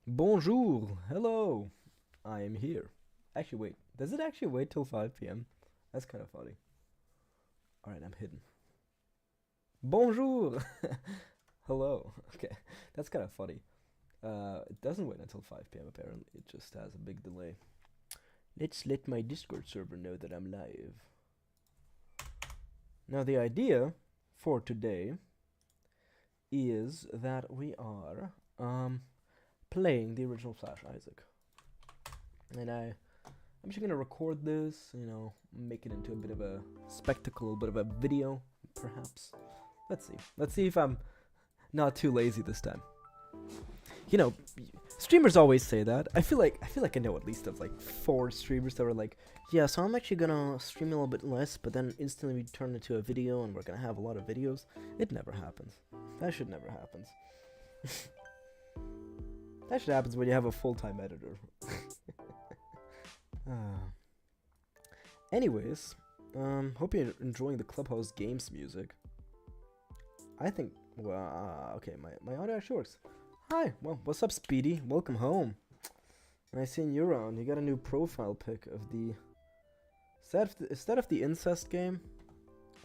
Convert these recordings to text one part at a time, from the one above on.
Bonjour, hello, I am here. Actually, wait, does it actually wait till 5 p.m.? That's kind of funny. Alright, I'm hidden. Bonjour, hello. Okay, that's kind of funny. It doesn't wait until 5 p.m. apparently, it just has a big delay. Let's let my Discord server know that I'm live. Now, the idea for today is that we are playing the original Flash Isaac. And I'm just gonna record this, make it into a bit of a spectacle, a bit of a video, perhaps. Let's see. Let's see if I'm not too lazy this time. You know, streamers always say that. I feel like I know at least of like 4 streamers that were like, yeah, so I'm actually gonna stream a little bit less, but then instantly we turn it into a video and we're gonna have a lot of videos. It never happens. That should never happen. That should happen when you have a full-time editor. Anyways, hope you're enjoying the Clubhouse Games music. I think, well, okay, my audio actually works. Hi, well, what's up, Speedy? Welcome home. Nice seeing you around. You got a new profile pic of the... Is that of the incest game?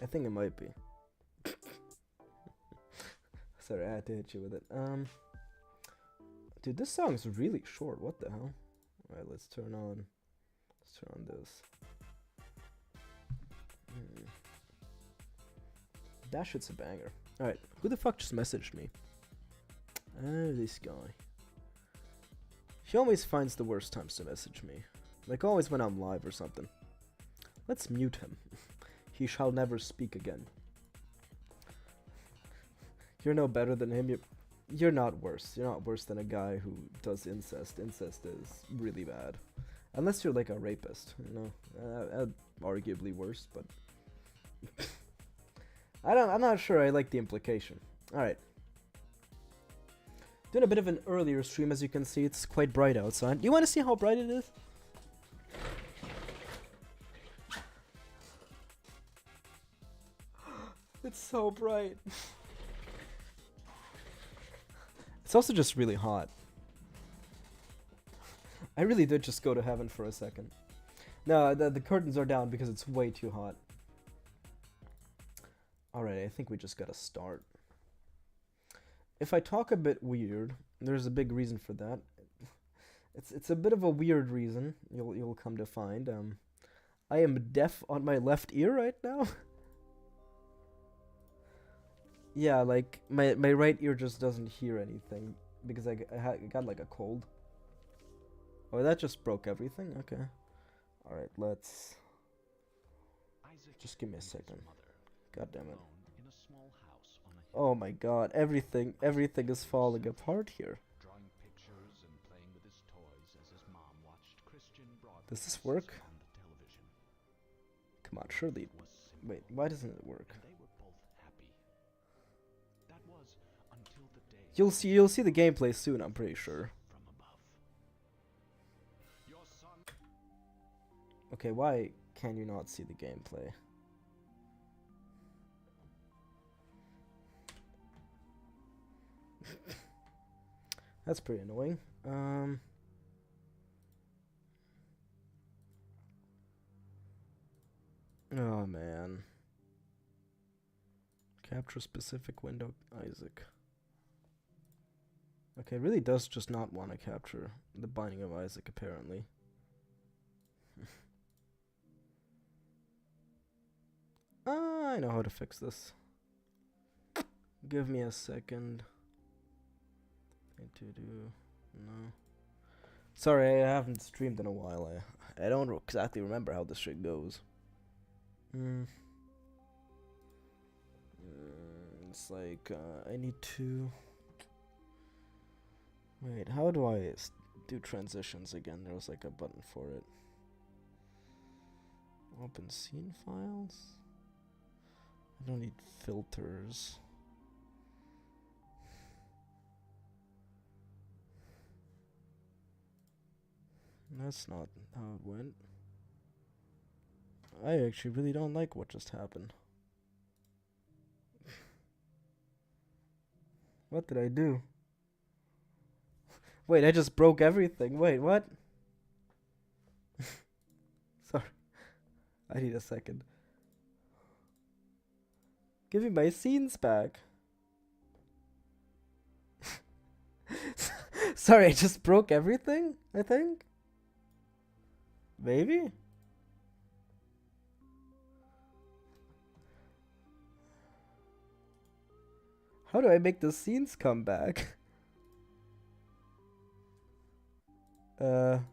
I think it might be. Sorry, I had to hit you with it. Dude, this song's really short. What the hell? Alright, let's turn on this. That shit's a banger. Alright, who the fuck just messaged me? Oh, this guy. He always finds the worst times to message me. Like always when I'm live or something. Let's mute him. He shall never speak again. You're no better than him. You're not worse. You're not worse than a guy who does incest. Incest is really bad. Unless you're like a rapist, arguably worse, but... I'm not sure I like the implication. Alright. Doing a bit of an earlier stream, as you can see. It's quite bright outside. Do you want to see how bright it is? It's so bright. It's also just really hot. I really did just go to heaven for a second. No, the curtains are down because it's way too hot. Alright, I think we just gotta start. If I talk a bit weird, there's a big reason for that. It's a bit of a weird reason, you'll come to find. I am deaf on my left ear right now. Yeah, like my right ear just doesn't hear anything because I got like a cold. Oh, that just broke everything? Okay. Alright, let's... Just give me a second. God damn it. Oh my god, everything is falling apart here. Does this work? Come on, surely... Wait, why doesn't it work? You'll see the gameplay soon, I'm pretty sure. Okay, why can you not see the gameplay? That's pretty annoying. Oh man. Capture specific window, Isaac. Okay, it really does just not want to capture the Binding of Isaac, apparently. I know how to fix this. Give me a second. No. Sorry, I haven't streamed in a while. I don't exactly remember how this shit goes. It's like, I need to... Wait, how do I do transitions again? There was like a button for it. Open scene files? I don't need filters. That's not how it went. I actually really don't like what just happened. What did I do? Wait, I just broke everything. Wait, what? Sorry. I need a second. Give me my scenes back. Sorry, I just broke everything, I think? Maybe? How do I make the scenes come back? You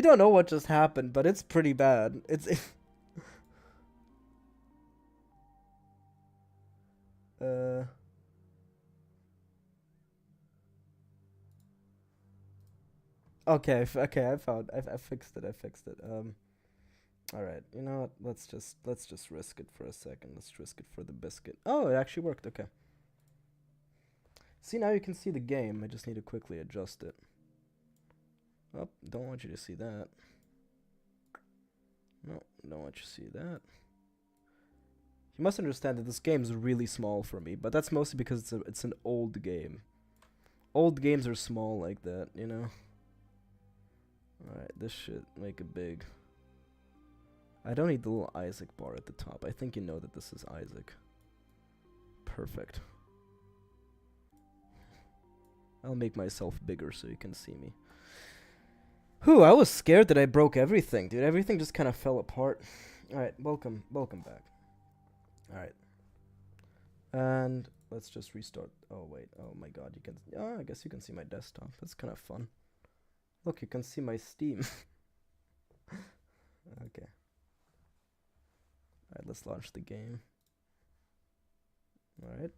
don't know what just happened, but it's pretty bad. It's okay, okay, I fixed it. All right. You know what? Let's just risk it for a second. Let's risk it for the biscuit. Oh, it actually worked. Okay. See, now you can see the game. I just need to quickly adjust it. Oh, don't want you to see that. No, don't want you to see that. You must understand that this game is really small for me, but that's mostly because it's an old game. Old games are small like that, you know? Alright, this should make it big. I don't need the little Isaac bar at the top. I think you know that this is Isaac. Perfect. I'll make myself bigger so you can see me. Whew, I was scared that I broke everything, dude. Everything just kind of fell apart. Alright, welcome back. Alright. And let's just restart. Oh, wait. Oh, my God. You can... Oh, I guess you can see my desktop. That's kind of fun. Look, you can see my Steam. Okay. Alright, let's launch the game. Alright.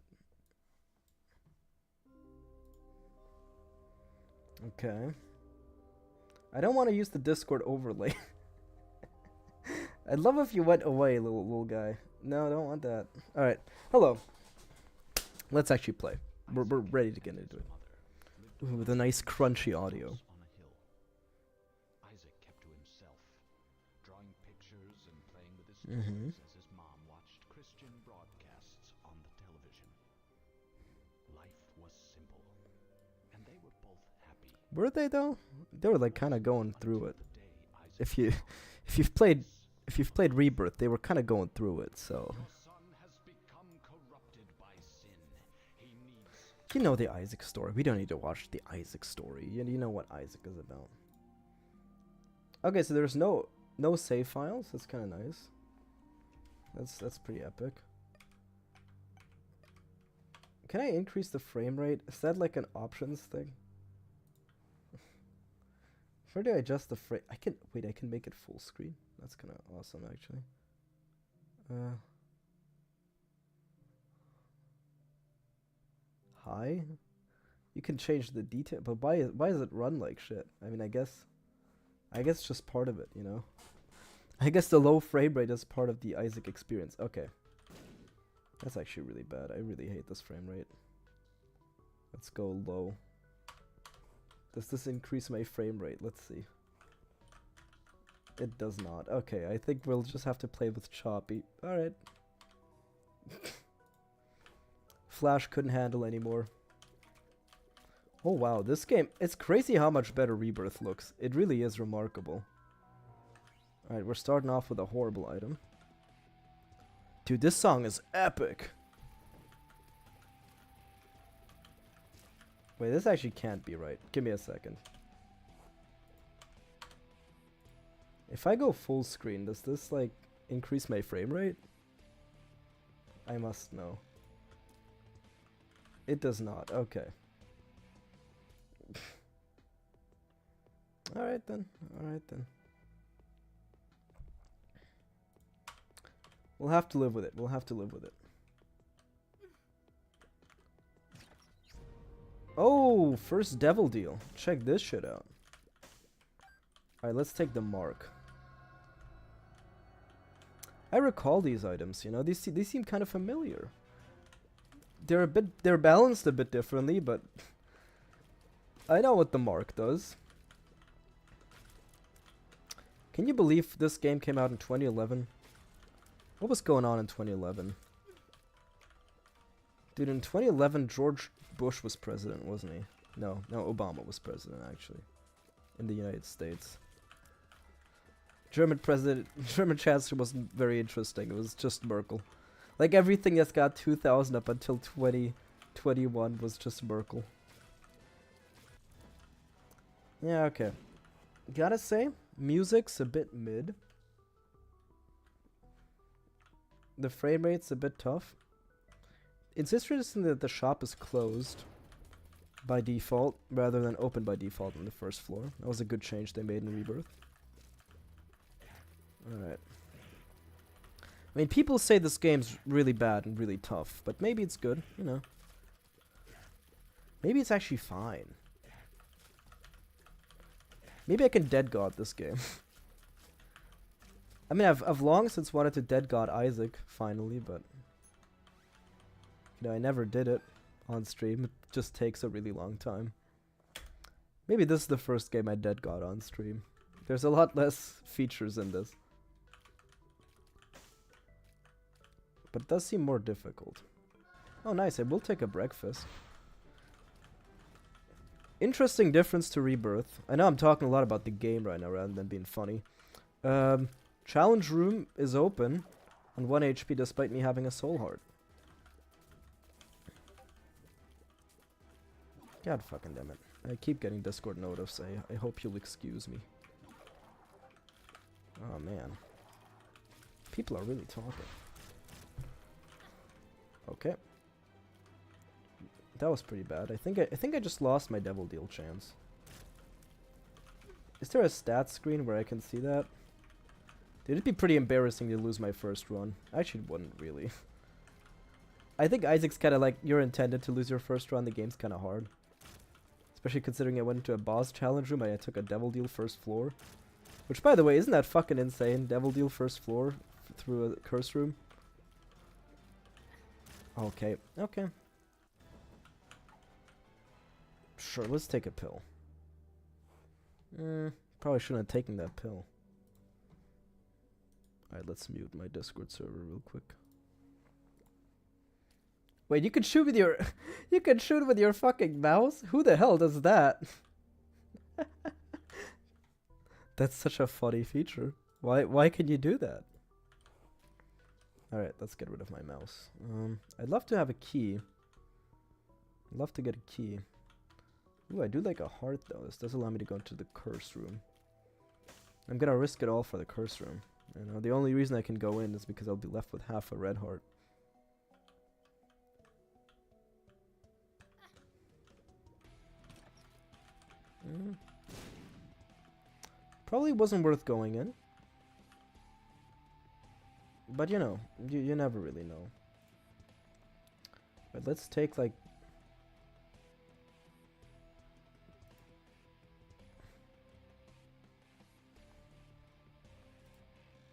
Okay. I don't want to use the Discord overlay. I'd love if you went away, little guy. No, I don't want that. Alright. Hello. Let's actually play. We're ready to get into it. Ooh, with a nice crunchy audio. Isaac kept to himself, drawing pictures and playing with his toys as his mom watched Christian broadcasts on the television. Life was simple, and they were both happy. Were they though? They were like kind of going through it. If you've played Rebirth, they were kind of going through it. So you know the Isaac story. We don't need to watch the Isaac story. You know what Isaac is about. Okay, so there's no save files. That's kind of nice. That's pretty epic. Can I increase the frame rate? Is that like an options thing? Where do I adjust the frame? I can make it full screen. That's kind of awesome, actually. High? You can change the detail, but why does it run like shit? I mean, I guess it's just part of it, you know? I guess the low frame rate is part of the Isaac experience. Okay. That's actually really bad. I really hate this frame rate. Let's go low. Does this increase my frame rate? Let's see. It does not. Okay, I think we'll just have to play with choppy. Alright. Flash couldn't handle anymore. Oh wow, this game, it's crazy how much better Rebirth looks. It really is remarkable. Alright, we're starting off with a horrible item. Dude, this song is epic. Wait, this actually can't be right. Give me a second. If I go full screen, does this like increase my frame rate? I must know. It does not. Okay. Alright then. Alright then. We'll have to live with it. We'll have to live with it. Oh, first devil deal. Check this shit out. Alright, let's take the mark. I recall these items, you know, they seem kind of familiar. They're balanced a bit differently, but I know what the mark does. Can you believe this game came out in 2011? What was going on in 2011? Dude, in 2011, George Bush was president, wasn't he? No, Obama was president, actually. In the United States. German Chancellor wasn't very interesting. It was just Merkel. Like, everything that's got 2000 up until 2021 was just Merkel. Yeah, okay. Gotta say, music's a bit mid. The frame rate's a bit tough. It's interesting that the shop is closed by default rather than open by default on the first floor. That was a good change they made in Rebirth. Alright. I mean, people say this game's really bad and really tough, but maybe it's good, you know. Maybe it's actually fine. Maybe I can dead god this game. I mean, I've long since wanted to dead god Isaac, finally, but... You know, I never did it on stream. It just takes a really long time. Maybe this is the first game I dead god on stream. There's a lot less features in this. But it does seem more difficult. Oh, nice. I will take a breakfast. Interesting difference to Rebirth. I know I'm talking a lot about the game right now rather than being funny. Challenge room is open on 1 HP despite me having a soul heart. God fucking damn it. I keep getting Discord notifs. I hope you'll excuse me. Oh man. People are really talking. Okay. That was pretty bad. I think I just lost my Devil Deal chance. Is there a stats screen where I can see that? Dude, it'd be pretty embarrassing to lose my first run. I actually wouldn't really. I think Isaac's kind of like, you're intended to lose your first run. The game's kind of hard. Especially considering I went into a boss challenge room and I took a Devil Deal first floor. Which, by the way, isn't that fucking insane? Devil Deal first floor through a curse room. Okay, okay. Sure, let's take a pill. Probably shouldn't have taken that pill. Alright, let's mute my Discord server real quick. Wait, you can shoot with your... you can shoot with your fucking mouse? Who the hell does that? That's such a funny feature. Why can you do that? Alright, let's get rid of my mouse. I'd love to have a key. I'd love to get a key. Ooh, I do like a heart though. This does allow me to go into the curse room. I'm gonna risk it all for the curse room. You know, the only reason I can go in is because I'll be left with half a red heart. Probably wasn't worth going in. But you know, you never really know. But let's take like...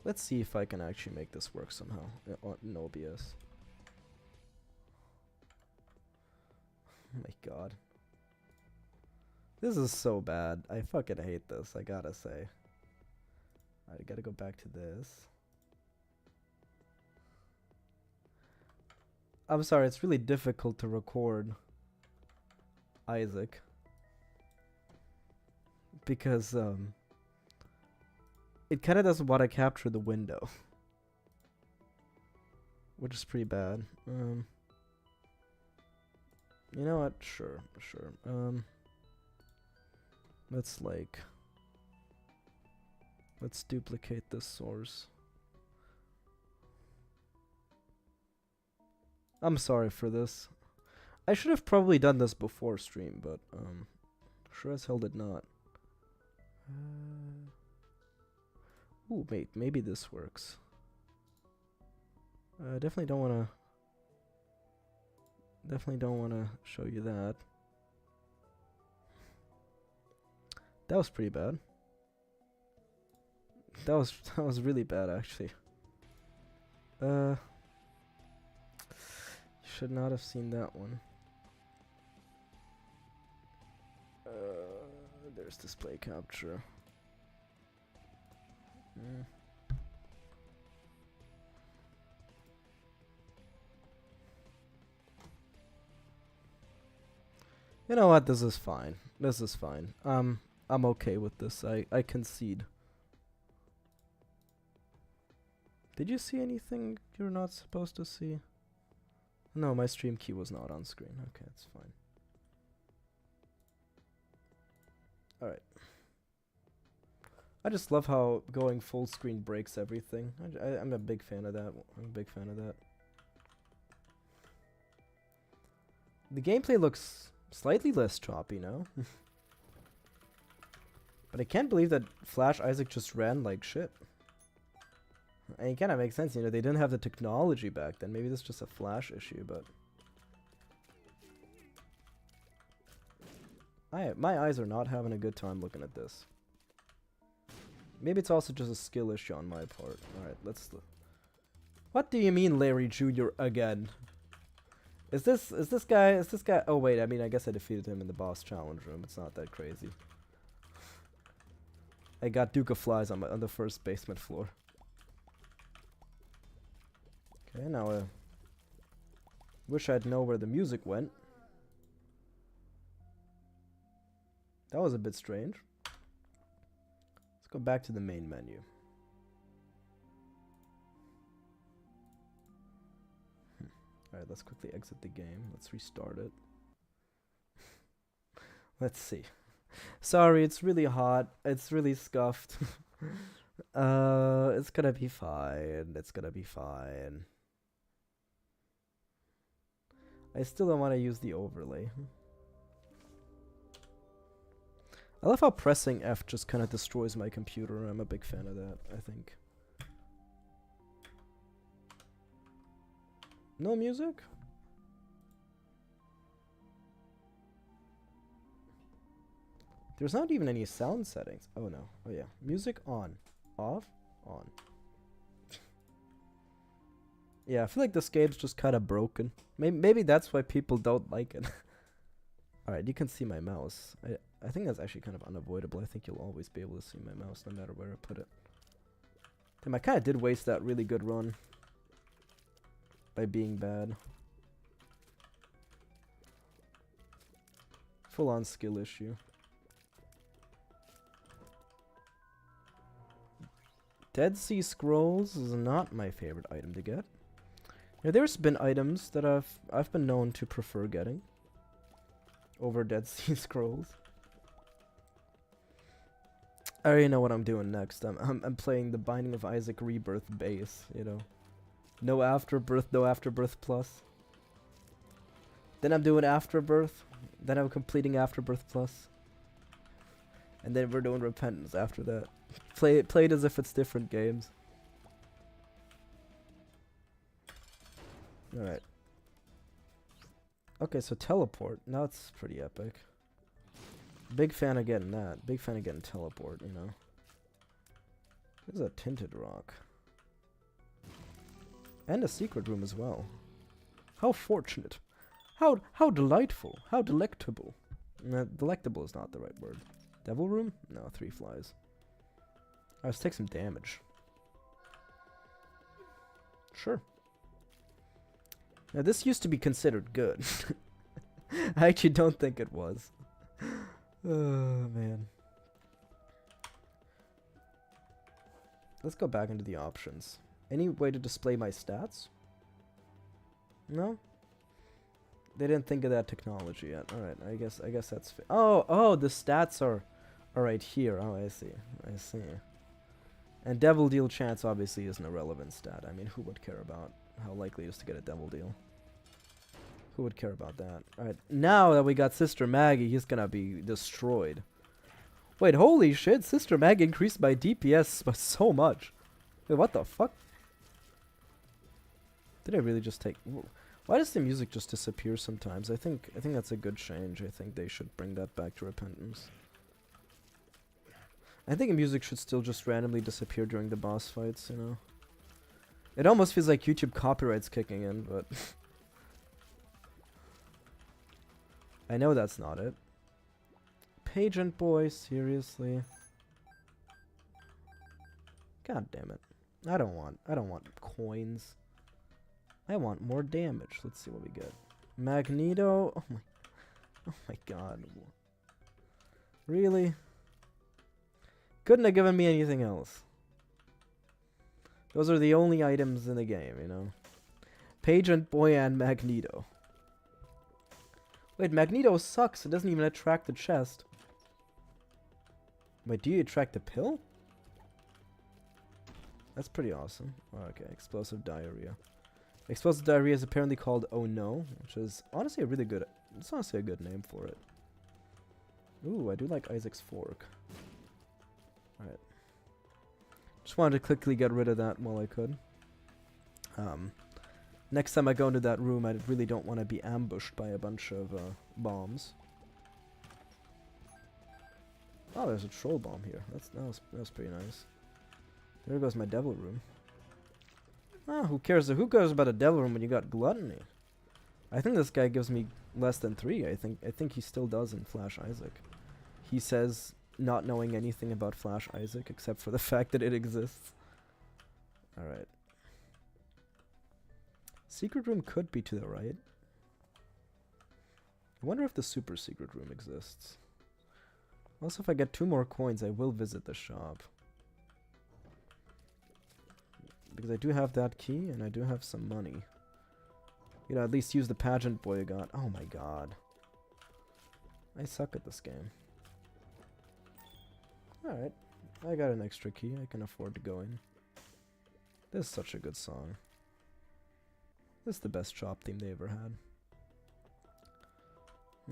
Let's see if I can actually make this work somehow in OBS. Oh my god. This is so bad. I fucking hate this, I gotta say. Alright, I gotta go back to this. I'm sorry, it's really difficult to record Isaac. Because, it kind of doesn't want to capture the window. Which is pretty bad. You know what? Sure. Let's like... Let's duplicate this source. I'm sorry for this. I should have probably done this before stream, but sure as hell did not. Ooh, wait, maybe this works. Definitely don't wanna show you that. That was pretty bad. That was really bad actually. Should not have seen that one. There's display capture. You know what? This is fine. This is fine. I'm okay with this. I concede. Did you see anything you're not supposed to see? No, my stream key was not on screen. Okay, it's fine. Alright. I just love how going full screen breaks everything. I'm a big fan of that. I'm a big fan of that. The gameplay looks slightly less choppy now. But I can't believe that Flash Isaac just ran like shit. And it kind of makes sense, you know, they didn't have the technology back then. Maybe this is just a Flash issue, but... my eyes are not having a good time looking at this. Maybe it's also just a skill issue on my part. Alright, let's... What do you mean, Larry Jr. again? Is this guy... Oh wait, I mean, I guess I defeated him in the boss challenge room. It's not that crazy. I got Duke of Flies on the first basement floor. Okay, now wish I'd know where the music went. That was a bit strange. Let's go back to the main menu. Alright, let's quickly exit the game. Let's restart it. Let's see. Sorry, it's really hot. It's really scuffed. It's gonna be fine. It's gonna be fine. I still don't want to use the overlay. I love how pressing F just kind of destroys my computer. I'm a big fan of that, I think. No music? There's not even any sound settings. Oh no. Oh yeah. Music on. Off. On. Yeah, I feel like this game's just kind of broken. Maybe that's why people don't like it. Alright, you can see my mouse. I think that's actually kind of unavoidable. I think you'll always be able to see my mouse no matter where I put it. Damn, I kind of did waste that really good run by being bad. Full-on skill issue. Dead Sea Scrolls is not my favorite item to get. Yeah, there's been items that I've been known to prefer getting over Dead Sea Scrolls. I already know what I'm doing next. I'm playing the Binding of Isaac Rebirth base, you know. No Afterbirth, no Afterbirth Plus. Then I'm doing Afterbirth. Then I'm completing Afterbirth Plus. And then we're doing Repentance after that. Play it as if it's different games. Alright. Okay, so teleport. Now it's pretty epic. Big fan of getting that. Big fan of getting teleport, you know. There's a tinted rock. And a secret room as well. How fortunate. How delightful. How delectable. Nah, delectable is not the right word. Devil room? No, 3 flies. Let's take some damage. Sure. Now this used to be considered good. I actually don't think it was. Oh man. Let's go back into the options. Any way to display my stats? No? They didn't think of that technology yet. Alright, I guess that's oh, the stats are right here. Oh, I see. I see. And Devil Deal chance obviously isn't a relevant stat. I mean, who would care about how likely it is to get a Devil Deal? Who would care about that? Alright, now that we got Sister Maggie, he's gonna be destroyed. Wait, holy shit, Sister Maggie increased my DPS by so much. Wait, what the fuck? Did I really just take... Why does the music just disappear sometimes? I think that's a good change. I think they should bring that back to Repentance. I think the music should still just randomly disappear during the boss fights, you know? It almost feels like YouTube copyright's kicking in, but... I know that's not it. Pageant boy, seriously? God damn it. I don't want coins. I want more damage. Let's see what we get. Magneto. Oh my. Oh my god. Really? Couldn't have given me anything else. Those are the only items in the game, you know. Pageant Boy and Magneto. Wait, Magneto sucks. It doesn't even attract the chest. Wait, do you attract the pill? That's pretty awesome. Oh, okay, explosive diarrhea. Explosive diarrhea is apparently called Oh No, which is honestly a really good... It's honestly a good name for it. Ooh, I do like Isaac's fork. Alright. Just wanted to quickly get rid of that while I could. Next time I go into that room, I really don't want to be ambushed by a bunch of bombs. Oh, there's a troll bomb here. That was pretty nice. There goes my devil room. Ah, who cares? Who cares about a devil room when you got gluttony? I think this guy gives me less than 3. I think he still does in Flash Isaac. He says not knowing anything about Flash Isaac except for the fact that it exists. Alright. Secret room could be to the right. I wonder if the super secret room exists. Also, if I get 2 more coins, I will visit the shop. Because I do have that key, and I do have some money. You know, at least use the pageant boy I got. Oh my god. I suck at this game. Alright. I got an extra key. I can afford to go in. This is such a good song. This is the best shop theme they ever had.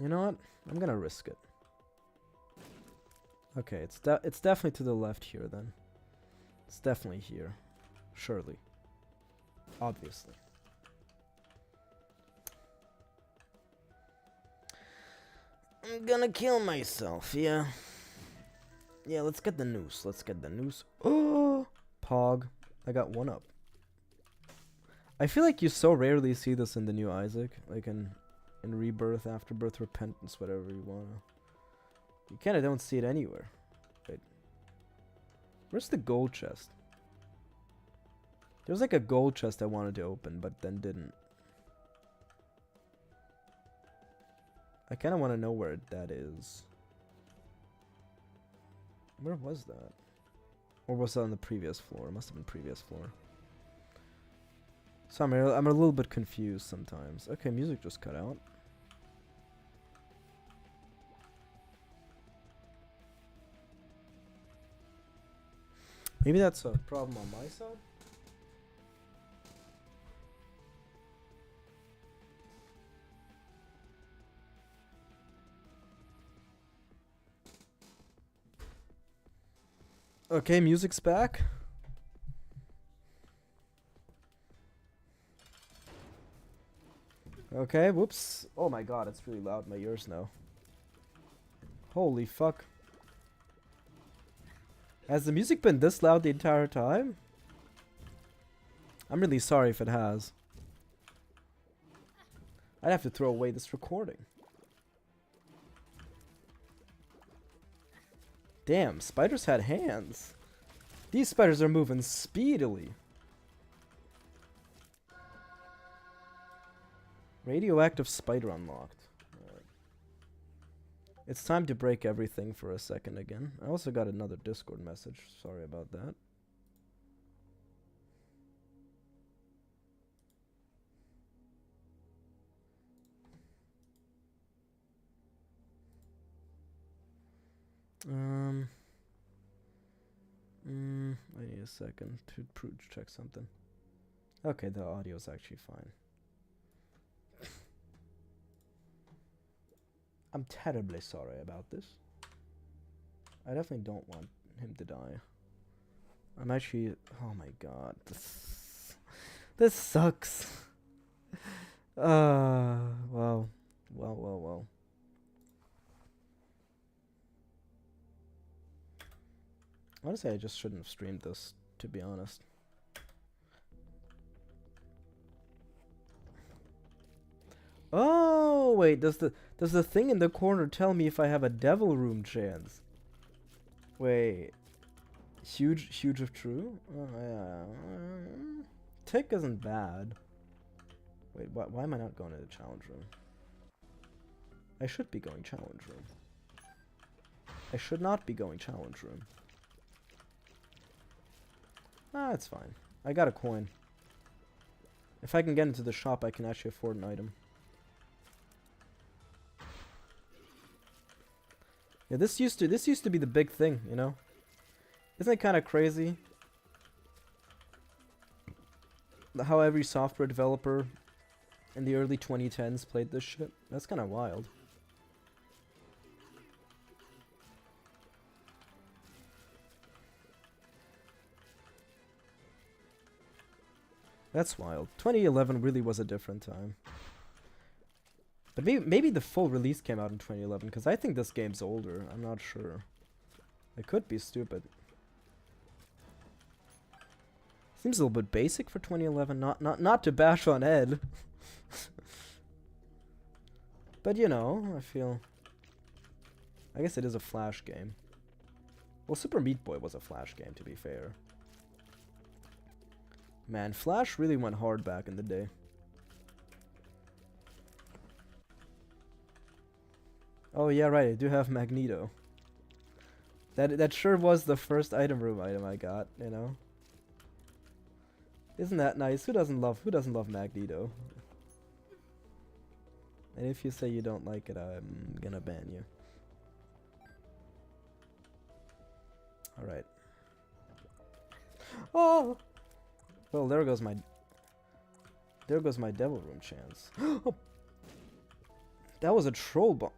You know what? I'm gonna risk it. Okay, it's definitely to the left here then. It's definitely here. Surely. Obviously. I'm gonna kill myself, yeah. Yeah, let's get the noose. Let's get the noose. Oh! Pog. I got 1 up. I feel like you so rarely see this in the new Isaac. Like in Rebirth, Afterbirth, Repentance, whatever you wanna. You kinda don't see it anywhere. Wait. Where's the gold chest? There was like a gold chest I wanted to open, but then didn't. I kinda wanna know where that is. Where was that? Or was that on the previous floor? It must have been previous floor. So I'm a little bit confused sometimes. Okay, music just cut out. Maybe that's a problem on my side? Okay, music's back. Okay, whoops. Oh my god, it's really loud in my ears now. Holy fuck. Has the music been this loud the entire time? I'm really sorry if it has. I'd have to throw away this recording. Damn, spiders had hands. These spiders are moving speedily. Radioactive spider unlocked. Right. It's time to break everything for a second again. I also got another Discord message. Sorry about that. I need a second to check something. Okay, the audio's actually fine. I'm terribly sorry about this. I definitely don't want him to die. I'm actually... Oh my god. This sucks. Well. Well. Honestly, I just shouldn't have streamed this, to be honest. Oh, wait, does the thing in the corner tell me if I have a devil room chance? Wait. Huge if true? Yeah. Tick isn't bad. Wait, why am I not going to the challenge room? I should be going challenge room. I should not be going challenge room. Ah, it's fine. I got a coin. If I can get into the shop, I can actually afford an item. Yeah, this used to be the big thing, you know? Isn't it kind of crazy? How every software developer in the early 2010s played this shit? That's kind of wild. That's wild. 2011 really was a different time. But maybe the full release came out in 2011, because I think this game's older. I'm not sure. I could be stupid. Seems a little bit basic for 2011. Not to bash on Ed. But you know, I guess it is a Flash game. Well, Super Meat Boy was a Flash game, to be fair. Man, Flash really went hard back in the day. Oh yeah, right, I do have Magneto. That sure was the first item room item I got, you know? Isn't that nice? Who doesn't love Magneto? And if you say you don't like it, I'm gonna ban you. Alright. Oh! Well, there goes my devil room chance. That was a troll bomb.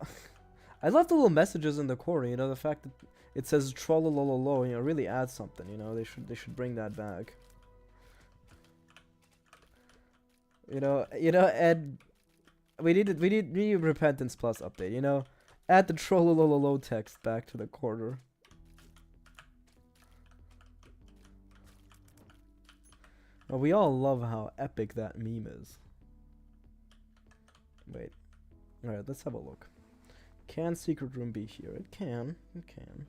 I love the little messages in the corner, you know, the fact that it says trollolololo, you know, really adds something, you know, they should bring that back. You know, Ed, we need Repentance Plus update, you know, add the trollolololo text back to the corner. Well, we all love how epic that meme is. Wait. Alright, let's have a look. Can secret room be here? It can. It can.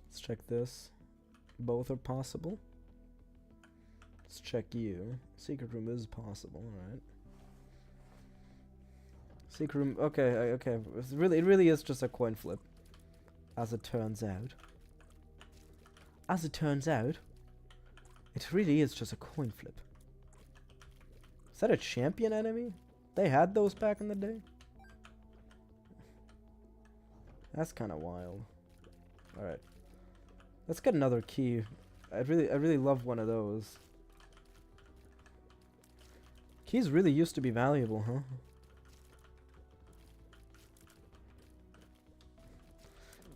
Let's check this. Both are possible. Let's check you. Secret room is possible, alright. Secret room, okay, okay. It really is just a coin flip. As it turns out. As it turns out, it really is just a coin flip. Is that a champion enemy? They had those back in the day? That's kind of wild. Alright. Let's get another key. I really love one of those. Keys really used to be valuable, huh?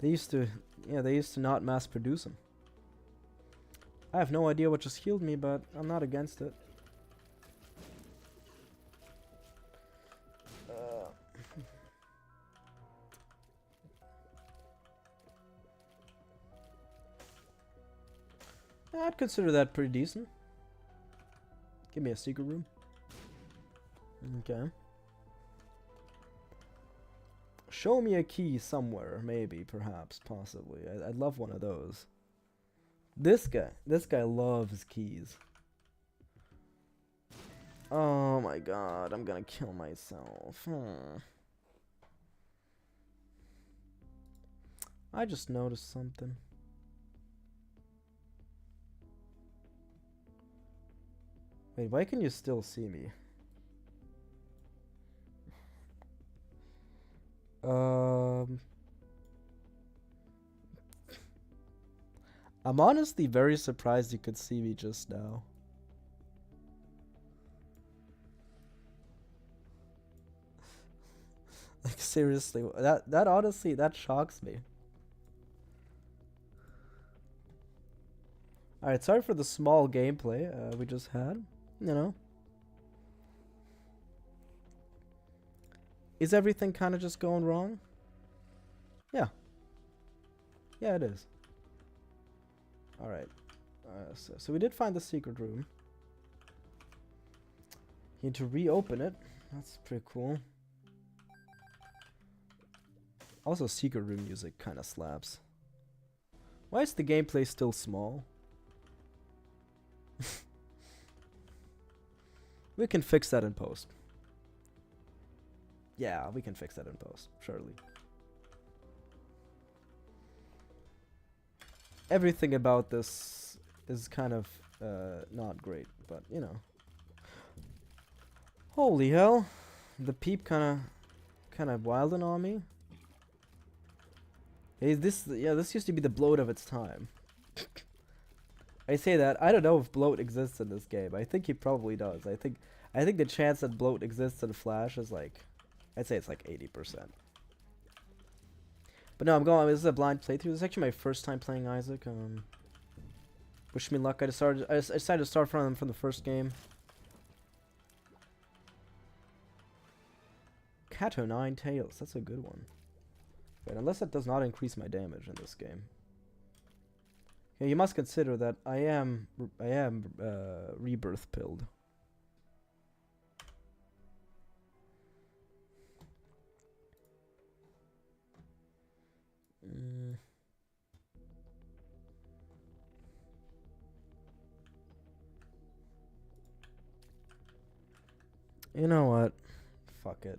They used to not mass produce them. I have no idea what just healed me, but I'm not against it. I'd consider that pretty decent. Give me a secret room. Okay. Show me a key somewhere, maybe, perhaps, possibly. I'd love one of those. This guy loves keys. Oh my god, I'm gonna kill myself. I just noticed something. Wait, why can you still see me? I'm honestly very surprised you could see me just now. Like seriously, that honestly, that shocks me. Alright, sorry for the small gameplay we just had, you know. Is everything kind of just going wrong? Yeah. Yeah, it is. Alright. So we did find the secret room. You need to reopen it. That's pretty cool. Also, secret room music kind of slaps. Why is the gameplay still small? We can fix that in post. Yeah, we can fix that in post, surely. Everything about this is kind of not great, but you know. Holy hell, the peep kind of wilding on me. Hey, this used to be the bloat of its time. I say that I don't know if bloat exists in this game. I think he probably does. I think the chance that bloat exists in Flash is like, I'd say it's like 80%. But no, I'm going. This is a blind playthrough. This is actually my first time playing Isaac. Wish me luck. I decided to start from the first game. Cat o' nine tails. That's a good one. Wait, unless that does not increase my damage in this game. Yeah, you must consider that I am rebirth pilled. You know what? Fuck it.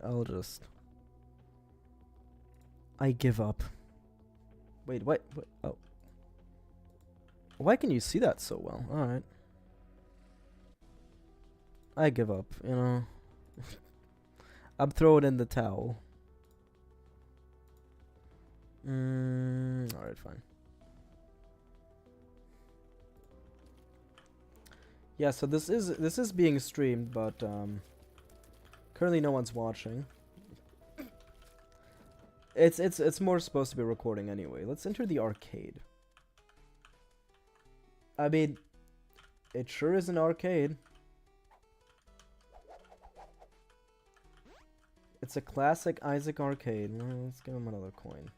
I give up. Wait, what? Oh. Why can you see that so well? Alright. I give up, you know. I'm throwing in the towel. Alright, fine. Yeah, so this is being streamed, but currently no one's watching. It's more supposed to be recording anyway. Let's enter the arcade. I mean, it sure is an arcade. It's a classic Isaac arcade. Well, let's give him another coin.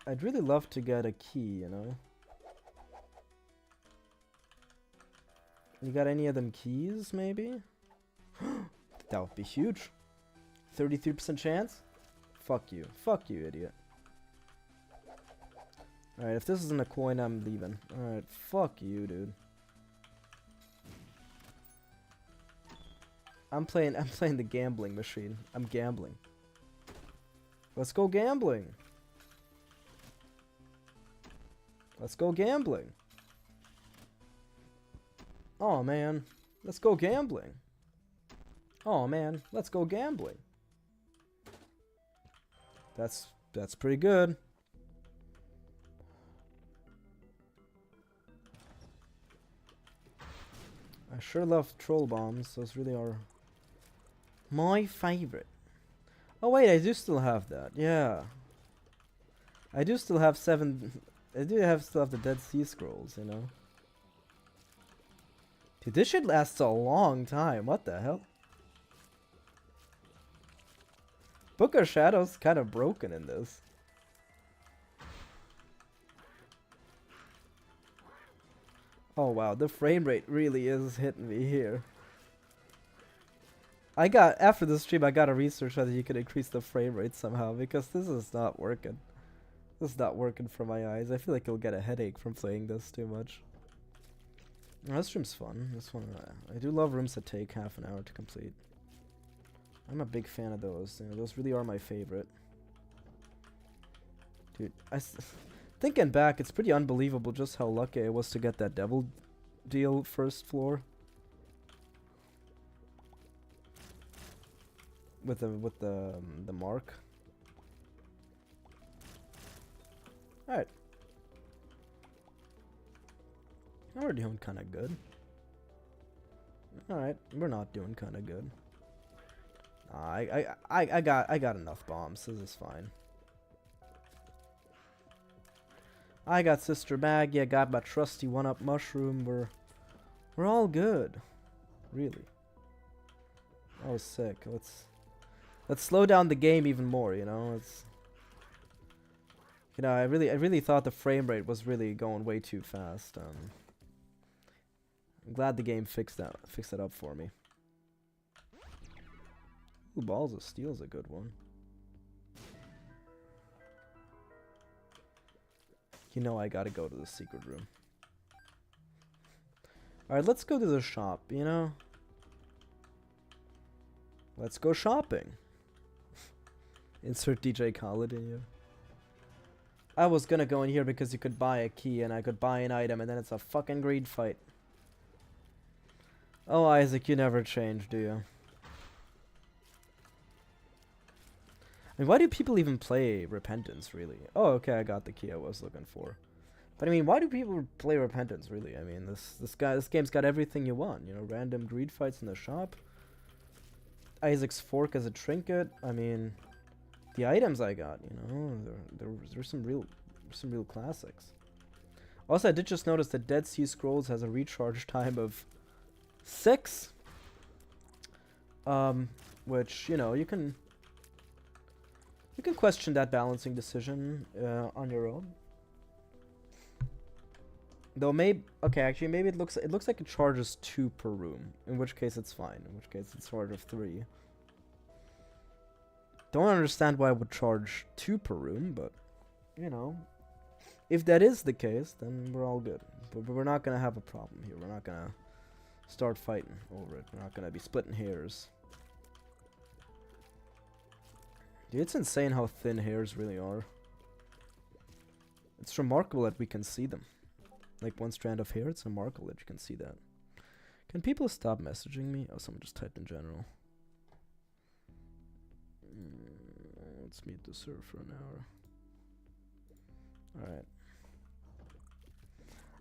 I'd really love to get a key, you know? You got any of them keys, maybe? That would be huge. 33% chance? Fuck you. Fuck you, idiot. Alright, if this isn't a coin, I'm leaving. Alright, fuck you, dude. I'm playing the gambling machine. I'm gambling. Let's go gambling. Let's go gambling. Oh man, let's go gambling. Oh man, let's go gambling. That's pretty good. I sure love troll bombs. Those really are my favorite. Oh wait, I do still have that. Yeah. I do still have still have the Dead Sea Scrolls, you know. Dude, this shit lasts a long time. What the hell? Book of Shadows kind of broken in this. Oh wow, the frame rate really is hitting me here. After the stream, I gotta research whether you can increase the frame rate somehow, because this is not working. This is not working for my eyes. I feel like I'll get a headache from playing this too much. Oh, this room's fun. This one, I do love rooms that take half an hour to complete. I'm a big fan of those. You know, those really are my favorite. Dude, thinking back, it's pretty unbelievable just how lucky I was to get that devil deal first floor. With the mark. Alright. We're doing kinda good. Alright, we're not doing kinda good. I got enough bombs. This is fine. I got Sister Maggie. I got my trusty 1-up mushroom. We're all good, really. That was sick. Let's slow down the game even more. You know, I really thought the frame rate was really going way too fast. I'm glad the game fixed that up for me. Ooh, Balls of Steel's a good one. You know I gotta go to the secret room. Alright, let's go to the shop, you know? Let's go shopping. Insert DJ Khaled in here. I was gonna go in here because you could buy a key and I could buy an item and then it's a fucking greed fight. Oh, Isaac, you never change, do you? I mean, why do people even play Repentance, really? Oh, okay, I got the key I was looking for. But I mean, why do people play Repentance, really? I mean, this game's got everything you want. You know, random greed fights in the shop. Isaac's fork as a trinket. I mean, the items I got, you know, there's some real classics. Also, I did just notice that Dead Sea Scrolls has a recharge time of 6. Which, you know, you can question that balancing decision on your own. Though actually maybe it looks like it charges 2 per room, in which case it's fine. In which case it's charge of 3. Don't understand why it would charge 2 per room, but you know, if that is the case, then we're all good. But we're not gonna have a problem here. We're not gonna start fighting over it. We're not gonna be splitting hairs. Dude, it's insane how thin hairs really are. It's remarkable that we can see them. Like one strand of hair, it's remarkable that you can see that. Can people stop messaging me? Oh, someone just typed in general. Let's meet the server for an hour. Alright.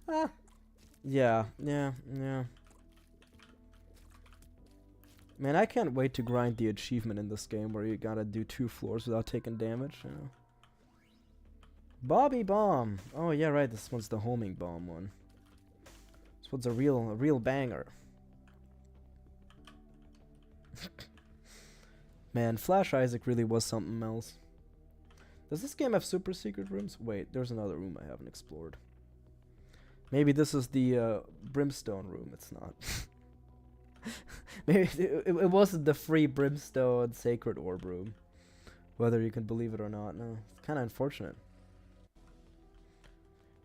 Ah! Yeah. Man, I can't wait to grind the achievement in this game where you gotta do 2 floors without taking damage, you know. Bobby Bomb! Oh yeah, right, this one's the homing bomb one. This one's a real banger. Man, Flash Isaac really was something else. Does this game have super secret rooms? Wait, there's another room I haven't explored. Maybe this is the Brimstone room. It's not. Maybe it wasn't the free Brimstone Sacred Orb room. Whether you can believe it or not. No, it's kind of unfortunate.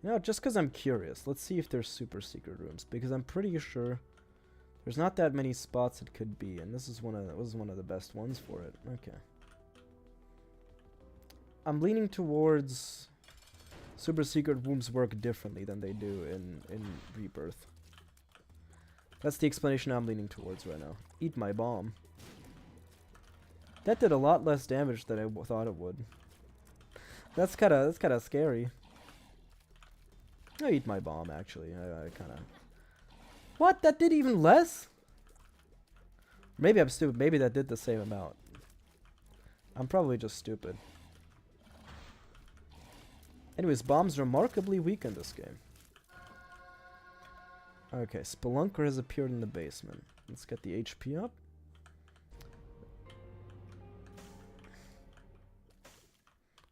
You know, just because I'm curious, let's see if there's super secret rooms. Because I'm pretty sure there's not that many spots it could be. And this is one of the best ones for it. Okay. I'm leaning towards super secret rooms work differently than they do in Rebirth. That's the explanation I'm leaning towards right now. Eat my bomb. That did a lot less damage than I thought it would. That's kind of scary. I eat my bomb actually. I kind of. What? That did even less? Maybe I'm stupid. Maybe that did the same amount. I'm probably just stupid. Anyways, bombs are remarkably weak in this game. Okay, Spelunker has appeared in the basement. Let's get the HP up.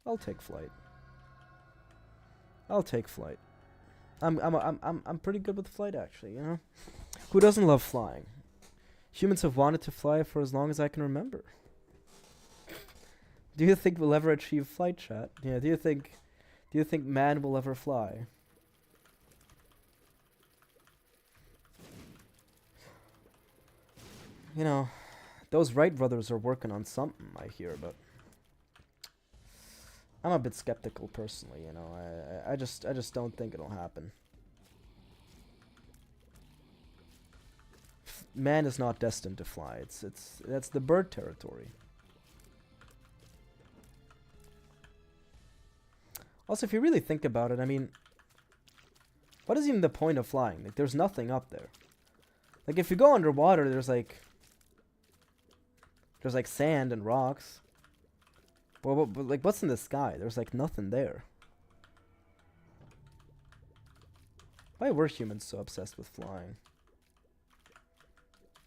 I'll take flight. I'm pretty good with flight actually, you know? Who doesn't love flying? Humans have wanted to fly for as long as I can remember. Do you think we'll ever achieve flight, chat? Yeah, do you think man will ever fly? You know, those Wright brothers are working on something, I hear, but I'm a bit skeptical personally, you know. I just don't think it'll happen. Man is not destined to fly. That's the bird territory. Also, if you really think about it, I mean, what is even the point of flying? Like, there's nothing up there. Like, if you go underwater, there's like sand and rocks. But like, what's in the sky? There's like nothing there. Why were humans so obsessed with flying?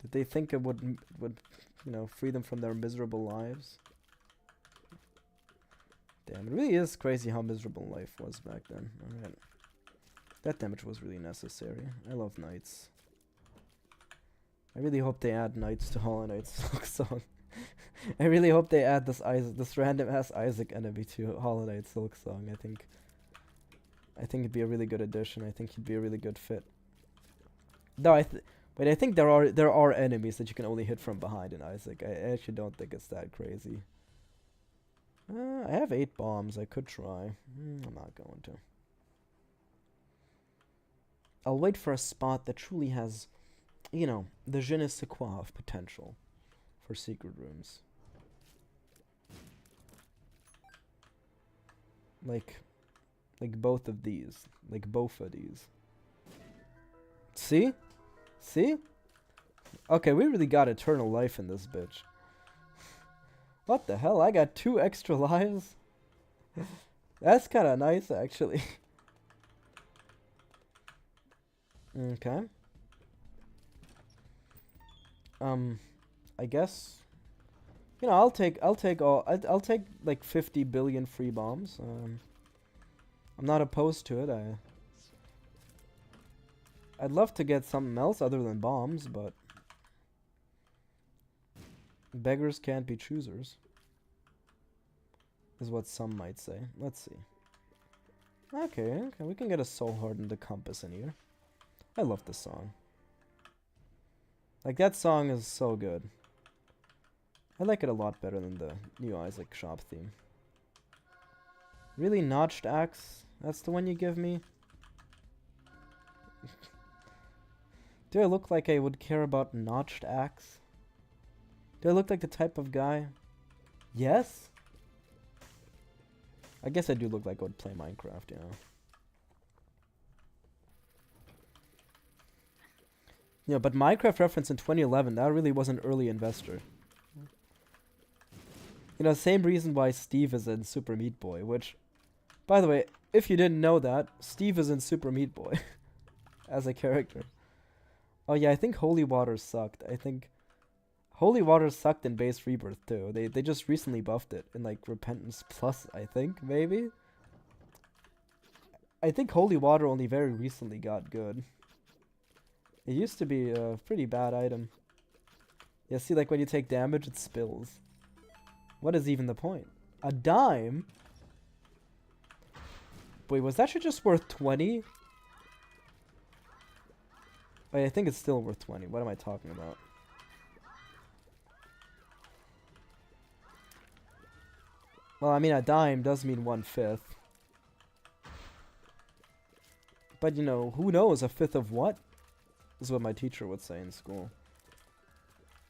Did they think it would you know, free them from their miserable lives? Damn, it really is crazy how miserable life was back then. Alright. That damage was really necessary. I love knights. I really hope they add knights to Hollow Knight's Silksong. I really hope they add this random ass Isaac enemy to Hollow Knight Silksong. I think it'd be a really good addition. I think he'd be a really good fit. Though But I think there are enemies that you can only hit from behind in Isaac. I actually don't think it's that crazy. I have 8 bombs. I could try. I'm not going to. I'll wait for a spot that truly has, you know, the je ne sais quoi of potential for secret rooms. Like both of these. Like both of these. See? See? Okay, we really got eternal life in this bitch. What the hell? I got 2 extra lives? That's kind of nice, actually. Okay. I guess, you know, I'll take like 50 billion free bombs. I'm not opposed to it. I'd love to get something else other than bombs, but beggars can't be choosers, is what some might say. Let's see. Okay, we can get a soul hardened compass in here. I love this song. Like, that song is so good. I like it a lot better than the new Isaac shop theme. Really, notched axe? That's the one you give me? Do I look like I would care about notched axe? Do I look like the type of guy? Yes? I guess I do look like I would play Minecraft, you know. Yeah, but Minecraft reference in 2011, that really was an early investor. You know, same reason why Steve is in Super Meat Boy, which, by the way, if you didn't know that, Steve is in Super Meat Boy as a character. Oh yeah, I think Holy Water sucked. I think Holy Water sucked in Base Rebirth too. They just recently buffed it in like Repentance Plus, I think, maybe? I think Holy Water only very recently got good. It used to be a pretty bad item. Yeah, see, like when you take damage, it spills. What is even the point? A dime? Wait, was that shit just worth 20? Wait, I think it's still worth 20. What am I talking about? Well, I mean, a dime does mean 1/5. But, you know, who knows? A fifth of what? Is what my teacher would say in school.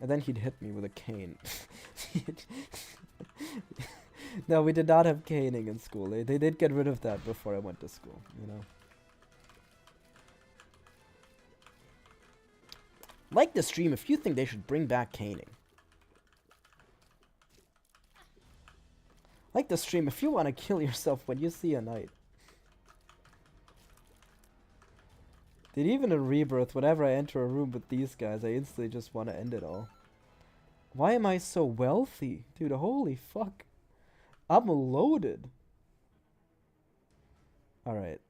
And then he'd hit me with a cane. No, we did not have caning in school. They did get rid of that before I went to school, you know. Like the stream if you think they should bring back caning. Like the stream if you want to kill yourself when you see a knight. Dude, even in Rebirth, whenever I enter a room with these guys, I instantly just want to end it all. Why am I so wealthy? Dude, holy fuck. I'm loaded. Alright.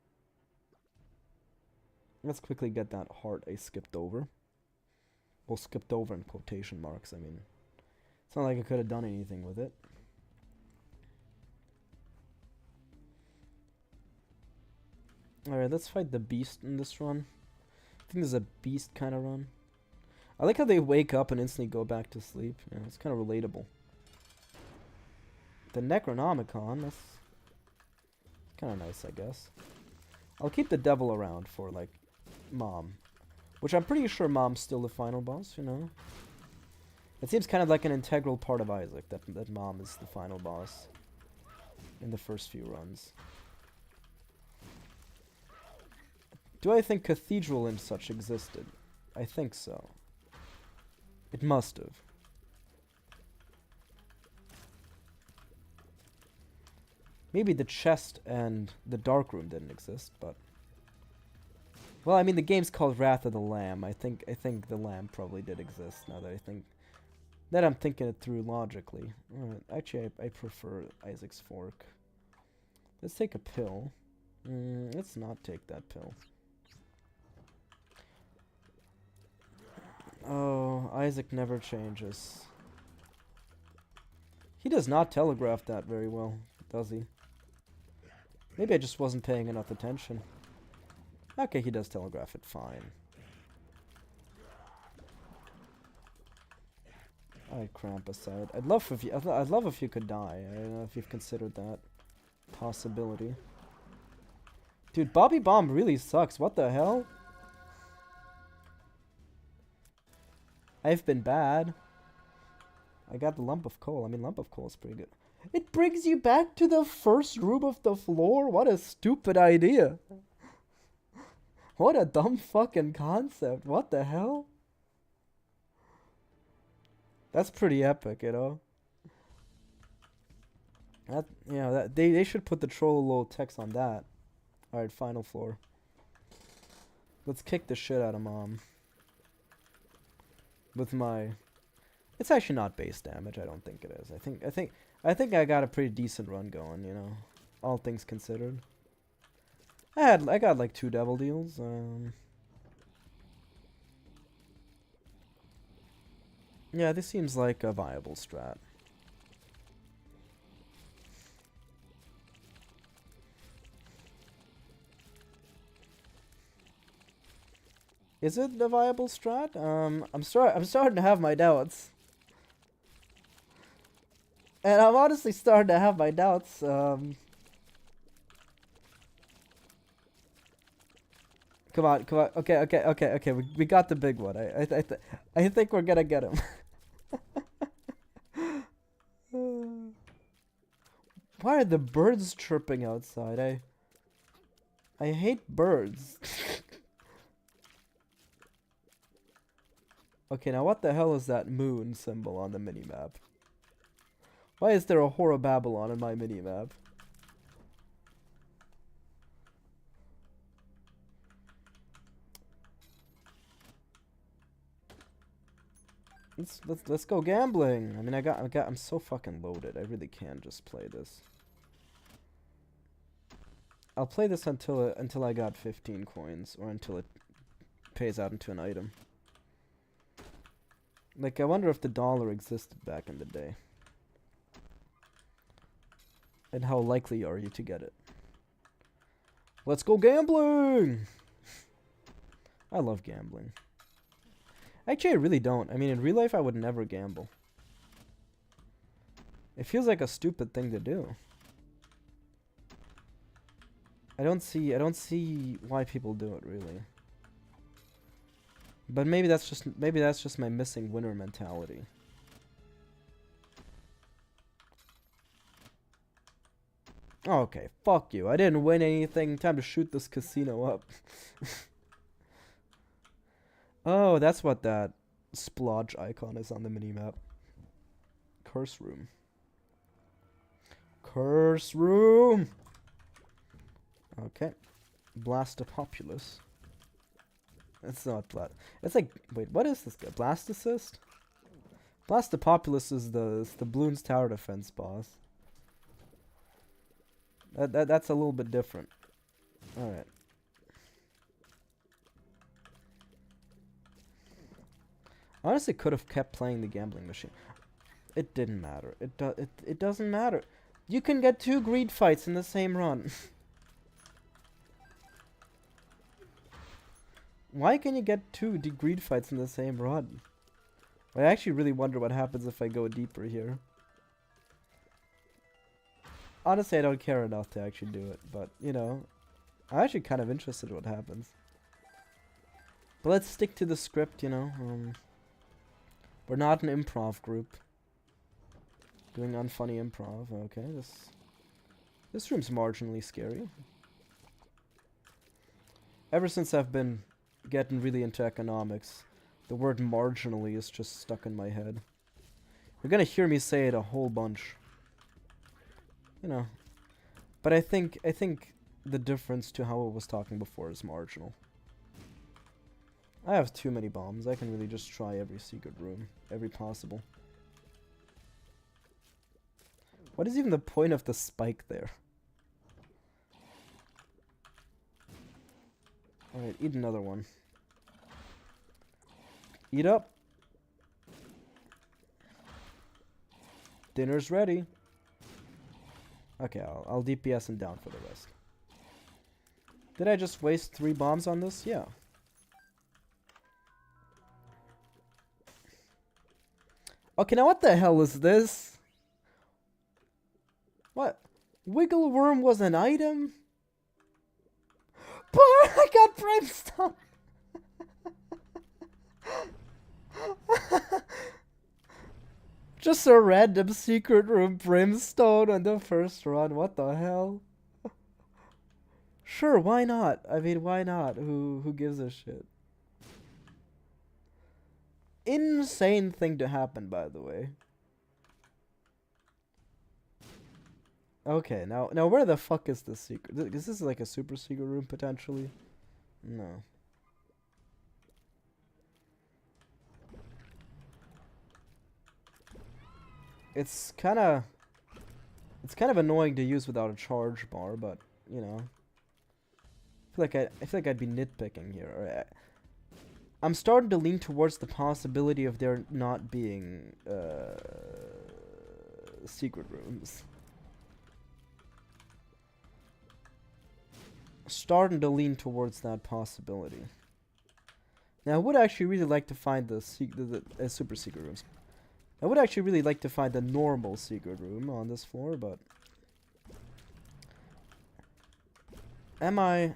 Let's quickly get that heart I skipped over. Well, skipped over in quotation marks, I mean. It's not like I could have done anything with it. Alright, let's fight the beast in this run. I think this is a beast kind of run. I like how they wake up and instantly go back to sleep. Yeah, it's kind of relatable. The Necronomicon, that's kind of nice, I guess. I'll keep the devil around for, like, Mom. Which I'm pretty sure Mom's still the final boss, you know? It seems kind of like an integral part of Isaac, that Mom is the final boss in the first few runs. Do I think Cathedral and such existed? I think so. It must have. Maybe the chest and the dark room didn't exist, but... Well, I mean, the game's called Wrath of the Lamb. I think the lamb probably did exist, now that I'm thinking it through logically. Actually, I prefer Isaac's Fork. Let's take a pill. Let's not take that pill. Oh, Isaac never changes. He does not telegraph that very well, does he? Maybe I just wasn't paying enough attention. Okay, he does telegraph it fine. Alright, cramp aside. I'd love if you could die. I don't know if you've considered that possibility. Dude, Bobby Bomb really sucks. What the hell? I've been bad. I got the lump of coal. I mean, lump of coal is pretty good. It brings you back to the first room of the floor? What a stupid idea. What a dumb fucking concept. What the hell? That's pretty epic, you know? They should put the troll little text on that. Alright, final floor. Let's kick the shit out of Mom. With my... It's actually not base damage, I don't think it is. I think I got a pretty decent run going, you know. All things considered. I got like 2 devil deals. Yeah, this seems like a viable strat. Is it a viable strat? I'm starting to have my doubts. And I'm honestly starting to have my doubts. Come on. Okay. We got the big one. I think we're gonna get him. Why are the birds chirping outside? I hate birds. Okay, now what the hell is that moon symbol on the minimap? Why is there a Whore of Babylon on my minimap? Let's go gambling. I mean, I'm so fucking loaded. I really can just play this. I'll play this until I got 15 coins, or until it pays out into an item. Like, I wonder if the dollar existed back in the day. And how likely are you to get it? Let's go gambling! I love gambling. Actually, I really don't. I mean, in real life, I would never gamble. It feels like a stupid thing to do. I don't see why people do it, really. But maybe that's just my missing winner mentality. Okay, fuck you. I didn't win anything. Time to shoot this casino up. Oh, that's what that splodge icon is on the minimap. Curse room. Curse room! Okay. Blast a populace. It's not blast. It's like, wait, what is this guy? Blast assist? Blast the populace is the Bloons Tower Defense boss. That's a little bit different. Alright. Honestly, could have kept playing the gambling machine. It didn't matter. It doesn't matter. You can get 2 greed fights in the same run. Why can you get 2 greed fights in the same run? I actually really wonder what happens if I go deeper here. Honestly, I don't care enough to actually do it, but, you know, I'm actually kind of interested in what happens. But let's stick to the script, you know. We're not an improv group. Doing unfunny improv. Okay, this room's marginally scary. Ever since I've been getting really into economics, the word marginally is just stuck in my head. You're gonna hear me say it a whole bunch. You know. But I think the difference to how I was talking before is marginal. I have too many bombs. I can really just try every secret room. Every possible. What is even the point of the spike there? Alright, eat another one. Eat up! Dinner's ready. Okay, I'll DPS and down for the rest. Did I just waste 3 bombs on this? Yeah. Okay, now what the hell is this? What? Wiggle worm was an item? But I got brimstone! Just a random secret room brimstone on the first run. What the hell? Sure, why not? I mean, why not? Who gives a shit? Insane thing to happen, by the way. Okay, now where the fuck is the secret? Is this like a super secret room potentially? No. It's kind of annoying to use without a charge bar, but you know, I feel like I'd be nitpicking here. I'm starting to lean towards the possibility of there not being secret rooms. Starting to lean towards that possibility. Now, I would actually really like to find the super secret rooms. I would actually really like to find the normal secret room on this floor, but am I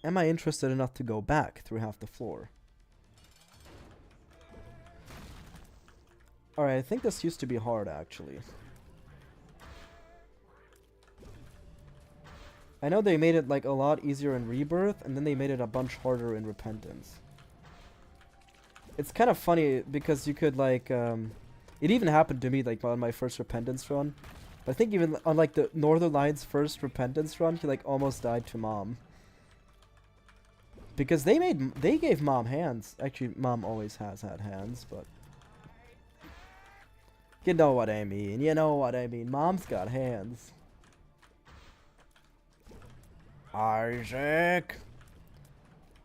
interested enough to go back through half the floor? Alright, I think this used to be hard, actually. I know they made it, like, a lot easier in Rebirth, and then they made it a bunch harder in Repentance. It's kind of funny, because you could, like, it even happened to me, like, on my first Repentance run. But I think even on, like, the Northern Lions' first Repentance run, he, like, almost died to Mom. Because they gave Mom hands. Actually, Mom always has had hands, but you know what I mean. You know what I mean. Mom's got hands. Isaac!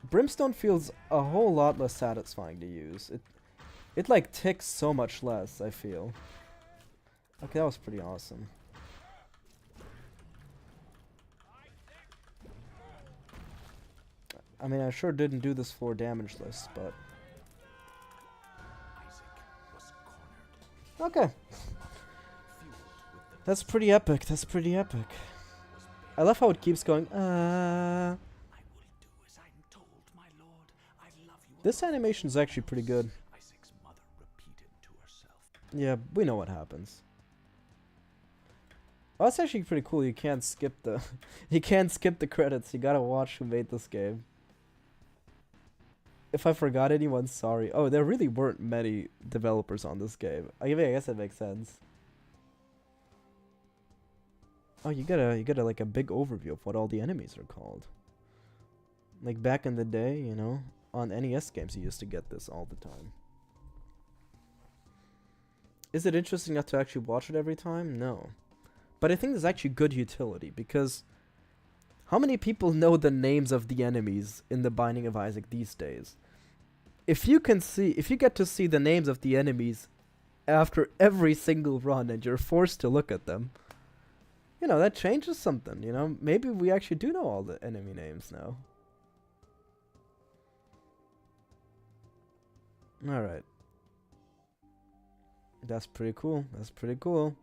Brimstone feels a whole lot less satisfying to use. It like ticks so much less, I feel. Okay, that was pretty awesome. I mean, I sure didn't do this floor damageless, but okay. That's pretty epic. That's pretty epic. I love how it keeps going. This animation is actually pretty good. Yeah, we know what happens. Oh, that's actually pretty cool. You can't skip the you can't skip the credits. You gotta watch who made this game. If I forgot anyone, sorry. Oh, there really weren't many developers on this game. I guess that makes sense. Oh, you got like a big overview of what all the enemies are called. Like back in the day, you know, on NES games you used to get this all the time. Is it interesting enough to actually watch it every time? No. But I think there's actually good utility, because how many people know the names of the enemies in The Binding of Isaac these days? If you get to see the names of the enemies after every single run and you're forced to look at them, you know, that changes something, you know? Maybe we actually do know all the enemy names now. Alright. That's pretty cool. That's pretty cool.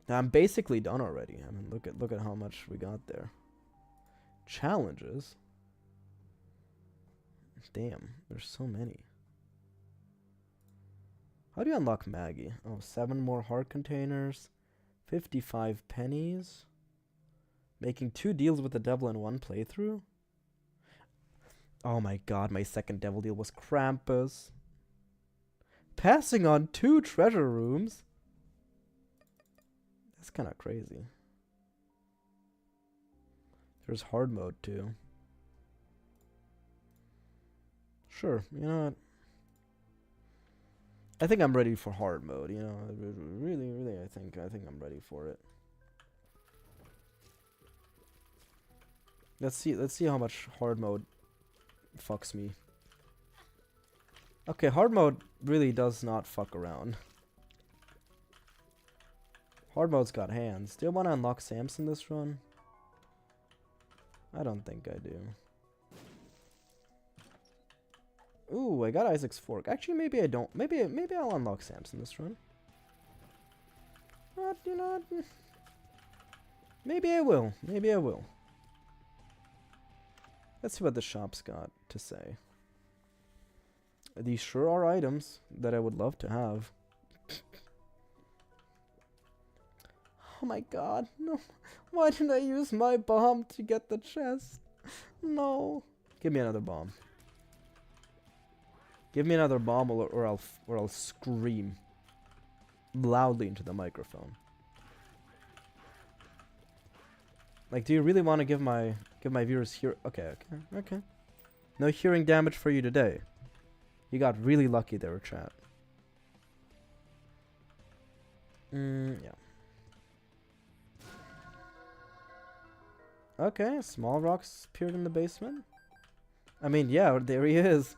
Now, I'm basically done already. I mean, look at how much we got there. Challenges? Damn, there's so many. How do you unlock Maggie? Oh, 7 more heart containers. 55 pennies. Making 2 deals with the devil in 1 playthrough? Oh my god, my second devil deal was Krampus. Passing on 2 treasure rooms? That's kind of crazy. There's hard mode too. Sure, you know what? I think I'm ready for hard mode, you know. Really, I think I'm ready for it. Let's see how much hard mode fucks me. Okay, hard mode really does not fuck around. Hard mode's got hands. Do I want to unlock Samson this run? I don't think I do. Ooh, I got Isaac's Fork. Actually, maybe I don't. Maybe I'll unlock Samson this run. But, you know, maybe I will. Maybe I will. Let's see what the shop's got to say. These sure are items that I would love to have. Oh my god, no. Why didn't I use my bomb to get the chest? No. Give me another bomb. Give me another bomb or I'll scream loudly into the microphone. Like, do you really want to give my viewers okay. No hearing damage for you today. You got really lucky there, chat. Yeah. Okay, small rocks appeared in the basement. I mean, yeah, there he is.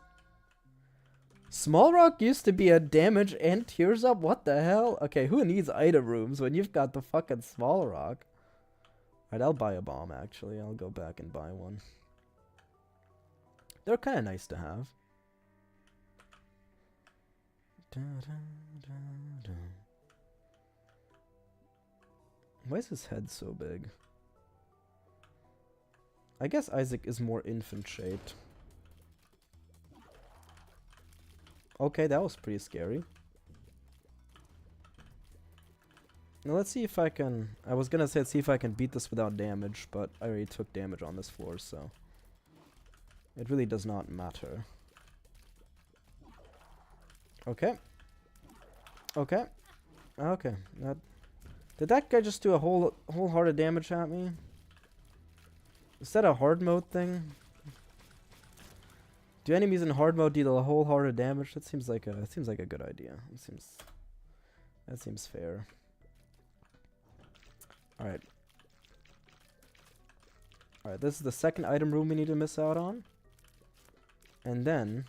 Small rock used to be a damage and tears up. What the hell? Okay, who needs item rooms when you've got the fucking small rock? Alright, I'll buy a bomb, actually. I'll go back and buy one. They're kind of nice to have. Why is his head so big? I guess Isaac is more infant-shaped. Okay, that was pretty scary. Now let's see if I can... I was gonna say, let's see if I can beat this without damage, but I already took damage on this floor, so... It really does not matter. Okay. Okay. Okay. Did that guy just do a wholehearted damage at me? Is that a hard mode thing? Do enemies in hard mode deal a wholehearted damage? That seems like a good idea. That seems fair. Alright. Alright, this is the second item room we need to miss out on. And then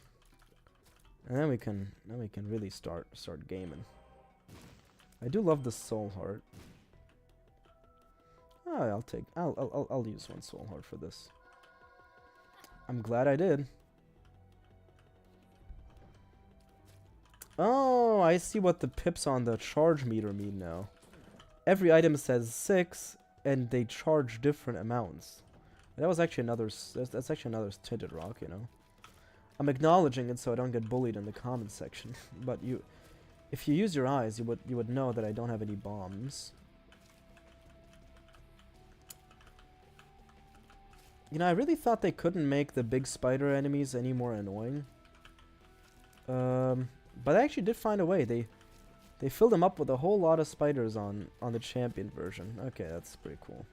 we can really start gaming. I do love the soul heart. Oh, I'll use one soul heart for this. I'm glad I did. Oh, I see what the pips on the charge meter mean now. Every item says 6, and they charge different amounts. That was actually another. That's actually another tinted rock, you know. I'm acknowledging it so I don't get bullied in the comment section. But if you use your eyes, you would know that I don't have any bombs. You know, I really thought they couldn't make the big spider enemies any more annoying. But I actually did find a way. They filled them up with a whole lot of spiders on the champion version. Okay, that's pretty cool.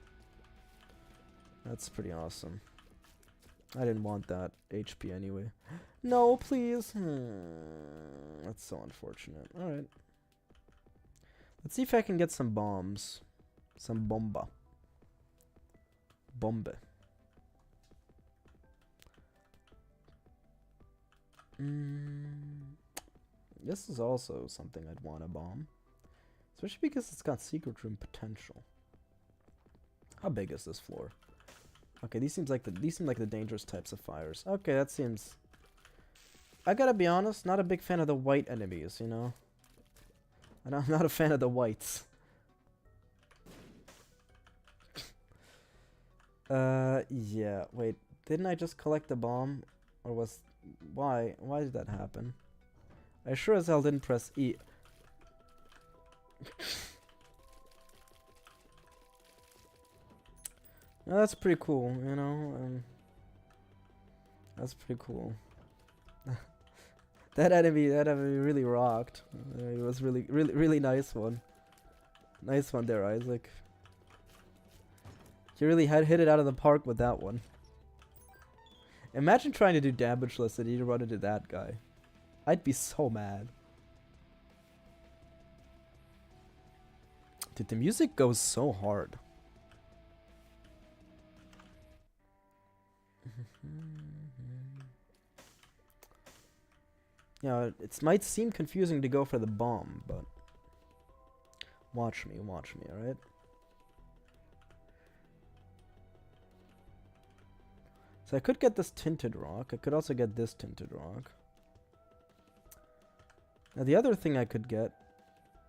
That's pretty awesome. I didn't want that HP anyway. No, please. That's so unfortunate. Alright. Let's see if I can get some bombs. Some bomba. Bombe. This is also something I'd want to bomb. Especially because it's got secret room potential. How big is this floor? Okay, these seem like the dangerous types of fires. Okay, that seems... I gotta be honest, not a big fan of the white enemies, you know? I'm not a fan of the whites. Yeah, wait. Didn't I just collect the bomb? Or was... Why did that happen? I sure as hell didn't press E. No, that's pretty cool, you know. That's pretty cool. that enemy really rocked. It was really nice one. Nice one there, Isaac. You really hit it out of the park with that one. Imagine trying to do damage less and you run into that guy. I'd be so mad. Dude, the music goes so hard. Yeah, it might seem confusing to go for the bomb, but watch me, alright? So I could get this tinted rock. I could also get this tinted rock. Now the other thing I could get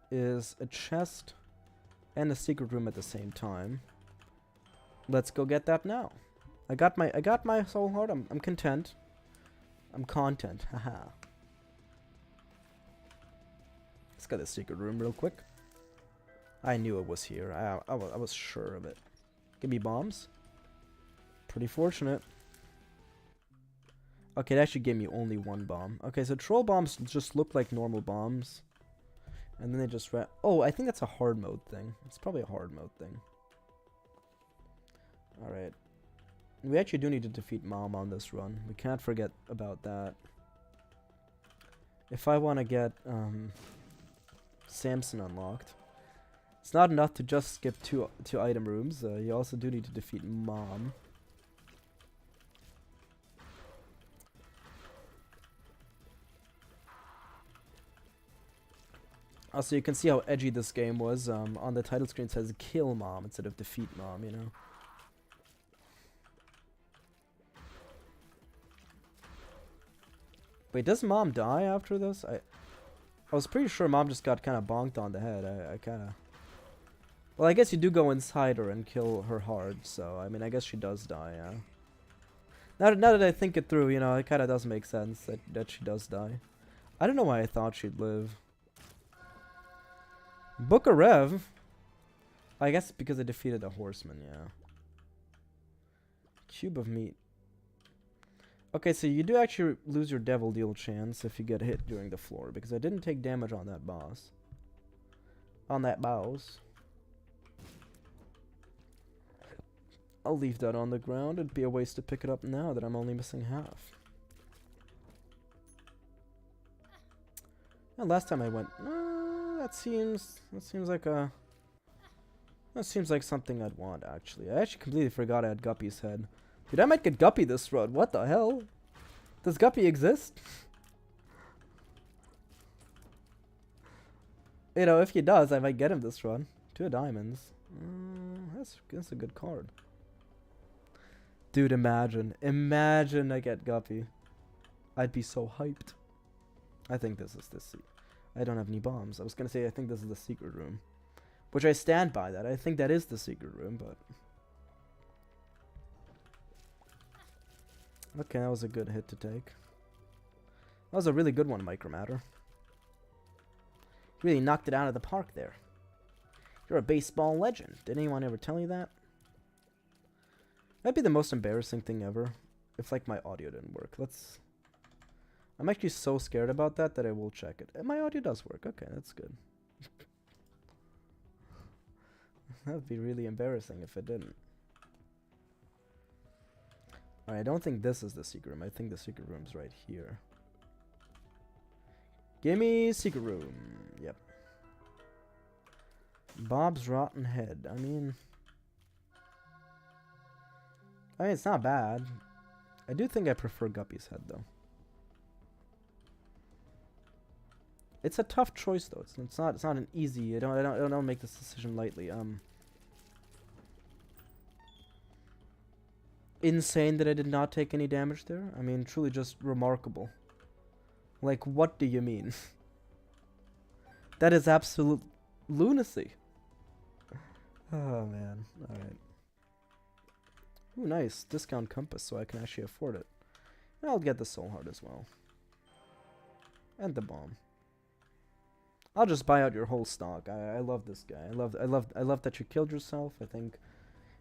is a chest and a secret room at the same time. Let's go get that now. I got my soul heart. I'm content. I'm content. Haha. Let's get the secret room real quick. I knew it was here. I was sure of it. Give me bombs. Pretty fortunate. Okay, it actually gave me only one bomb. Okay, so troll bombs just look like normal bombs. And then they just oh, I think that's a hard mode thing. It's probably a hard mode thing. Alright. We actually do need to defeat Mom on this run. We can't forget about that. If I want to get Samson unlocked, it's not enough to just skip two item rooms. You also do need to defeat Mom. Also, you can see how edgy this game was. On the title screen it says kill Mom instead of defeat Mom, you know. Wait, does Mom die after this? I was pretty sure Mom just got kind of bonked on the head. I kind of... Well, I guess you do go inside her and kill her hard, so, I mean, I guess she does die, yeah. Now that I think it through, you know, it kind of does make sense that she does die. I don't know why I thought she'd live. Book of Rev? I guess because I defeated a horseman, yeah. Cube of meat. Okay, so you do actually lose your devil deal chance if you get hit during the floor, because I didn't take damage on that boss. On that boss. I'll leave that on the ground. It'd be a waste to pick it up now that I'm only missing half. And last time I went, that seems like something I'd want, actually. I actually completely forgot I had Guppy's head. Dude, I might get Guppy this run. What the hell? Does Guppy exist? You know, if he does, I might get him this run. 2 diamonds. That's a good card. Dude, imagine I get Guppy. I'd be so hyped. I think this is the I don't have any bombs. I was gonna say I think this is the secret room, which I stand by that. I think that is the secret room, but okay, that was a good hit to take. That was a really good one, Mycromator. Really knocked it out of the park there. You're a baseball legend. Did anyone ever tell you that? That'd be the most embarrassing thing ever if, like, my audio didn't work. I'm actually so scared about that I will check it. And my audio does work. Okay, that's good. That would be really embarrassing if it didn't. Alright, I don't think this is the secret room. I think the secret room's right here. Gimme secret room. Yep. Bob's rotten head. I mean, it's not bad. I do think I prefer Guppy's head, though. It's a tough choice, though. It's not an easy. I don't make this decision lightly. Insane that I did not take any damage there. I mean, truly just remarkable. Like, what do you mean? That is absolute lunacy. Oh man. All right. Ooh, nice discount compass, so I can actually afford it. And I'll get the soul heart as well, and the bomb. I'll just buy out your whole stock. I love this guy. I love that you killed yourself. I think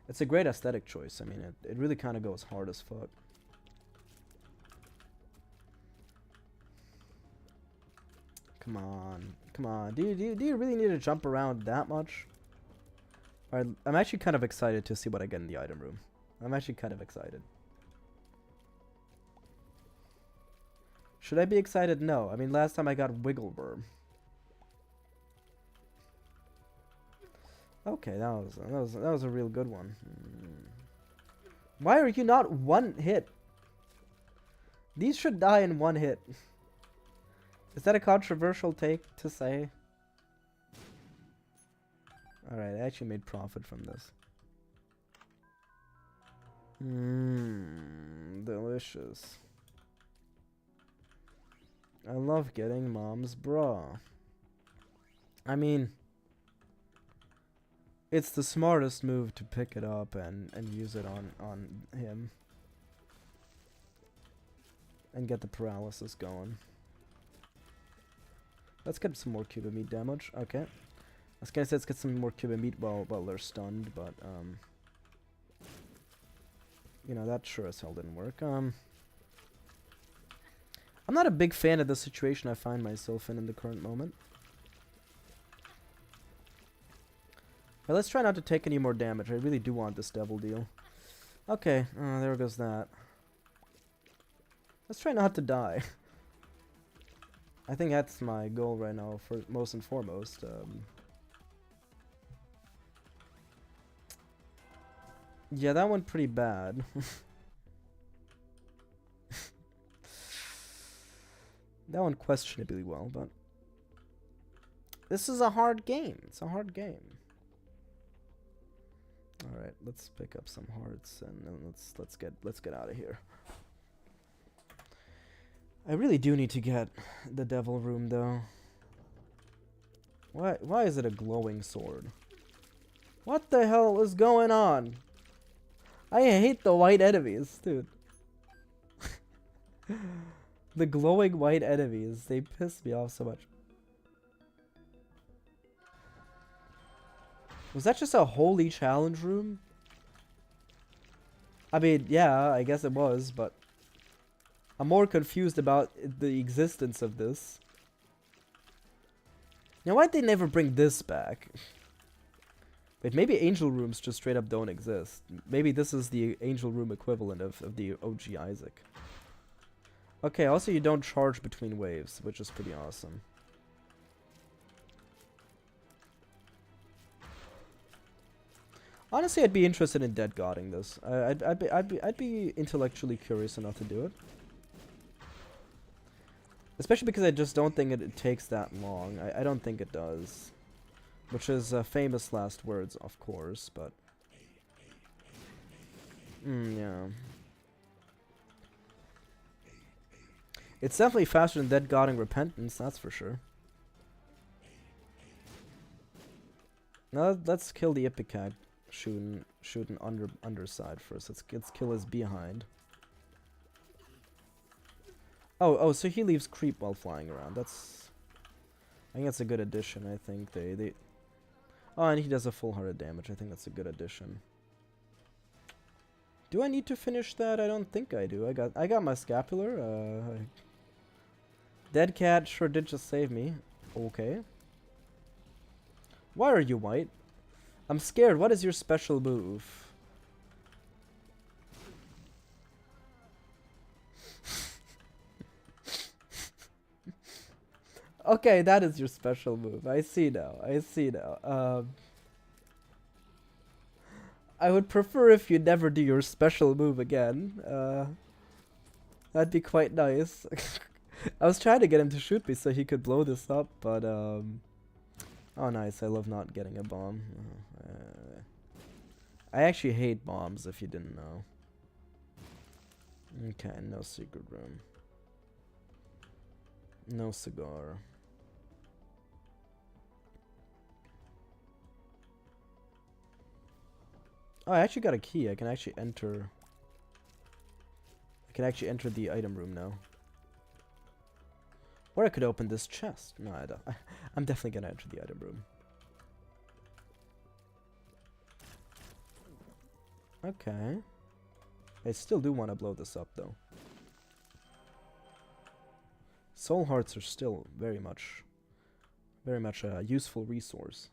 it's a great aesthetic choice. I mean, it really kind of goes hard as fuck. Come on, come on. Do you really need to jump around that much? Alright, I'm actually kind of excited to see what I get in the item room. I'm actually kind of excited. Should I be excited? No. I mean, last time I got Wiggleworm. Okay, that was a real good one. Why are you not one hit? These should die in one hit. Is that a controversial take to say? Alright, I actually made profit from this. Delicious. I love getting mom's bra. I mean, it's the smartest move to pick it up and use it on him. And get the paralysis going. Let's get some more Cuban meat damage. Okay. This guy says let's get some more Cuban meat while they're stunned, but you know, that sure as hell didn't work. I'm not a big fan of the situation I find myself in the current moment. But let's try not to take any more damage. I really do want this devil deal. Okay, there goes that. Let's try not to die. I think that's my goal right now, for most and foremost. Yeah, that went pretty bad. That went questionably well, but this is a hard game. It's a hard game. All right, let's pick up some hearts and then let's get out of here. I really do need to get the devil room though. Why is it a glowing sword? What the hell is going on? I hate the white enemies, dude. The glowing white enemies, they piss me off so much. Was that just a holy challenge room? I mean, yeah, I guess it was, but I'm more confused about the existence of this. Now, why'd they never bring this back? Wait, maybe angel rooms just straight up don't exist. Maybe this is the angel room equivalent of the OG Isaac. Okay, also you don't charge between waves, which is pretty awesome. Honestly, I'd be interested in dead godding this. I'd be intellectually curious enough to do it. Especially because I just don't think it takes that long. I don't think it does. Which is famous last words, of course, but... yeah. It's definitely faster than Dead Godding Repentance, that's for sure. Now let's kill the Ipecac shooting underside first. Let's kill his behind. Oh, so he leaves creep while flying around. I think that's a good addition. I think they oh, and he does a full heart of damage. I think that's a good addition. Do I need to finish that? I don't think I do. I got my scapular. Dead cat sure did just save me. Okay. Why are you white? I'm scared. What is your special move? Okay, that is your special move. I see now. I see now. I would prefer if you never do your special move again. That'd be quite nice. I was trying to get him to shoot me so he could blow this up, but oh nice. I love not getting a bomb. I actually hate bombs, if you didn't know. Okay, no secret room. No cigar. Oh, I actually got a key. I can actually enter the item room now. Or I could open this chest. No, I don't. I'm definitely gonna enter the item room. Okay. I still do want to blow this up, though. Soul hearts are still very much a useful resource.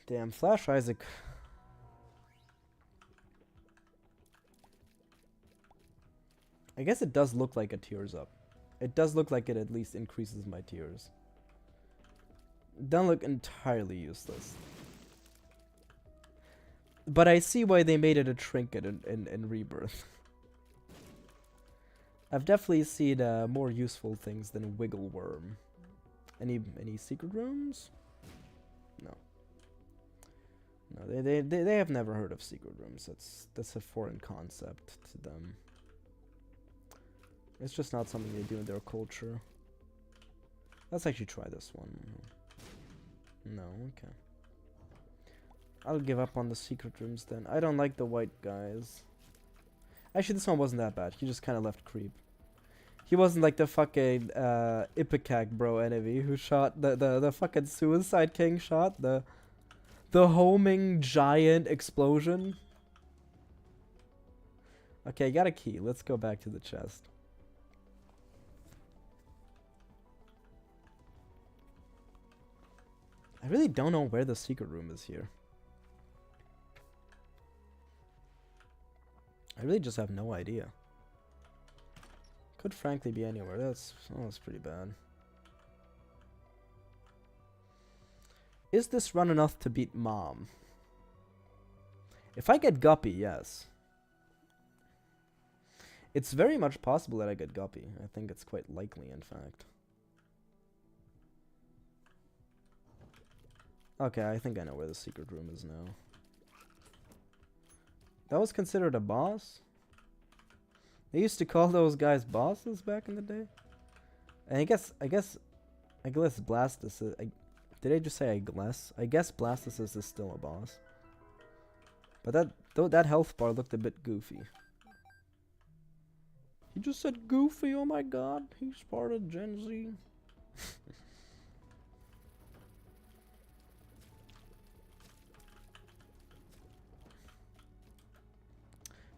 Damn, Flash Isaac. I guess it does look like it tears up. It does look like it at least increases my tears. It doesn't look entirely useless. But I see why they made it a trinket in Rebirth. I've definitely seen more useful things than Wiggle Worm. Any secret rooms? No. No, they have never heard of secret rooms. That's a foreign concept to them. It's just not something they do in their culture. Let's actually try this one. No, okay. I'll give up on the secret rooms then. I don't like the white guys. Actually, this one wasn't that bad. He just kind of left creep. He wasn't like the fucking Ipecac bro enemy who shot the fucking Suicide King shot. The homing giant explosion. Okay, got a key. Let's go back to the chest. I really don't know where the secret room is here. I really just have no idea. Could frankly be anywhere. That's pretty bad. Is this run enough to beat Mom? If I get Guppy, yes. It's very much possible that I get Guppy. I think it's quite likely, in fact. Okay, I think I know where the secret room is now. That was considered a boss? They used to call those guys bosses back in the day? And I guess Blastus is... did I just say I guess Blastus is still a boss. But that health bar looked a bit goofy. He just said goofy, oh my god. He's part of Gen Z.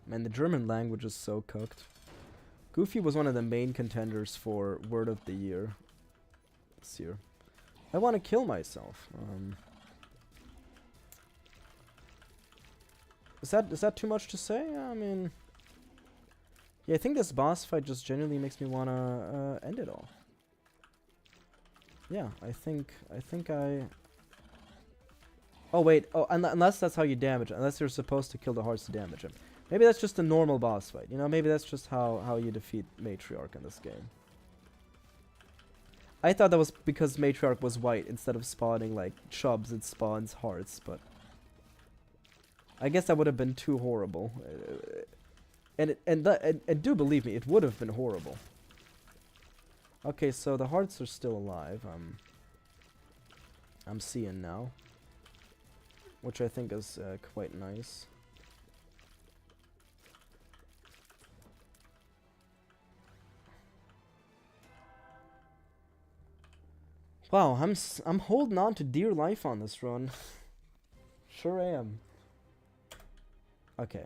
Man, the German language is so cooked. Goofy was one of the main contenders for Word of the Year this year. I want to kill myself. Is that too much to say? I mean, yeah, I think this boss fight just genuinely makes me want to end it all. Yeah, I think I... Oh wait, unless that's how you damage it. Unless you're supposed to kill the hearts to damage him. Maybe that's just a normal boss fight, you know? Maybe that's just how you defeat Matriarch in this game. I thought that was because Matriarch was white. Instead of spawning, like, chubs, it spawns hearts, but... I guess that would have been too horrible. And do believe me, it would have been horrible. Okay, so the hearts are still alive. I'm seeing now. Which I think is quite nice. Wow, I'm holding on to dear life on this run. Sure am. Okay.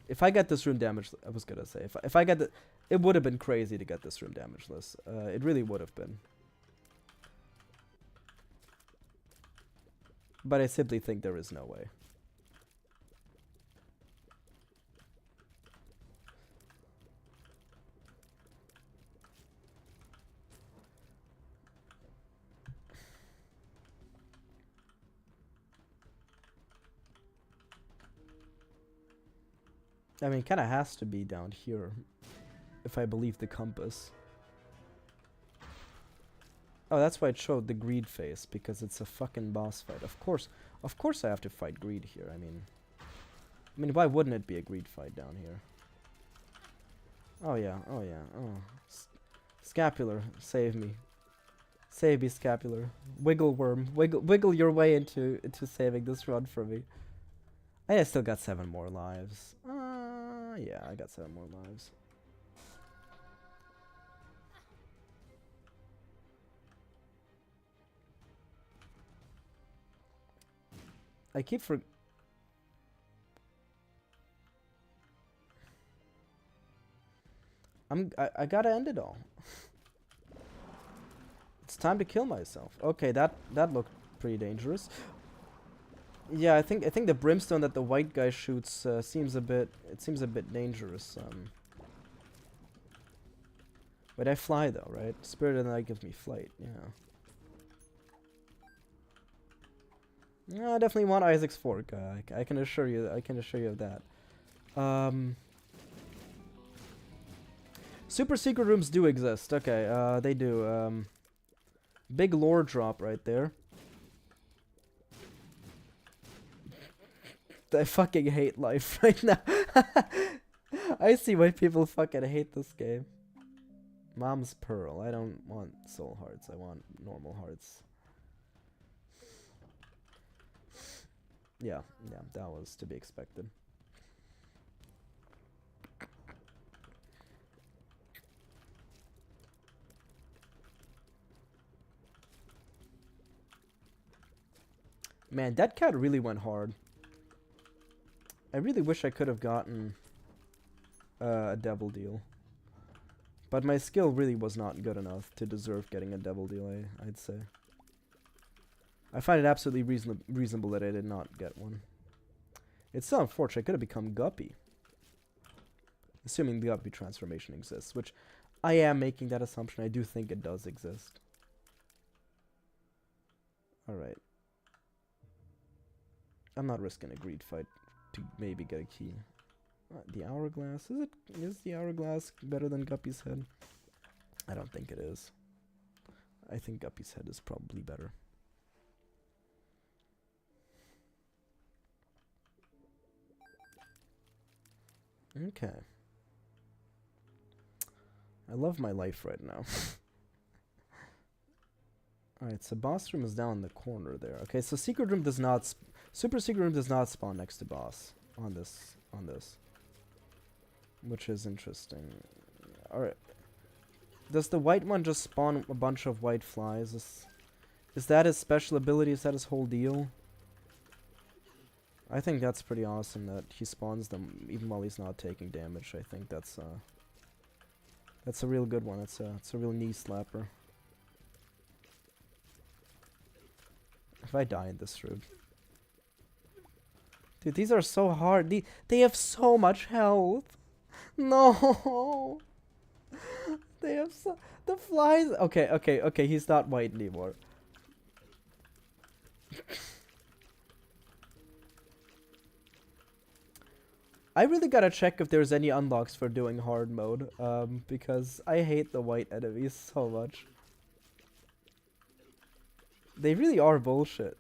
If I get this room damaged, I was gonna say, if I get the, it would have been crazy to get this room damageless. It really would have been. But I simply think there is no way. I mean, it kind of has to be down here, if I believe the compass. Oh, that's why it showed the greed face, because it's a fucking boss fight. Of course I have to fight greed here. I mean, why wouldn't it be a greed fight down here? Oh yeah, oh. Scapular, save me. Save me, Scapular. Wiggle worm, wiggle your way into saving this run for me. I still got 7 more lives. Yeah, I got 7 more lives. I keep I gotta end it all. It's time to kill myself. Okay, that looked pretty dangerous. Yeah, I think the brimstone that the white guy shoots seems a bit dangerous. But I fly though, right? Spirit of the Night gives me flight. Yeah. Yeah, I definitely want Isaac's fork. I can assure you of that. Super secret rooms do exist. Okay, they do. Big lore drop right there. I fucking hate life right now. I see why people fucking hate this game. Mom's Pearl. I don't want soul hearts. I want normal hearts. Yeah, that was to be expected. Man, that cat really went hard. I really wish I could have gotten a devil deal. But my skill really was not good enough to deserve getting a devil deal, I'd say. I find it absolutely reasonable that I did not get one. It's so unfortunate. I could have become Guppy. Assuming the Guppy transformation exists, which I am making that assumption. I do think it does exist. Alright. I'm not risking a greed fight to maybe get a key. The hourglass? Is the hourglass better than Guppy's head? I don't think it is. I think Guppy's head is probably better. Okay. I love my life right now. Alright, so boss room is down in the corner there. Okay, so secret room does not... Super secret room does not spawn next to boss on this. Which is interesting. Alright. Does the white one just spawn a bunch of white flies? Is that his special ability? Is that his whole deal? I think that's pretty awesome that he spawns them even while he's not taking damage. I think that's a real good one. It's a real knee slapper. If I die in this room. Dude, these are so hard. They have so much health. No. They have so... The flies... Okay, he's not white anymore. I really gotta check if there's any unlocks for doing hard mode, because I hate the white enemies so much. They really are bullshit.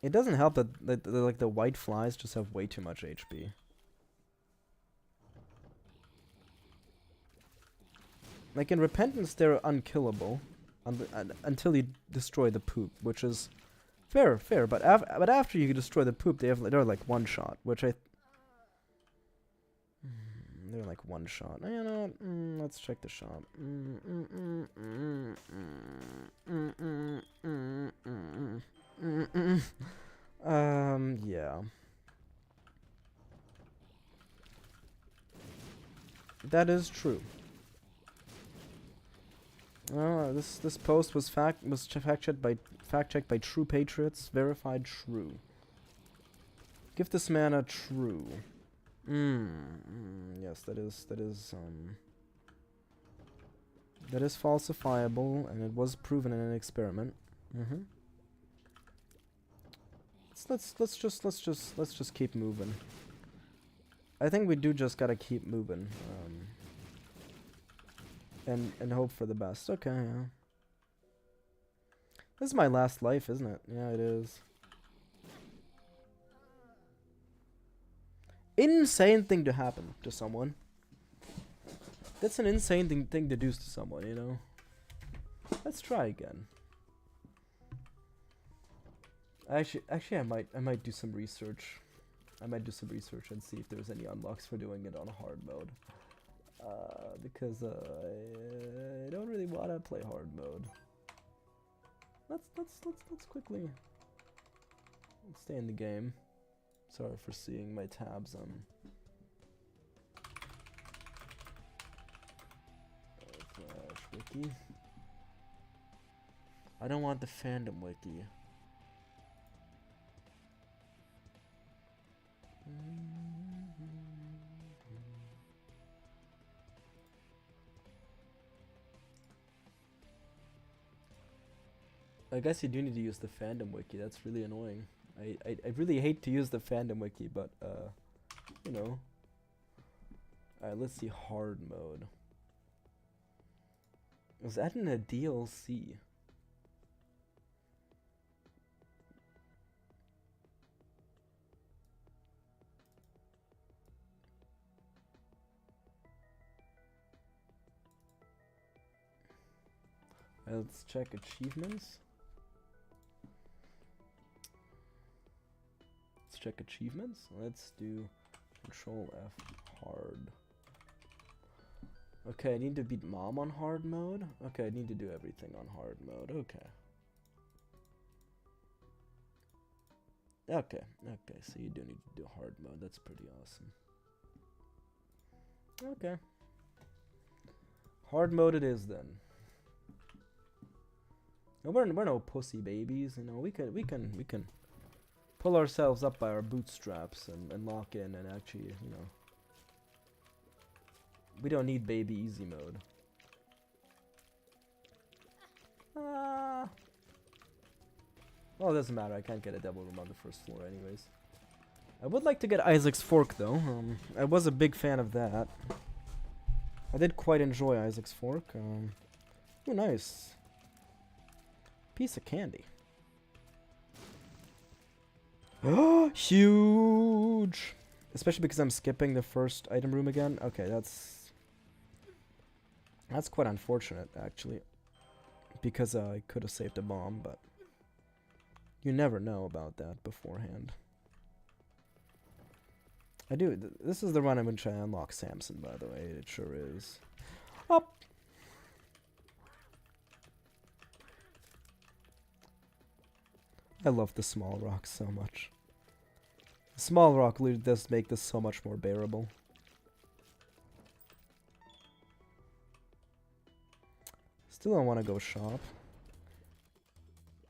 It doesn't help that like the white flies just have way too much HP. Like in Repentance, they're unkillable until you destroy the poop, which is fair. But after you destroy the poop, they're like one shot, which they're like one shot. You know, let's check the shop. Yeah. That is true. This post was fact checked by True Patriots, verified true. Give this man a true. Yes, that is falsifiable, and it was proven in an experiment. Let's just keep moving. I think we do just gotta keep moving. And hope for the best. Okay, yeah. This is my last life, isn't it? Yeah, it is. Insane thing to happen to someone. That's an insane thing to do to someone, you know? Let's try again. Actually, I might do some research. I might do some research and see if there's any unlocks for doing it on hard mode. Because I don't really want to play hard mode. Let's quickly stay in the game. Sorry for seeing my tabs Flash wiki. I don't want the fandom wiki. I guess you do need to use the fandom wiki. That's really annoying. I really hate to use the fandom wiki, but you know. Alright, let's see hard mode. Was that in a DLC? Let's check achievements. Let's check achievements. Let's do Control F hard. Okay, I need to beat Mom on hard mode. Okay, I need to do everything on hard mode. Okay. Okay, so you do need to do hard mode. That's pretty awesome. Okay. Hard mode it is then. No, we're no pussy babies, you know. We can pull ourselves up by our bootstraps and lock in and actually, you know. We don't need baby easy mode. Well, it doesn't matter. I can't get a double room on the first floor anyways. I would like to get Isaac's Fork though. I was a big fan of that. I did quite enjoy Isaac's Fork. Oh, nice. Piece of candy. Oh, huge! Especially because I'm skipping the first item room again. Okay, that's quite unfortunate, actually. Because I could have saved a bomb, but you never know about that beforehand. I do. This is the run in which I unlock Samson, by the way. It sure is. Up! I love the small rock so much. The small rock really does make this so much more bearable. Still don't want to go shop.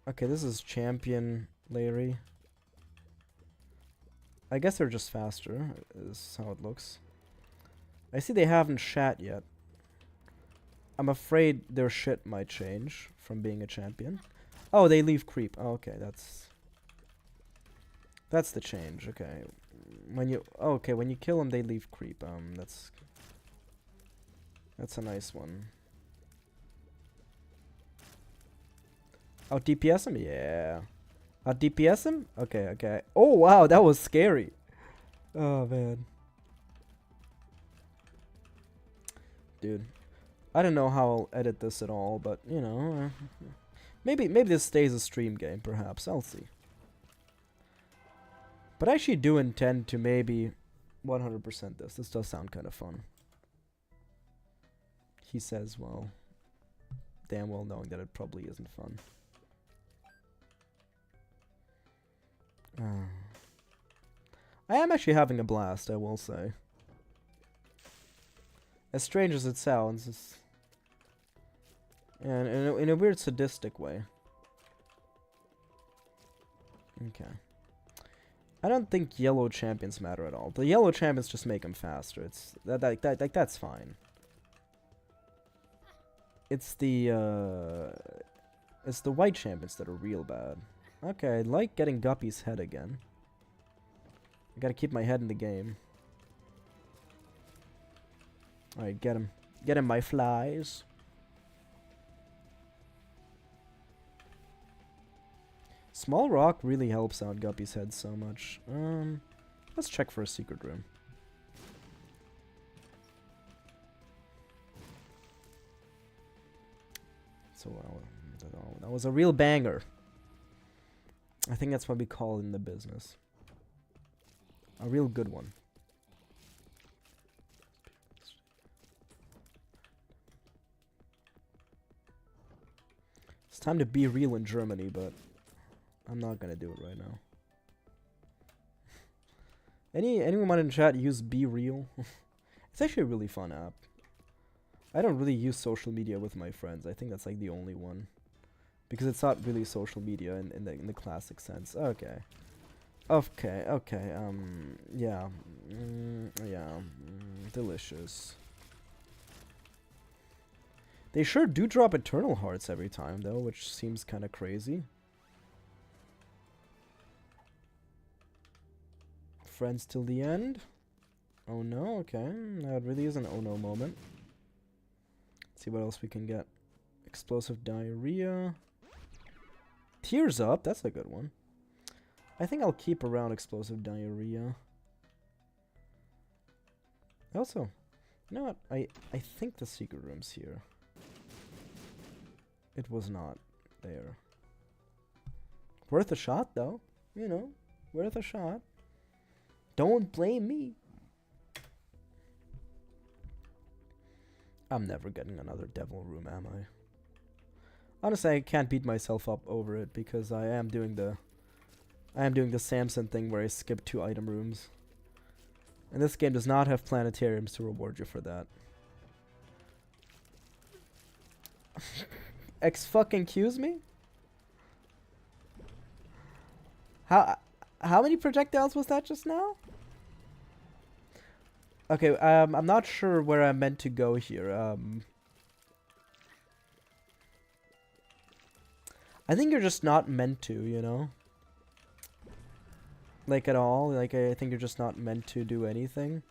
Okay, this is Champion Larry. I guess they're just faster, is how it looks. I see they haven't shat yet. I'm afraid their shit might change from being a champion. Oh, they leave creep. Oh, okay, that's the change. Okay, when you when you kill them, they leave creep. That's a nice one. Out DPS him? Yeah. Out DPS him? Okay, okay. Oh wow, that was scary. Oh man. Dude, I don't know how I'll edit this at all, but you know, maybe this stays a stream game. Perhaps I'll see. But I actually do intend to maybe 100% this. This does sound kind of fun. He says, well, damn well knowing that it probably isn't fun. I am actually having a blast, I will say. As strange as it sounds, it's... And in a weird sadistic way. Okay. I don't think yellow champions matter at all. The yellow champions just make them faster. It's that's fine. It's the white champions that are real bad. Okay, I like getting Guppy's head again. I gotta keep my head in the game. Alright, get him. Get him, my flies. Small rock really helps out Guppy's head so much. Let's check for a secret room. So, that was a real banger. I think that's what we call it in the business. A real good one. It's time to be real in Germany, but I'm not gonna do it right now. Anyone in chat use Be Real? It's actually a really fun app. I don't really use social media with my friends. I think that's like the only one. Because it's not really social media in the classic sense. Okay. Okay, yeah. Delicious. They sure do drop Eternal Hearts every time, though, which seems kind of crazy. Friends till the end? Oh no, okay. That really is an oh no moment. Let's see what else we can get. explosive diarrhea. Tears up, that's a good one. I think I'll keep around explosive diarrhea. Also, you know what? I think the secret room's here. It was not there. Worth a shot, though. You know, worth a shot. Don't blame me. I'm never getting another devil room, am I? Honestly, I can't beat myself up over it because I am doing the Samson thing where I skip 2 item rooms. And this game does not have planetariums to reward you for that. X-fucking-cuse me? How many projectiles was that just now? Okay, I'm not sure where I'm meant to go here. I think you're just not meant to, you know? Like, at all. Like, I think you're just not meant to do anything.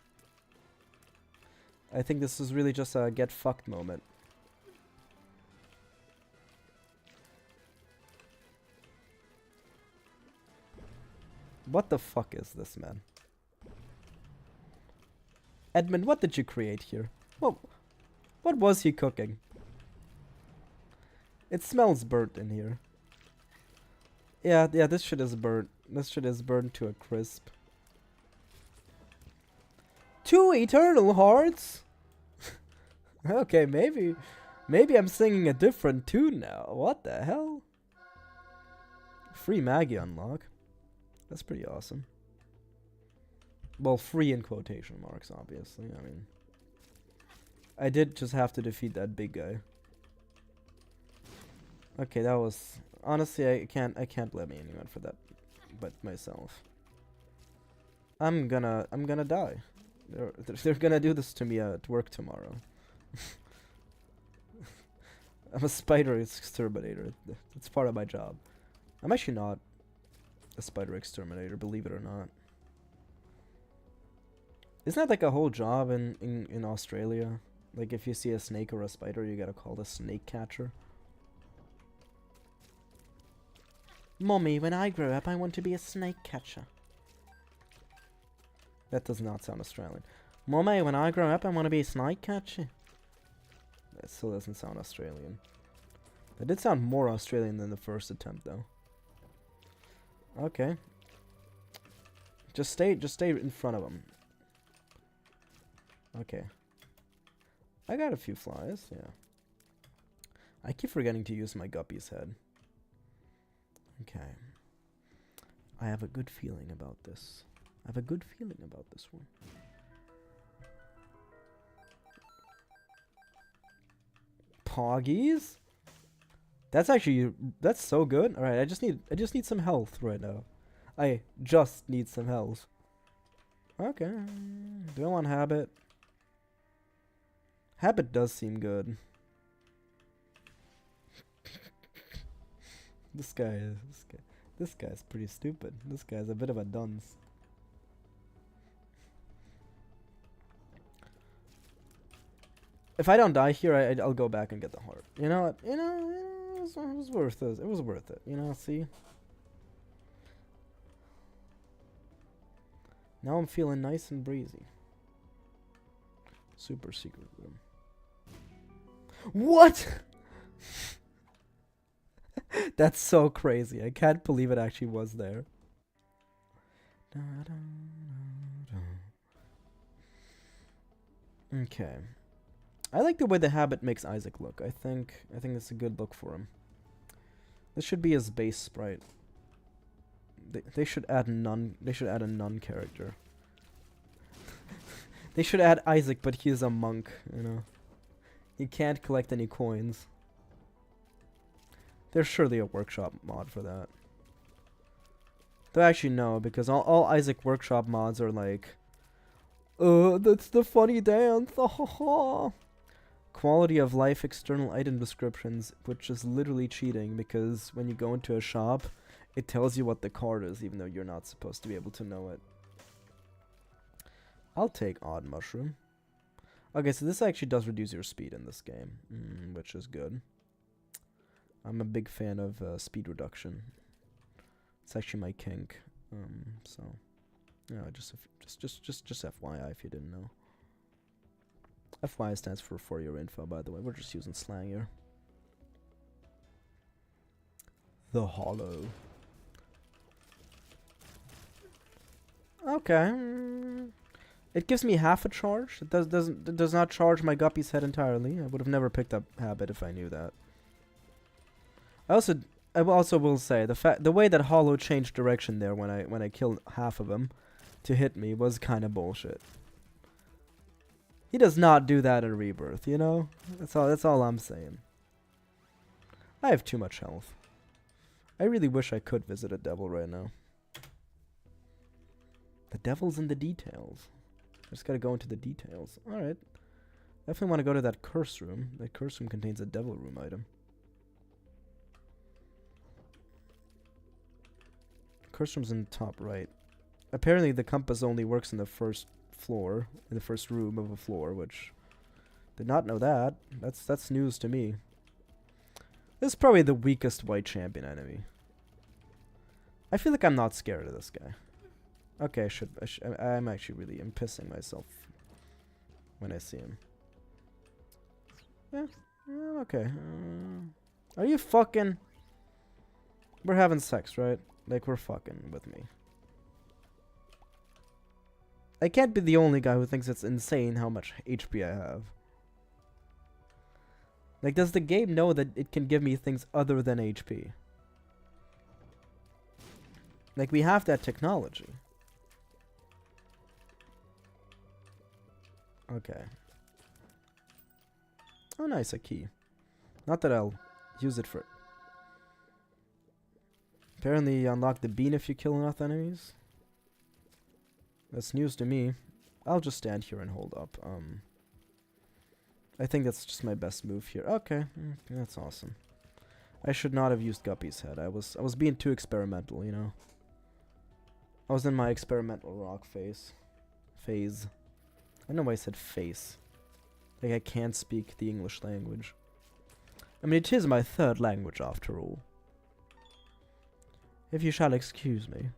I think this is really just a get fucked moment. What the fuck is this, man? Edmund, what did you create here? What was he cooking? It smells burnt in here. Yeah, this shit is burnt. This shit is burnt to a crisp. 2 eternal hearts? Okay, maybe I'm singing a different tune now. What the hell? Free Maggie unlock. That's pretty awesome. Well, free in quotation marks, obviously. I mean, I did just have to defeat that big guy. Okay, that was honestly I can't blame anyone for that, but myself. I'm gonna die. They're gonna do this to me at work tomorrow. I'm a spider exterminator. It's part of my job. I'm actually not a spider exterminator, believe it or not. Isn't that like a whole job in Australia? Like if you see a snake or a spider, you gotta call the snake catcher. Mommy, when I grow up, I want to be a snake catcher. That does not sound Australian. Mommy, when I grow up, I want to be a snake catcher. That still doesn't sound Australian. That did sound more Australian than the first attempt, though. Okay. Just stay in front of him. Okay. I got a few flies, yeah. I keep forgetting to use my guppy's head. Okay. I have a good feeling about this. I have a good feeling about this one. Poggies? That's actually that's so good. All right, I just need some health right now. I just need some health. Okay. Do I want habit? Habit does seem good. This guy's pretty stupid. This guy's a bit of a dunce. If I don't die here, I'll go back and get the heart. You know what? You know, it was worth it. It was worth it. You know, see? Now I'm feeling nice and breezy. Super secret room. What? That's so crazy. I can't believe it actually was there. Okay. I like the way the habit makes Isaac look. I think that's a good look for him. This should be his base sprite. They should add none. They should add a nun character. They should add Isaac, but he's a monk. You know, he can't collect any coins. There's surely a workshop mod for that. Though actually no, because all Isaac workshop mods are like, that's the funny dance. Quality of life external item descriptions, which is literally cheating because when you go into a shop, it tells you what the card is, even though you're not supposed to be able to know it. I'll take odd mushroom. Okay, so this actually does reduce your speed in this game, which is good. I'm a big fan of speed reduction. It's actually my kink. So, yeah, just FYI if you didn't know. FYI stands for your info, by the way. We're just using slang here. The Hollow. Okay. It gives me half a charge. It does not charge my guppy's head entirely. I would have never picked up habit if I knew that. I also will say the way that Hollow changed direction there when I killed half of him to hit me was kind of bullshit. He does not do that in Rebirth, you know? That's all I'm saying. I have too much health. I really wish I could visit a devil right now. The devil's in the details. Just gotta go into the details. Alright. Definitely want to go to that curse room. That curse room contains a devil room item. Curse room's in the top right. Apparently the compass only works in the first floor, in the first room of a floor, which did not know that. That's news to me. This is probably the weakest white champion enemy. I feel like I'm not scared of this guy. Okay, I'm actually really pissing myself when I see him. Yeah, okay. Are you fucking... We're having sex, right? Like, we're fucking with me. I can't be the only guy who thinks it's insane how much HP I have. Like, does the game know that it can give me things other than HP? Like, we have that technology. Okay. Oh, nice, a key. Not that I'll use it for... Apparently, you unlock the bean if you kill enough enemies. That's news to me. I'll just stand here and hold up. I think that's just my best move here. Okay, that's awesome. I should not have used Guppy's head. I was being too experimental, you know. I was in my experimental rock phase. I know why I said face. Like I can't speak the English language. I mean, it is my third language after all. If you shall excuse me.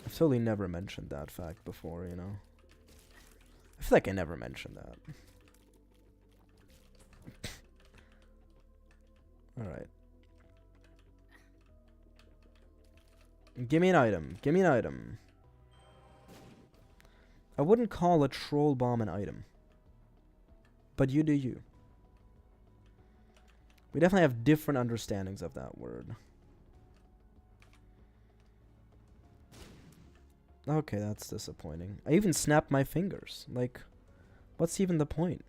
I've totally never mentioned that fact before, you know. I feel like I never mentioned that. Alright. Give me an item. Give me an item. I wouldn't call a troll bomb an item. But you do you. We definitely have different understandings of that word. Okay, that's disappointing. I even snapped my fingers. Like, what's even the point?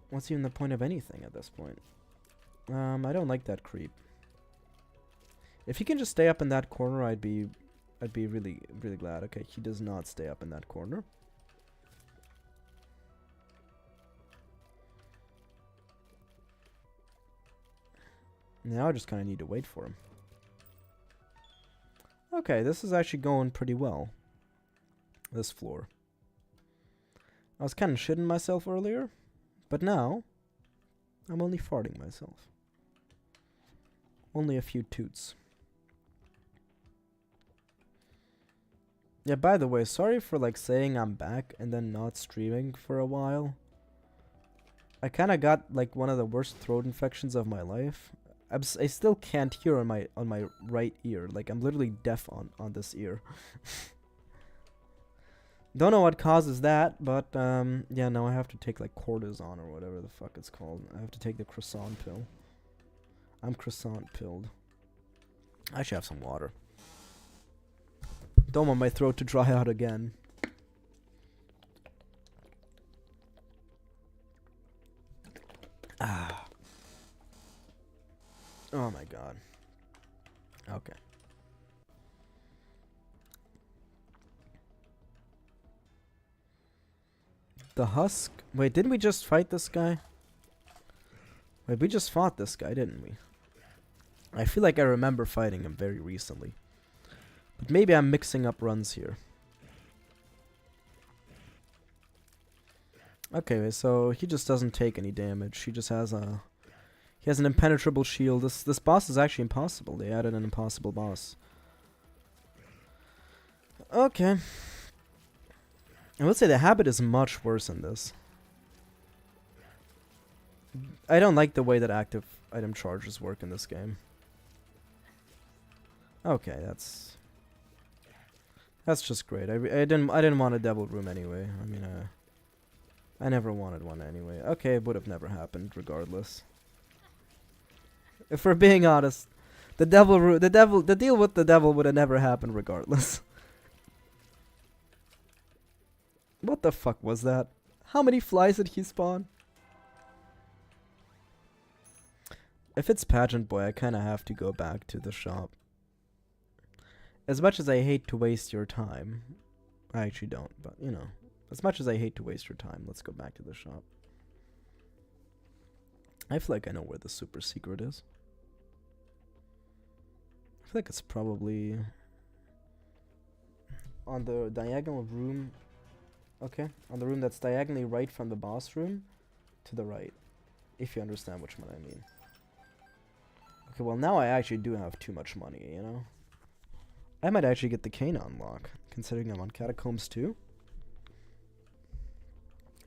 What's even the point of anything at this point? I don't like that creep. If he can just stay up in that corner, I'd be really glad. Okay, he does not stay up in that corner. Now I just kind of need to wait for him. Okay, this is actually going pretty well. This floor. I was kind of shitting myself earlier, but now I'm only farting myself. Only a few toots. Yeah, by the way, sorry for like saying I'm back and then not streaming for a while. I kind of got like one of the worst throat infections of my life. I still can't hear on my right ear. Like I'm literally deaf on this ear. Don't know what causes that, but yeah, no, I have to take like cortisone or whatever the fuck it's called. I have to take the croissant pill. I'm croissant pilled. I should have some water. Don't want my throat to dry out again. Ah. Oh my god. Okay. The husk? Wait, didn't we just fight this guy? Wait, we just fought this guy, didn't we? I feel like I remember fighting him very recently. But maybe I'm mixing up runs here. Okay, so he just doesn't take any damage. He just has a... He has an impenetrable shield. This boss is actually impossible. They added an impossible boss. Okay. I would say the habit is much worse in this. I don't like the way that active item charges work in this game. Okay, that's just great. I didn't want a devil room anyway. I mean, I never wanted one anyway. Okay, it would have never happened regardless. If we're being honest, the deal with the devil would have never happened regardless. What the fuck was that? How many flies did he spawn? If it's Pageant Boy, I kind of have to go back to the shop. As much as I hate to waste your time, I actually don't, but you know, as much as I hate to waste your time, let's go back to the shop. I feel like I know where the super secret is. I feel like it's probably on the diagonal room. Okay, on the room that's diagonally right from the boss room to the right, if you understand which one I mean. Okay, well now I actually do have too much money, you know? I might actually get the cane unlock, considering I'm on Catacombs 2.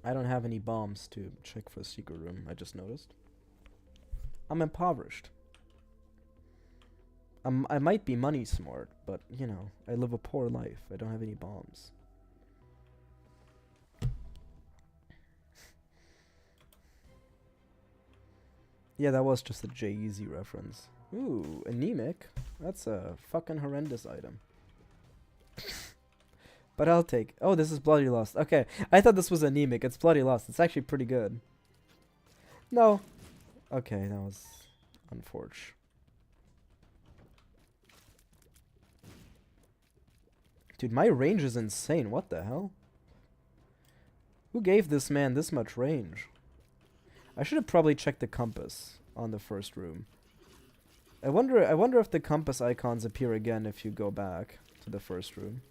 I don't have any bombs to check for a secret room, I just noticed. I'm impoverished. I might be money smart, but, you know, I live a poor life. I don't have any bombs. Yeah, that was just a J-Eazy reference. Ooh, anemic? That's a fucking horrendous item. But I'll take... Oh, this is Bloody Lust. Okay, I thought this was anemic. It's Bloody Lust. It's actually pretty good. No. Okay, that was unfortunate. Dude, my range is insane. What the hell? Who gave this man this much range? I should have probably checked the compass on the first room. I wonder if the compass icons appear again if you go back to the first room.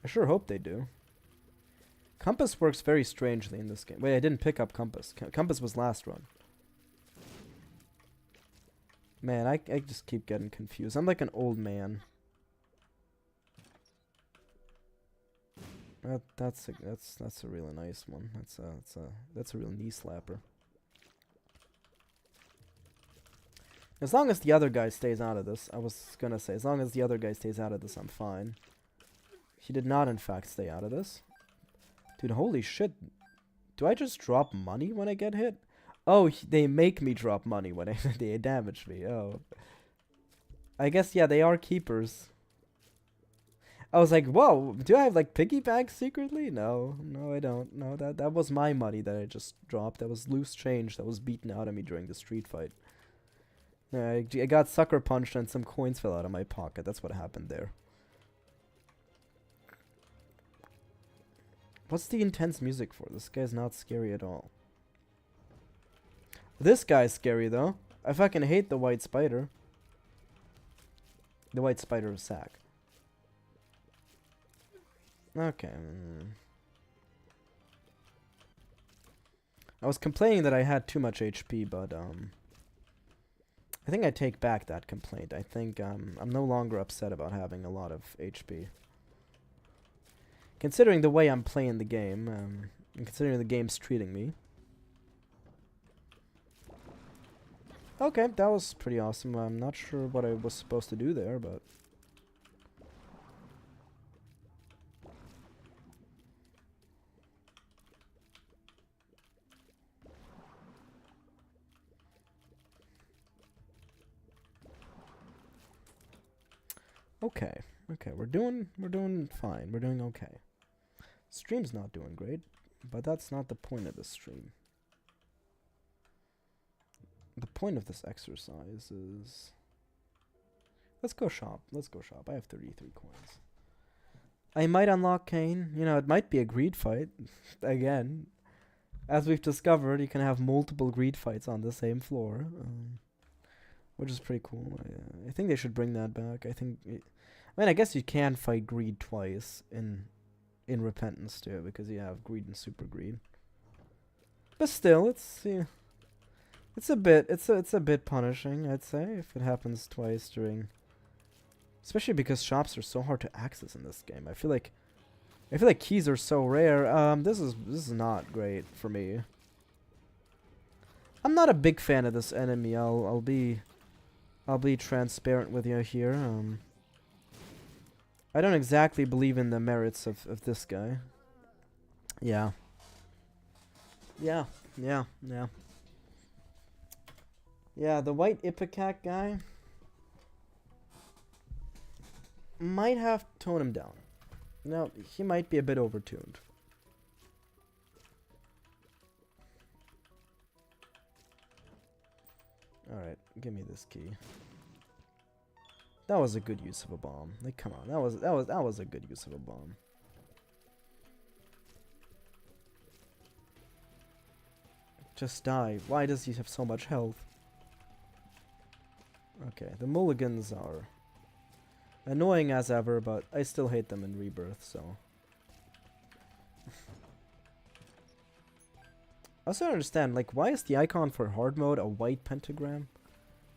I sure hope they do. Compass works very strangely in this game. Wait, I didn't pick up compass. Compass was last run. Man, I just keep getting confused. I'm like an old man. That's a really nice one. That's a real knee slapper. As long as the other guy stays out of this, I was gonna say, as long as the other guy stays out of this, I'm fine. He did not, in fact, stay out of this. Dude, holy shit. Do I just drop money when I get hit? Oh, they make me drop money when they damage me. Oh. I guess, yeah, they are keepers. I was like, whoa, do I have, like, piggy banks secretly? No, I don't. No, that was my money that I just dropped. That was loose change that was beaten out of me during the street fight. I got sucker punched and some coins fell out of my pocket. That's what happened there. What's the intense music for? This guy's not scary at all. This guy's scary, though. I fucking hate the white spider. The white spider of sack. Okay. I was complaining that I had too much HP, but, I think I take back that complaint. I think, I'm no longer upset about having a lot of HP. Considering the way I'm playing the game, and considering the game's treating me. Okay, that was pretty awesome. I'm not sure what I was supposed to do there, but... Okay, we're doing fine. We're doing okay. Stream's not doing great, but that's not the point of the stream. The point of this exercise is... Let's go shop. I have 33 coins. I might unlock Kane. You know, it might be a greed fight. Again, as we've discovered, you can have multiple greed fights on the same floor. Which is pretty cool. I think they should bring that back. I mean, I guess you can fight greed twice in in repentance too, because you have greed and super greed. But still, it's a bit punishing, I'd say, if it happens twice during. Especially because shops are so hard to access in this game. I feel like keys are so rare. This is not great for me. I'm not a big fan of this enemy. I'll be transparent with you here. I don't exactly believe in the merits of this guy. Yeah. Yeah, yeah, yeah. Yeah, the white Ipecac guy might have to tone him down. No, he might be a bit overtuned. Alright, give me this key. That was a good use of a bomb. Like, come on, that was a good use of a bomb. Just die. Why does he have so much health? Okay, the mulligans are annoying as ever, but I still hate them in Rebirth, so. I also don't understand, like, why is the icon for hard mode a white pentagram?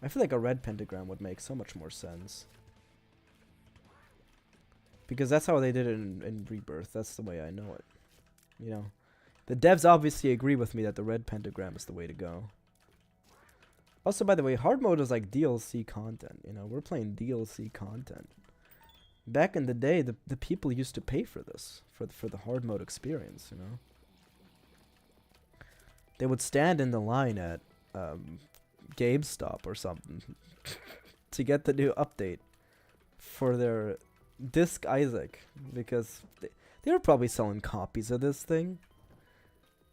I feel like a red pentagram would make so much more sense. Because that's how they did it in Rebirth. That's the way I know it. You know. The devs obviously agree with me that the red pentagram is the way to go. Also, by the way, hard mode is like DLC content. You know, we're playing DLC content. Back in the day, the people used to pay for this. For the hard mode experience, you know. They would stand in the line at GameStop or something to get the new update for their Disc Isaac, because they were probably selling copies of this thing.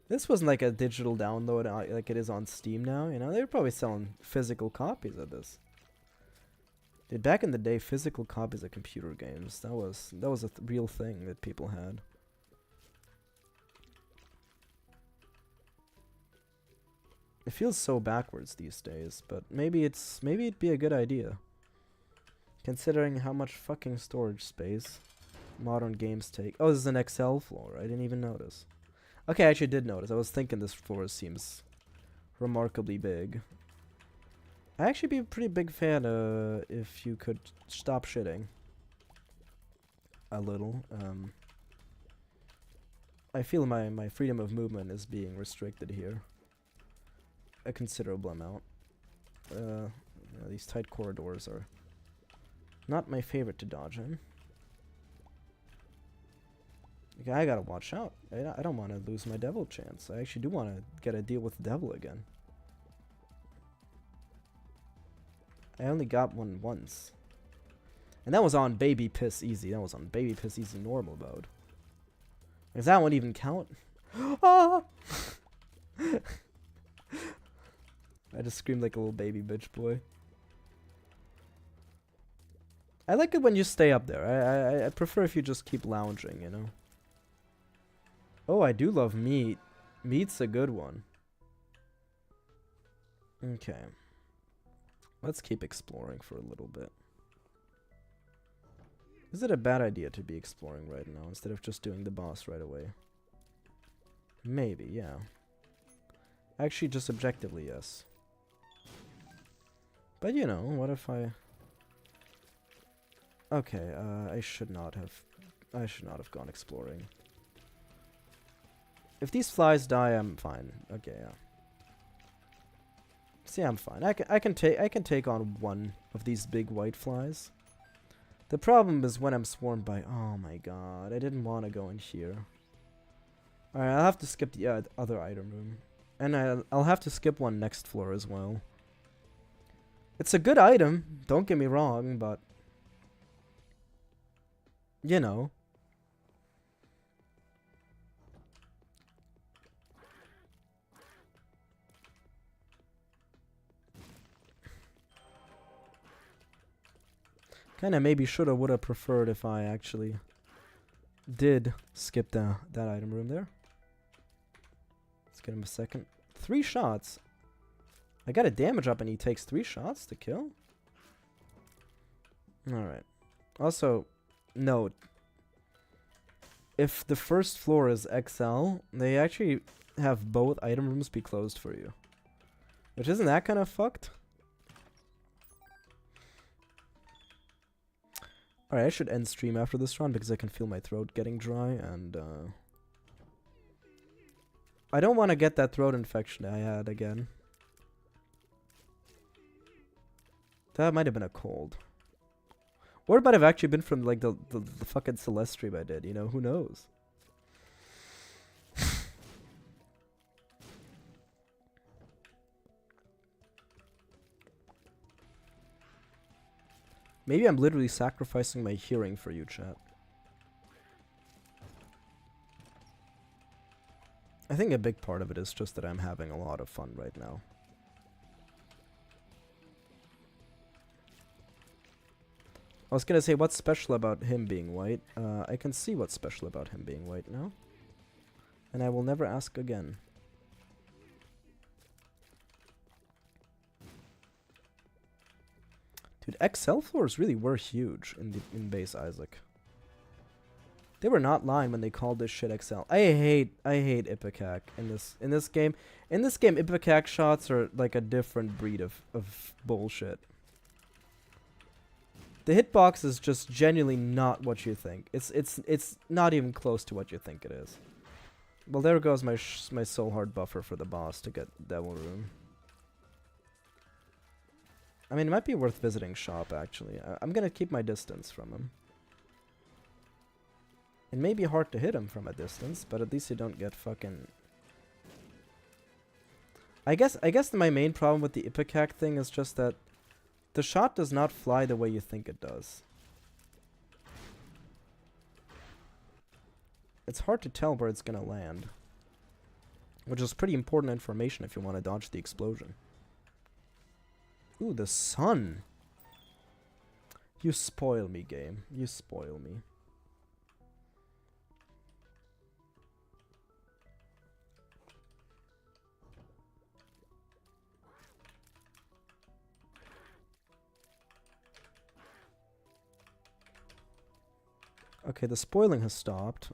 This wasn't like a digital download like it is on Steam now, you know. They were probably selling physical copies of this. Dude, back in the day, physical copies of computer games, that was a real thing that people had. It feels so backwards these days, but maybe it'd be a good idea. Considering how much fucking storage space modern games take. Oh, this is an XL floor. I didn't even notice. Okay, I actually did notice. I was thinking this floor seems remarkably big. I'd actually be a pretty big fan if you could stop shitting. A little. I feel my freedom of movement is being restricted here. A considerable amount. You know, these tight corridors are not my favorite to dodge in. Okay, I gotta watch out. I don't want to lose my devil chance. I actually do want to get a deal with the devil again. I only got one once. And that was on Baby Piss Easy. That was on Baby Piss Easy normal mode. Does that one even count? Ah! I just screamed like a little baby bitch boy. I like it when you stay up there. I prefer if you just keep lounging, you know. Oh, I do love meat. Meat's a good one. Okay. Let's keep exploring for a little bit. Is it a bad idea to be exploring right now instead of just doing the boss right away? Maybe, yeah. Actually, just objectively, yes. But you know, what if I... Okay, I should not have gone exploring. If these flies die, I'm fine. Okay, yeah. See, I'm fine. I can take on one of these big white flies. The problem is when I'm swarmed by... Oh my god, I didn't want to go in here. Alright, I'll have to skip the other item room. And I'll have to skip one next floor as well. It's a good item, don't get me wrong, but... You know. Kinda maybe shoulda woulda preferred if I actually did skip that item room there. Let's get him a second. 3 shots. I got a damage up and he takes 3 shots to kill? Alright. Also, note. if the first floor is XL, they actually have both item rooms be closed for you. Which isn't that kind of fucked? Alright, I should end stream after this round because I can feel my throat getting dry and I don't want to get that throat infection I had again. That might have been a cold. Or it might have actually been from like the fucking Celeste stream I did, you know, who knows? Maybe I'm literally sacrificing my hearing for you, chat. I think a big part of it is just that I'm having a lot of fun right now. I was gonna say, what's special about him being white? I can see what's special about him being white now. And I will never ask again. Dude, XL floors really were huge in base Isaac. They were not lying when they called this shit XL. I hate Ipecac in this game. In this game, Ipecac shots are like a different breed of bullshit. The hitbox is just genuinely not what you think. It's not even close to what you think it is. Well, there goes my soul heart buffer for the boss to get Devil Room. I mean, it might be worth visiting shop, actually. I'm gonna keep my distance from him. It may be hard to hit him from a distance, but at least you don't get fucking... I guess my main problem with the Ipecac thing is just that the shot does not fly the way you think it does. It's hard to tell where it's gonna land. Which is pretty important information if you want to dodge the explosion. Ooh, the sun! You spoil me, game. You spoil me. Okay, the spoiling has stopped.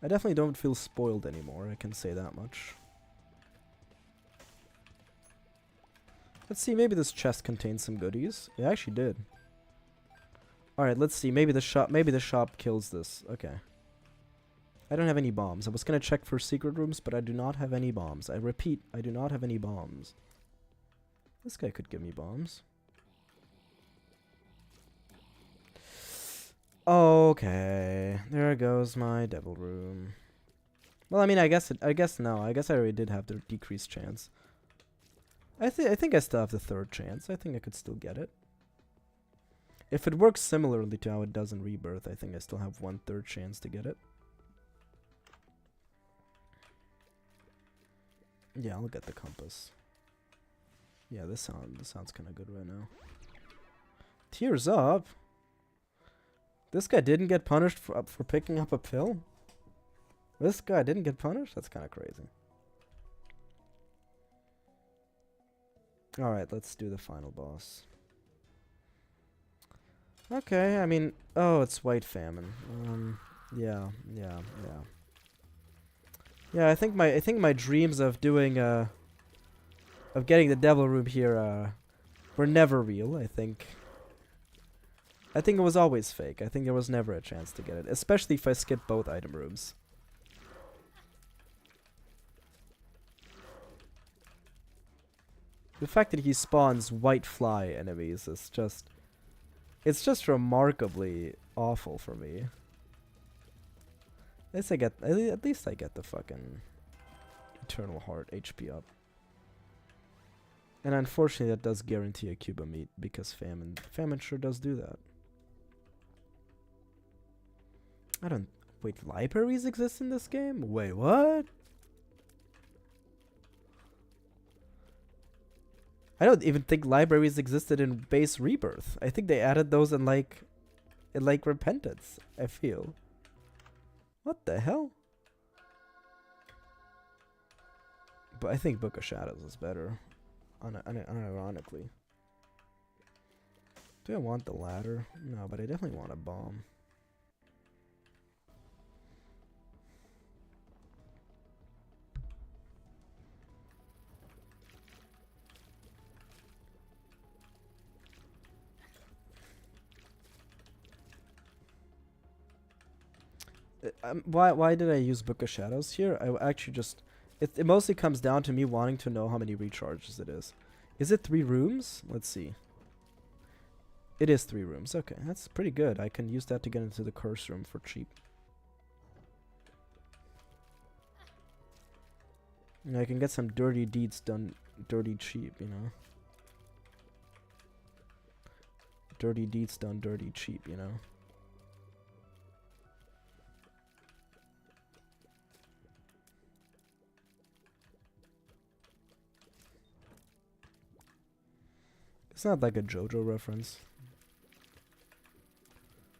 I definitely don't feel spoiled anymore, I can say that much. Let's see, maybe this chest contains some goodies. It actually did. Alright, let's see, maybe the shop kills this. Okay. I don't have any bombs. I was gonna check for secret rooms, but I do not have any bombs. I repeat, I do not have any bombs. This guy could give me bombs. Okay, there goes my devil room. Well, I mean, I guess no. I guess I already did have the decreased chance. I think I still have the third chance. I think I could still get it. If it works similarly to how it does in Rebirth, I think I still have 1/3 chance to get it. Yeah, I'll get the compass. Yeah, this sounds kind of good right now. Tears up. This guy didn't get punished for picking up a pill? This guy didn't get punished? That's kind of crazy. Alright, let's do the final boss. Okay, I mean... Oh, it's White Famine. Yeah. Yeah, I think my dreams of doing, of getting the Devil Room here, were never real, I think it was always fake. I think there was never a chance to get it, especially if I skip both item rooms. The fact that he spawns white fly enemies is just... It's just remarkably awful for me. At least I get the fucking Eternal Heart HP up. And unfortunately that does guarantee a cube of meat, because famine sure does do that. Wait, libraries exist in this game? Wait, what? I don't even think libraries existed in base Rebirth. I think they added those in like Repentance, I feel. What the hell? But I think Book of Shadows is better, unironically. Do I want the ladder? No, but I definitely want a bomb. Why did I use Book of Shadows here? I actually just... It mostly comes down to me wanting to know how many recharges it is. Is it 3 rooms? Let's see. It is 3 rooms. Okay, that's pretty good. I can use that to get into the curse room for cheap. And I can get some dirty deeds done dirty cheap, you know. Dirty deeds done dirty cheap, you know. It's not like a JoJo reference.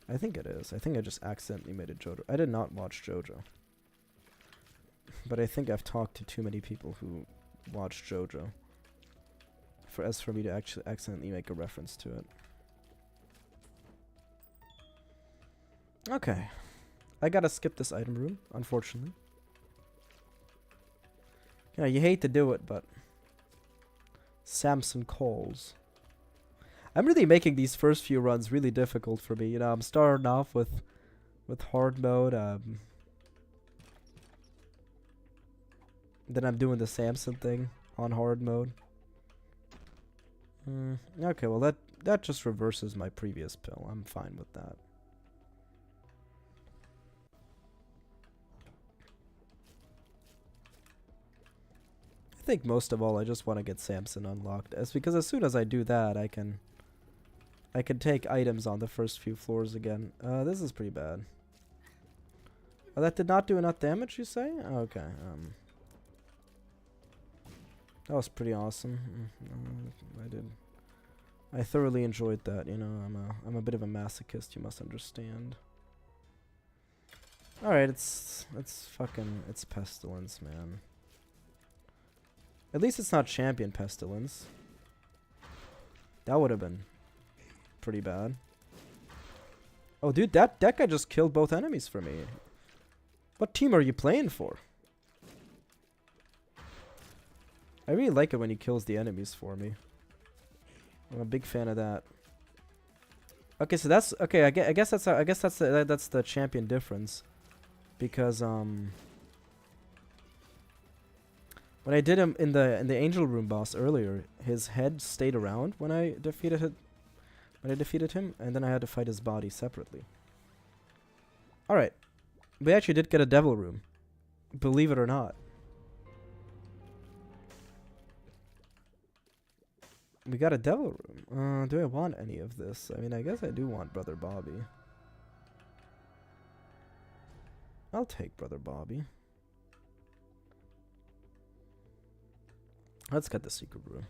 I think it is. I think I just accidentally made a JoJo. I did not watch JoJo. But I think I've talked to too many people who watch JoJo for me to actually accidentally make a reference to it. Okay. I gotta skip this item room, unfortunately. Yeah, you hate to do it, but Samson calls. I'm really making these first few runs really difficult for me. You know, I'm starting off with hard mode. Then I'm doing the Samson thing on hard mode. Okay, well that just reverses my previous pill. I'm fine with that. I think most of all I just want to get Samson unlocked. Because as soon as I do that, I can take items on the first few floors again. This is pretty bad. Oh, that did not do enough damage, you say? Okay. That was pretty awesome. I thoroughly enjoyed that. You know, I'm a bit of a masochist. You must understand. All right, it's Pestilence, man. At least it's not Champion Pestilence. That would have been pretty bad. Oh, dude, that guy just killed both enemies for me. What team are you playing for? I really like it when he kills the enemies for me. I'm a big fan of that. Okay, so that's okay. I guess that's the champion difference, because when I did him in the angel room boss earlier, his head stayed around when I defeated him, and then I had to fight his body separately. All right, we actually did get a devil room, believe it or not. We got a devil room. Do I want any of this? I mean, I guess I do want Brother Bobby. I'll take Brother Bobby. Let's get the secret room.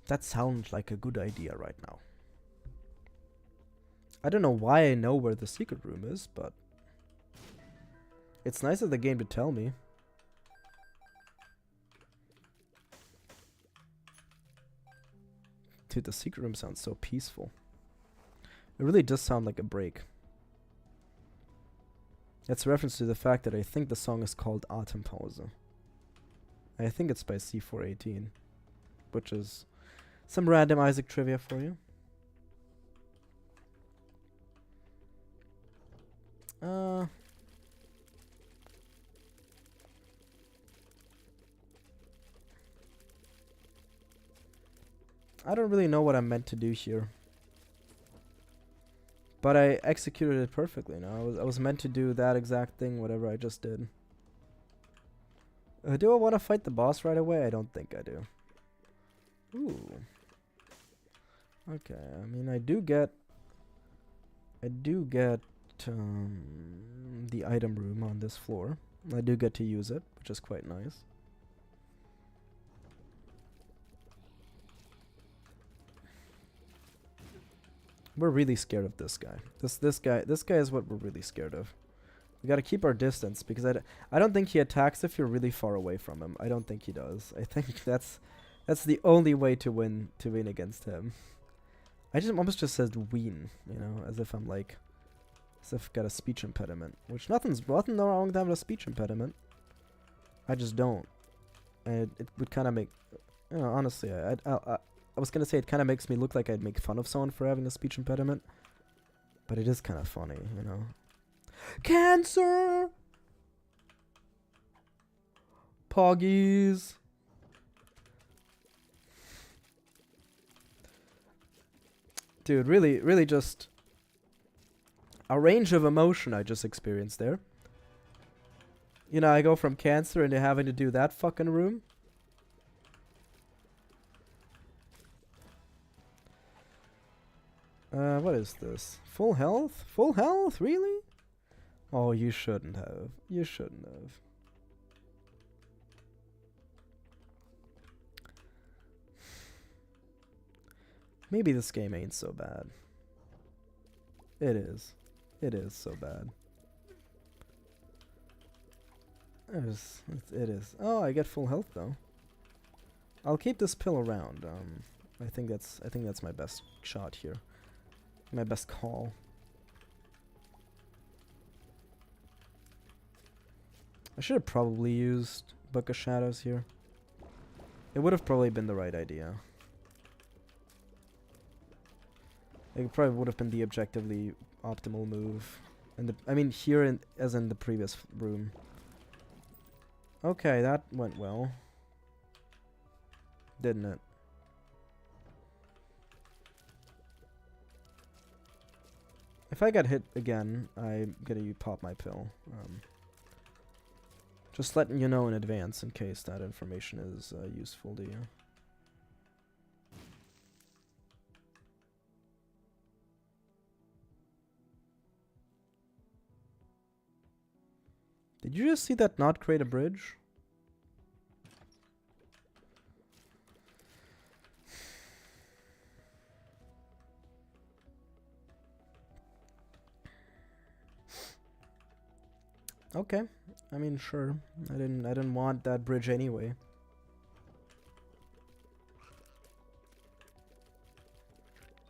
That sounds like a good idea right now. I don't know why I know where the secret room is, but it's nice of the game to tell me. Dude, the secret room sounds so peaceful. It really does sound like a break. That's a reference to the fact that I think the song is called Atempause. I think it's by C418, which is some random Isaac trivia for you. I don't really know what I'm meant to do here, but I executed it perfectly. No, I was meant to do that exact thing, whatever I just did. Do I want to fight the boss right away? I don't think I do. Ooh. Okay, I mean, I do get the item room on this floor. I do get to use it, which is quite nice. We're really scared of this guy. This guy is what we're really scared of. We gotta keep our distance because I don't think he attacks if you're really far away from him. I don't think he does. I think that's the only way to win against him. I just almost just said ween, you know, as if I'm like, as if I've got a speech impediment, which nothing wrong with having a speech impediment. I just don't. And it would kind of make, you know, honestly, I was gonna say it kind of makes me look like I'd make fun of someone for having a speech impediment, but it is kind of funny, you know. Cancer! Poggies! Dude, really just a range of emotion I just experienced there. You know, I go from cancer into having to do that fucking room. What is this? Full health? Full health? Really? Oh, you shouldn't have. You shouldn't have. Maybe this game ain't so bad. It is. It is so bad. It is. Oh, I get full health though. I'll keep this pill around. I think that's my best shot here. My best call. I should have probably used Book of Shadows here. It would have probably been the right idea. It probably would have been the objectively optimal move. And I mean here as in the previous room. Okay, that went well. Didn't it? If I get hit again, I'm gonna pop my pill. Just letting you know in advance in case that information is useful to you. Did you just see that not create a bridge? Okay. I mean, sure. I didn't want that bridge anyway.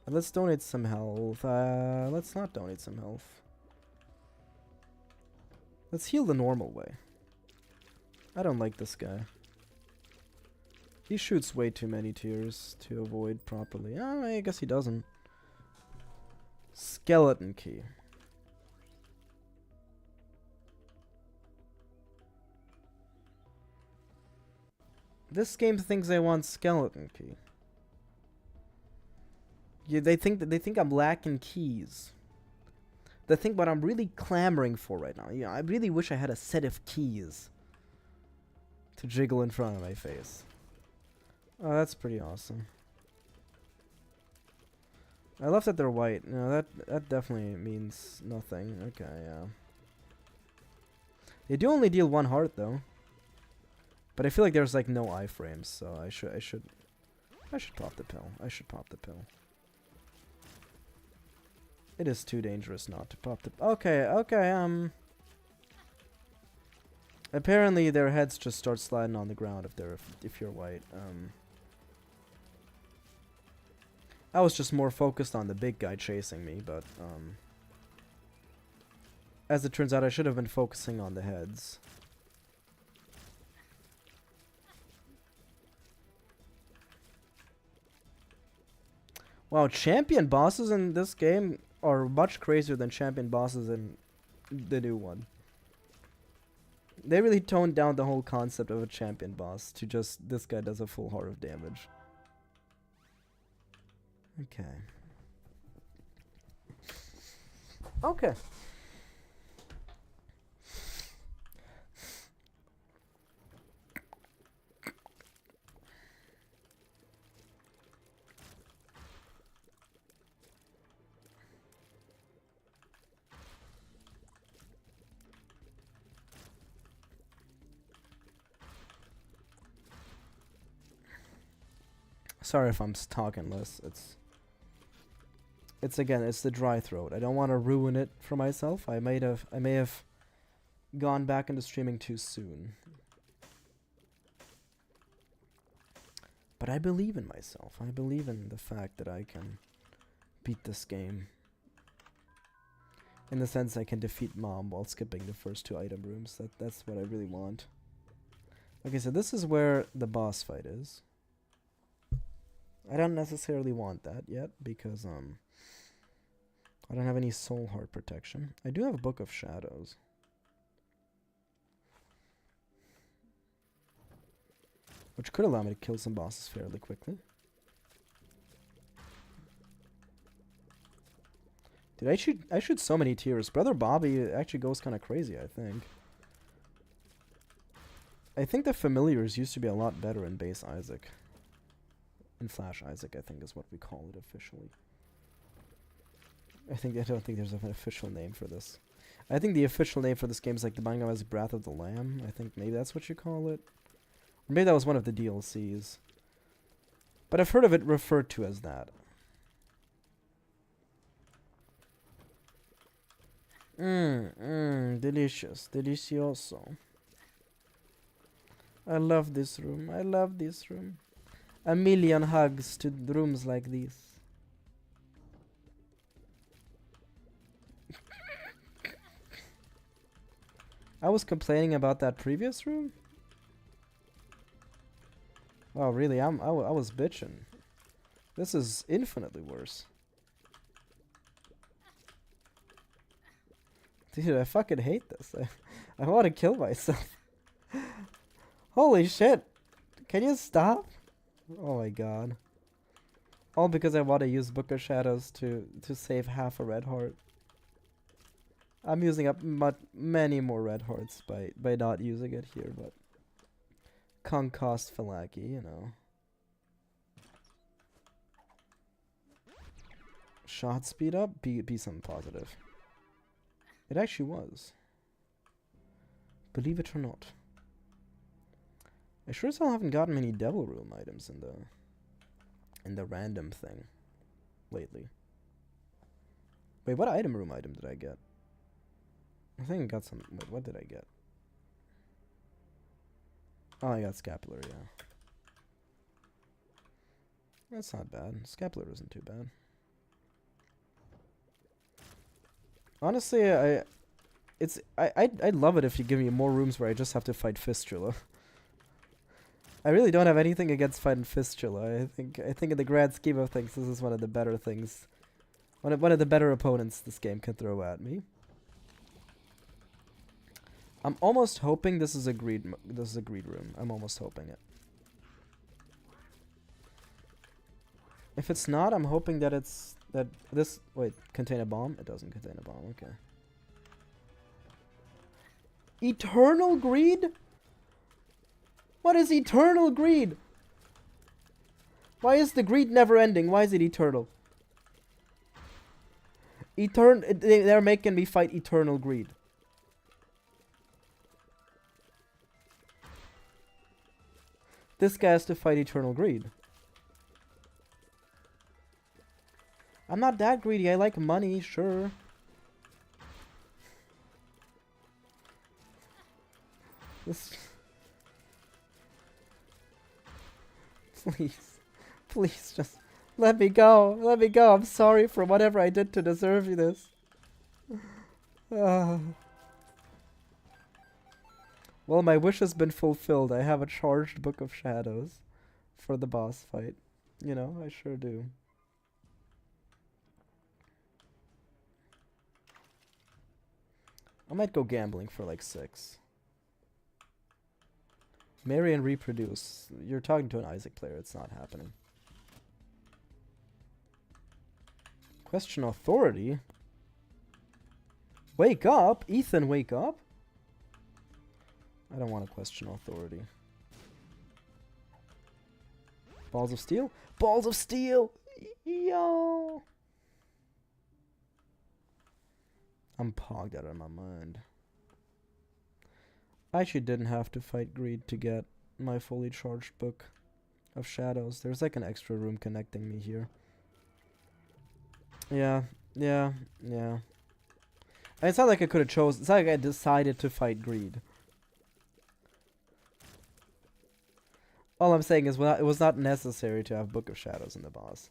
Let's donate some health. Let's not donate some health. Let's heal the normal way. I don't like this guy. He shoots way too many tears to avoid properly. Oh, I guess he doesn't. Skeleton key. This game thinks I want skeleton key. Yeah, they think I'm lacking keys. They think what I'm really clamoring for right now. You know, I really wish I had a set of keys to jiggle in front of my face. Oh, that's pretty awesome. I love that they're white. No, that definitely means nothing. Okay, yeah. They do only deal 1 heart though. But I feel like there's like no iframes, so I should pop the pill. I should pop the pill. It is too dangerous not to pop the... Okay. Apparently their heads just start sliding on the ground if you're white. I was just more focused on the big guy chasing me, but as it turns out, I should have been focusing on the heads. Wow, champion bosses in this game are much crazier than champion bosses in the new one. They really toned down the whole concept of a champion boss to just this guy does a full heart of damage. Okay. Okay. Sorry if I'm talking less. It's again, it's the dry throat. I don't want to ruin it for myself. I may have gone back into streaming too soon. But I believe in myself. I believe in the fact that I can beat this game. In the sense I can defeat Mom while skipping the first 2 item rooms. That's what I really want. Okay, so this is where the boss fight is. I don't necessarily want that yet because I don't have any soul heart protection. I do have a Book of Shadows. Which could allow me to kill some bosses fairly quickly. Dude, I shoot so many tears. Brother Bobby actually goes kind of crazy, I think. I think the familiars used to be a lot better in base Isaac. In Flash Isaac, I think is what we call it officially. I don't think there's an official name for this. I think the official name for this game is like the Binding of Isaac Wrath of the Lamb. I think maybe that's what you call it. Or maybe that was one of the DLCs. But I've heard of it referred to as that. Delicious. Delicioso. I love this room. I love this room. A million hugs to rooms like this. I was complaining about that previous room? Oh, really? I was bitching. This is infinitely worse. Dude, I fucking hate this. I want to kill myself. Holy shit. Can you stop? Oh my god. All because I want to use Book of Shadows to save half a red heart. I'm using up many more red hearts by not using it here, but concost Falaki, you know. Shot speed up? Be something positive. It actually was. Believe it or not. I sure as hell haven't gotten many Devil Room items in the random thing lately. Wait, what item room item did I get? I think I got some. Wait, what did I get? Oh, I got Scapular, yeah. That's not bad. Scapular isn't too bad. Honestly, I'd love it if you give me more rooms where I just have to fight Fistula. I really don't have anything against fighting Fistula. I think in the grand scheme of things, this is one of the better things. One of the better opponents this game can throw at me. I'm almost hoping this is a greed room. I'm almost hoping it. If it's not, I'm hoping that this contain a bomb? It doesn't contain a bomb. Okay. Eternal greed? What is eternal greed? Why is the greed never ending? Why is it eternal? They're making me fight eternal greed. This guy has to fight eternal greed. I'm not that greedy. I like money, sure. Please, just let me go. Let me go. I'm sorry for whatever I did to deserve this. Well, my wish has been fulfilled. I have a charged Book of Shadows for the boss fight. You know, I sure do. I might go gambling for like 6. Marry and reproduce. You're talking to an Isaac player. It's not happening. Question authority? Wake up? Ethan, wake up? I don't want to question authority. Balls of steel? Balls of steel! Yo! I'm pogged out of my mind. I actually didn't have to fight greed to get my fully charged Book of Shadows. There's like an extra room connecting me here. Yeah. It's not like I could have chosen. It's not like I decided to fight greed. All I'm saying is, well, it was not necessary to have Book of Shadows in the boss.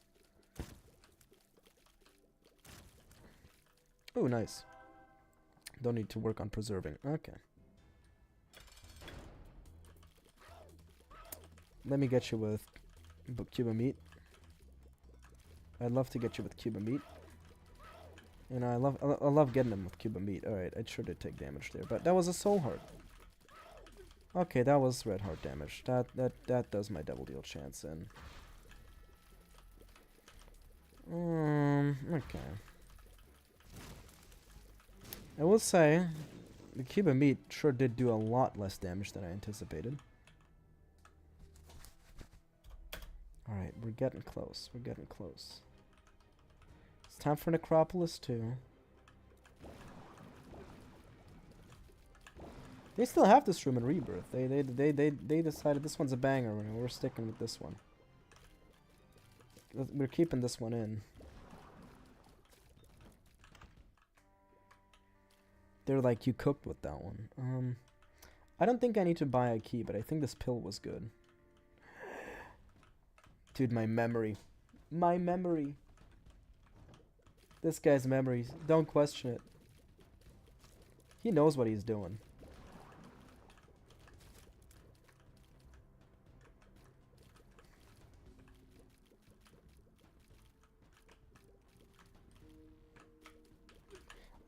Oh, nice. Don't need to work on preserving. Okay. Let me get you with Cuba meat. I'd love to get you with Cuba meat. You know, I love getting them with Cuba meat. Alright, I sure did take damage there, but that was a soul heart. Okay, that was red heart damage. That does my double deal chance in. Okay. I will say, the Cuba meat sure did do a lot less damage than I anticipated. Alright, we're getting close. We're getting close. It's time for Necropolis 2. They still have this room in Rebirth. They decided this one's a banger and we're sticking with this one. We're keeping this one in. They're like, you cooked with that one. I don't think I need to buy a key, but I think this pill was good. Dude, my memory. My memory. This guy's memory. Don't question it. He knows what he's doing.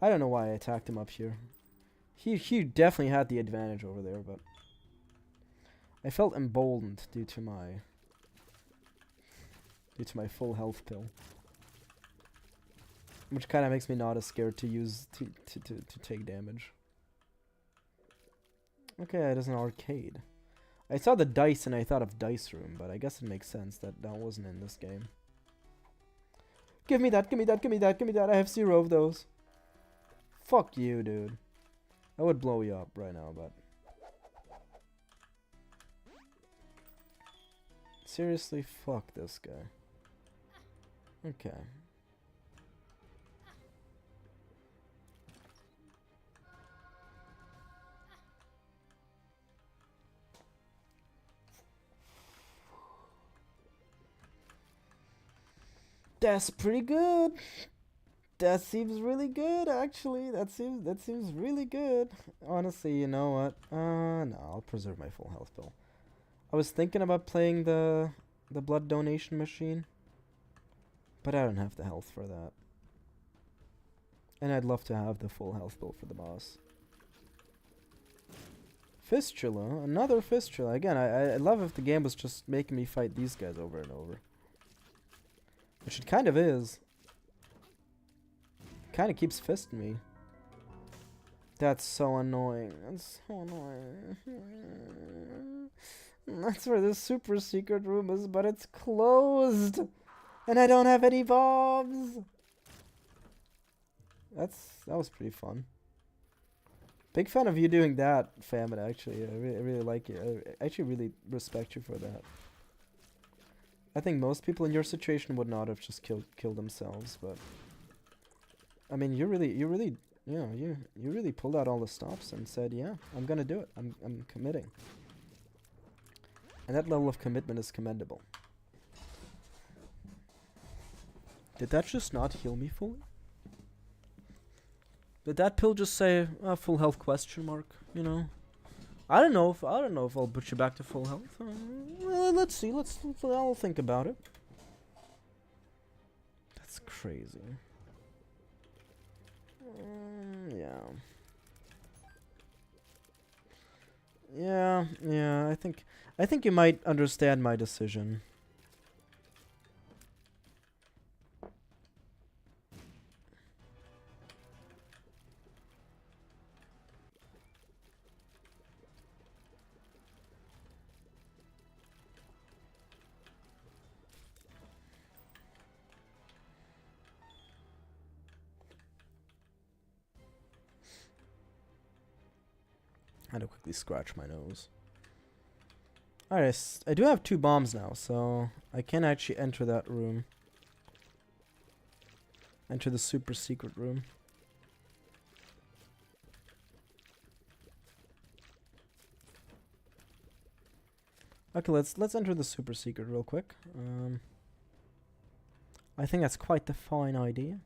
I don't know why I attacked him up here. He definitely had the advantage over there, but I felt emboldened due to my full health pill, which kind of makes me not as scared to use to take damage. Okay, it is an arcade. I saw the dice and I thought of Dice Room, but I guess it makes sense that that wasn't in this game. Give me that, give me that, give me that, give me that. I have 0 of those. Fuck you, dude. I would blow you up right now, but... Seriously, fuck this guy. Okay. That's pretty good. That seems really good, actually. That seems really good. Honestly, you know what? No, I'll preserve my full health bill. I was thinking about playing the blood donation machine, but I don't have the health for that. And I'd love to have the full health bill for the boss. Fistula, another fistula. Again, I love if the game was just making me fight these guys over and over, which it kind of is. Kind of keeps fisting me. That's so annoying. That's so annoying. That's where the super secret room is, but it's closed. And I don't have any bombs. That was pretty fun. Big fan of you doing that, Famine, actually. I really like it. I actually really respect you for that. I think most people in your situation would not have just killed themselves, but... I mean, you really, you know, you really pulled out all the stops and said, yeah, I'm gonna do it. I'm committing. And that level of commitment is commendable. Did that just not heal me fully? Did that pill just say full health question mark? You know, I don't know if I'll put you back to full health. Well, let's see. I'll think about it. That's crazy. Yeah. I think you might understand my decision. I had to quickly scratch my nose. Alright, I do have 2 bombs now, so I can actually enter that room. Enter the super secret room. Okay, let's enter the super secret real quick. I think that's quite the fine idea.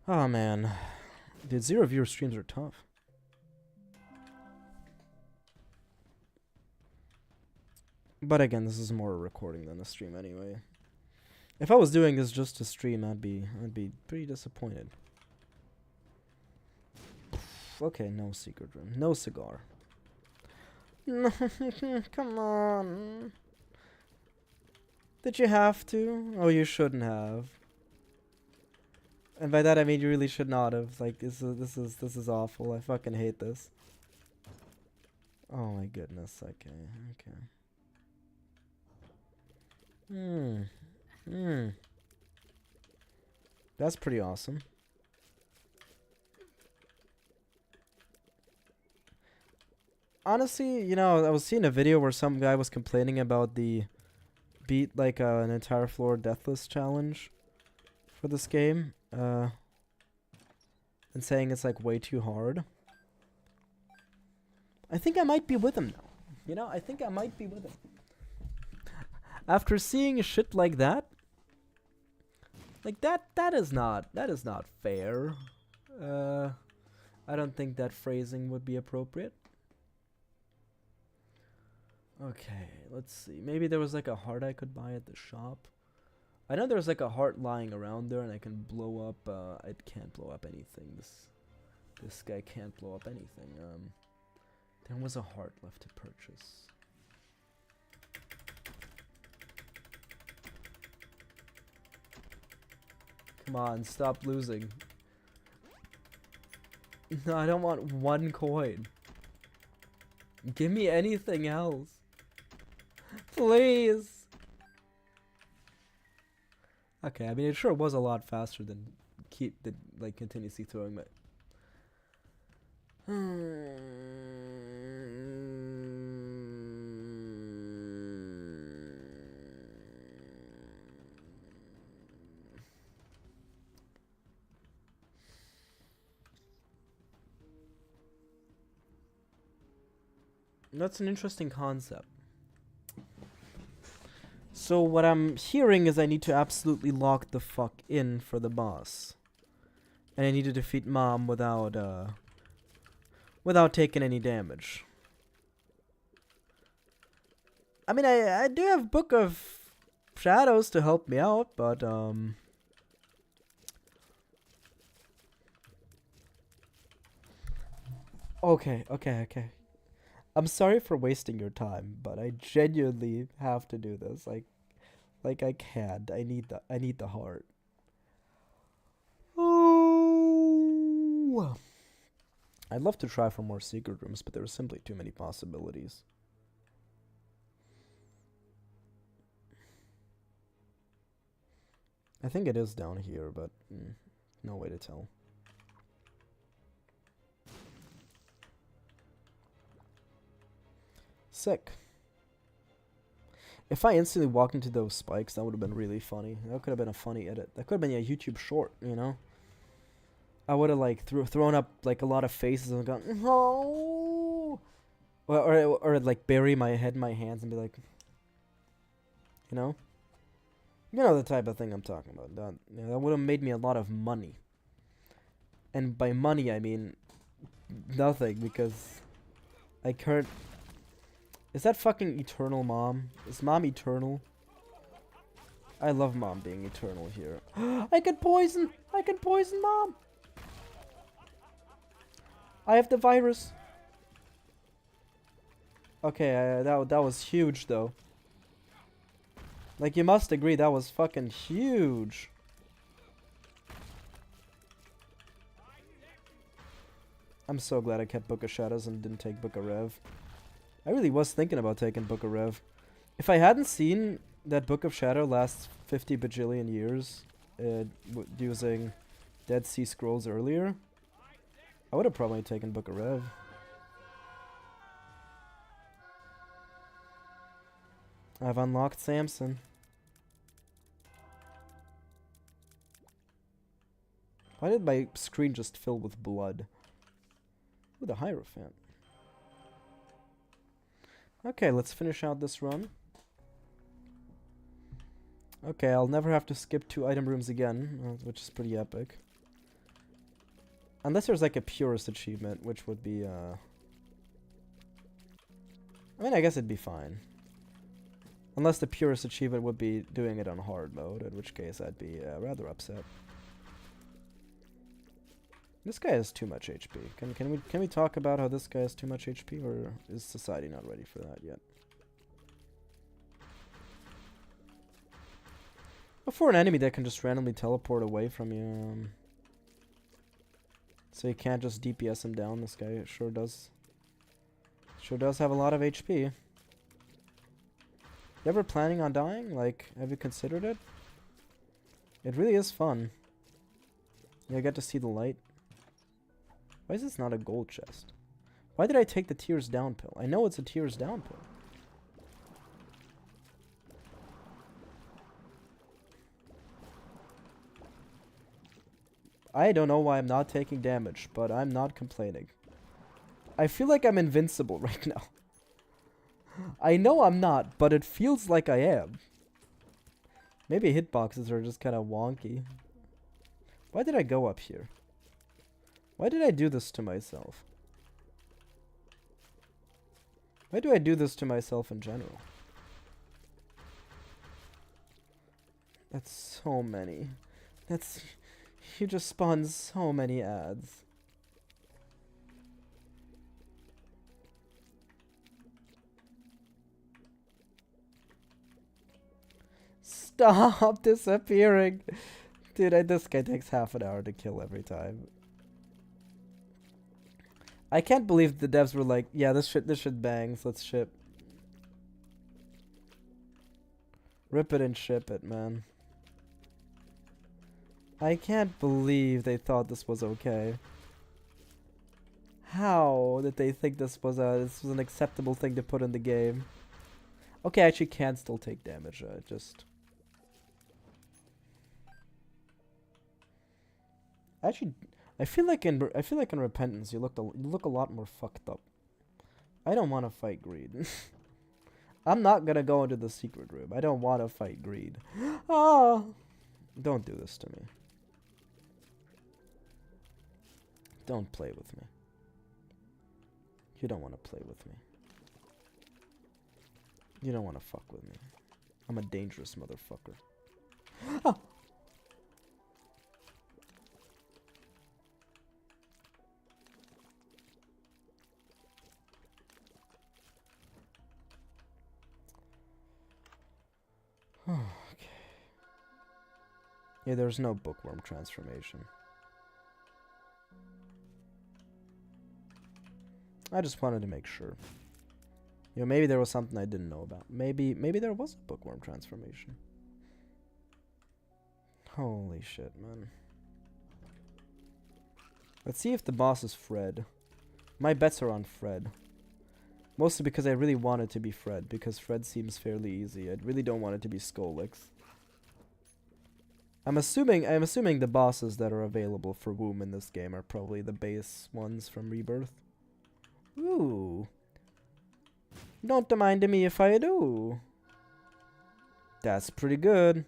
Oh man, dude, 0 viewer streams are tough. But again, this is more a recording than a stream anyway. If I was doing this just to stream, I'd be pretty disappointed. Okay, no secret room, no cigar. No, come on. Did you have to? Oh, you shouldn't have. And by that I mean you really should not have. Like this is awful. I fucking hate this. Oh my goodness. Okay. That's pretty awesome. Honestly, you know, I was seeing a video where some guy was complaining about the beat like an entire floor deathless challenge for this game, and saying it's like way too hard. I think I might be with him now. You know, I think I might be with him. After seeing shit like that, that is not fair. I don't think that phrasing would be appropriate. Okay, let's see. Maybe there was like a heart I could buy at the shop. I know there's like a heart lying around there and I can blow up. I can't blow up anything. This guy can't blow up anything. There was a heart left to purchase. Come on, stop losing. No, I don't want 1 coin. Give me anything else. Please. Okay, I mean it sure was a lot faster than continuously throwing my That's an interesting concept. So what I'm hearing is I need to absolutely lock the fuck in for the boss. And I need to defeat Mom without taking any damage. I mean, I do have Book of Shadows to help me out, but Okay. I'm sorry for wasting your time, but I genuinely have to do this. Like I can't. I need the heart. Oh. I'd love to try for more secret rooms, but there are simply too many possibilities. I think it is down here, but no way to tell. Sick. If I instantly walked into those spikes, that would have been really funny. That could have been a funny edit. That could have been a YouTube short, you know? I would have like thrown up like a lot of faces and gone, no! Or like bury my head in my hands and be like, you know? You know the type of thing I'm talking about. That would have made me a lot of money. And by money, I mean nothing, because I can't. Is that fucking eternal Mom? Is Mom eternal? I love Mom being eternal here. I can poison Mom! I have the virus. Okay, that was huge though. Like, you must agree that was fucking huge. I'm so glad I kept Book of Shadows and didn't take Book of Rev. I really was thinking about taking Book of Rev. If I hadn't seen that Book of Shadow last 50 bajillion years, using Dead Sea Scrolls earlier, I would have probably taken Book of Rev. I've unlocked Samson. Why did my screen just fill with blood? Ooh, the Hierophant. Okay, let's finish out this run. Okay, I'll never have to skip 2 item rooms again, which is pretty epic. Unless there's like a purist achievement, which would be, I mean, I guess it'd be fine. Unless the purist achievement would be doing it on hard mode, in which case I'd be rather upset. This guy has too much HP. Can we talk about how this guy has too much HP, or is society not ready for that yet? Before an enemy that can just randomly teleport away from you, so you can't just DPS him down. This guy sure does have a lot of HP. You ever planning on dying? Like, have you considered it? It really is fun. You get to see the light. Why is this not a gold chest? Why did I take the tears down pill? I know it's a tears down pill. I don't know why I'm not taking damage, but I'm not complaining. I feel like I'm invincible right now. I know I'm not, but it feels like I am. Maybe hitboxes are just kind of wonky. Why did I go up here? Why did I do this to myself? Why do I do this to myself in general? That's so many. That's... You just spawned so many ads. Stop disappearing. Dude, this guy takes half an hour to kill every time. I can't believe the devs were like, yeah, this shit bangs, let's ship. Rip it and ship it, man. I can't believe they thought this was okay. How did they think this was an acceptable thing to put in the game? Okay, I actually can still take damage. Actually, I feel like in Repentance you look a lot more fucked up. I don't want to fight Greed. I'm not gonna go into the secret room. I don't want to fight Greed. Ah! Don't do this to me. Don't play with me. You don't want to play with me. You don't want to fuck with me. I'm a dangerous motherfucker. Ah! Okay. Yeah, there's no bookworm transformation. I just wanted to make sure. You know, maybe there was something I didn't know about. Maybe there was a bookworm transformation. Holy shit, man. Let's see if the boss is Fred. My bets are on Fred. Mostly because I really want it to be Fred, because Fred seems fairly easy. I really don't want it to be Skolix. I'm assuming the bosses that are available for Womb in this game are probably the base ones from Rebirth. Ooh. Don't mind me if I do. That's pretty good.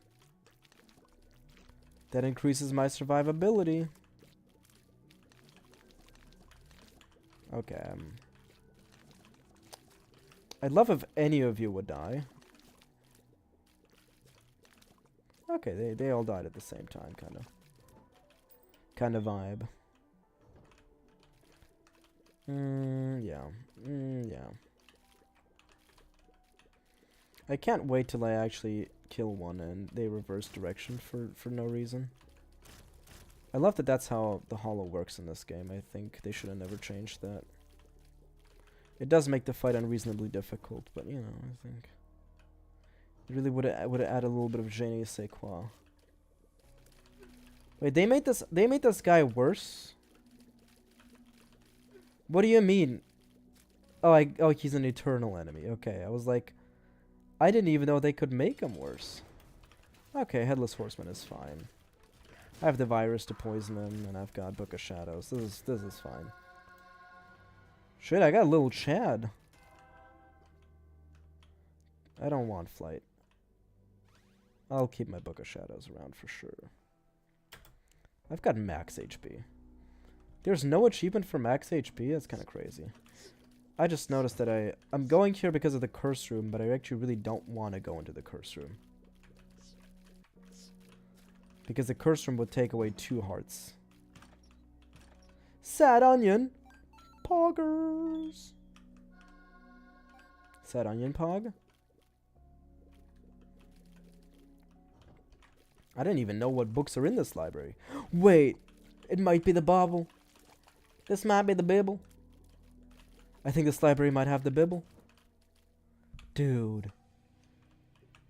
That increases my survivability. Okay. I'd love if any of you would die. Okay, they all died at the same time, kind of vibe. Yeah. Yeah. I can't wait till I actually kill one and they reverse direction for no reason. I love that that's how the holo works in this game. I think they should have never changed that. It does make the fight unreasonably difficult, but you know, I think it really would have added a little bit of je ne sais quoi. Wait, they made this guy worse? What do you mean? Oh, he's an eternal enemy. Okay, I was like, I didn't even know they could make him worse. Okay, Headless Horseman is fine. I have the virus to poison him, and I've got Book of Shadows. This is fine. Shit, I got a little Chad. I don't want flight. I'll keep my Book of Shadows around for sure. I've got max HP. There's no achievement for max HP? That's kind of crazy. I just noticed that I'm going here because of the curse room, but I actually really don't want to go into the curse room. Because the curse room would take away 2 hearts. Sad onion! Poggers! Sad onion pog? I didn't even know what books are in this library. Wait! It might be the Bible. This might be the Bible. I think this library might have the Bible. Dude.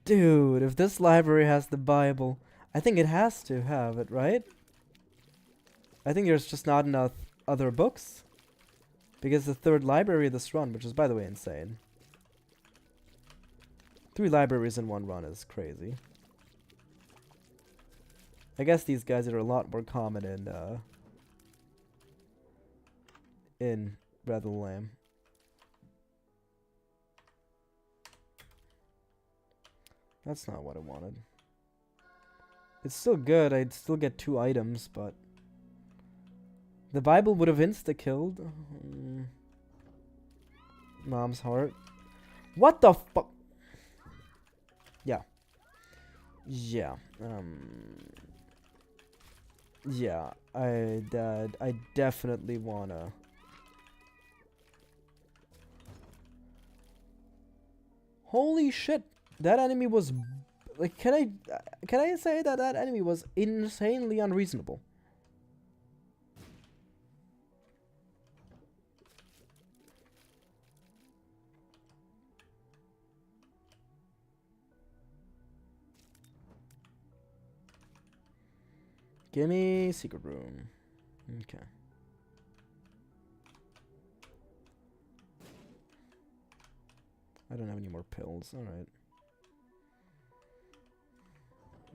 Dude, if this library has the Bible, I think it has to have it, right? I think there's just not enough other books. Because the 3rd library of this run, which is by the way insane. 3 libraries in 1 run is crazy. I guess these guys are a lot more common in Breath of the Lamb. That's not what I wanted. It's still good. I'd still get 2 items, but the Bible would have insta-killed. Mom's heart. What the fuck? Yeah. Yeah. Yeah. I definitely wanna. Holy shit! That enemy was like. Can I say that enemy was insanely unreasonable? Gimme secret room. Okay. I don't have any more pills. Alright.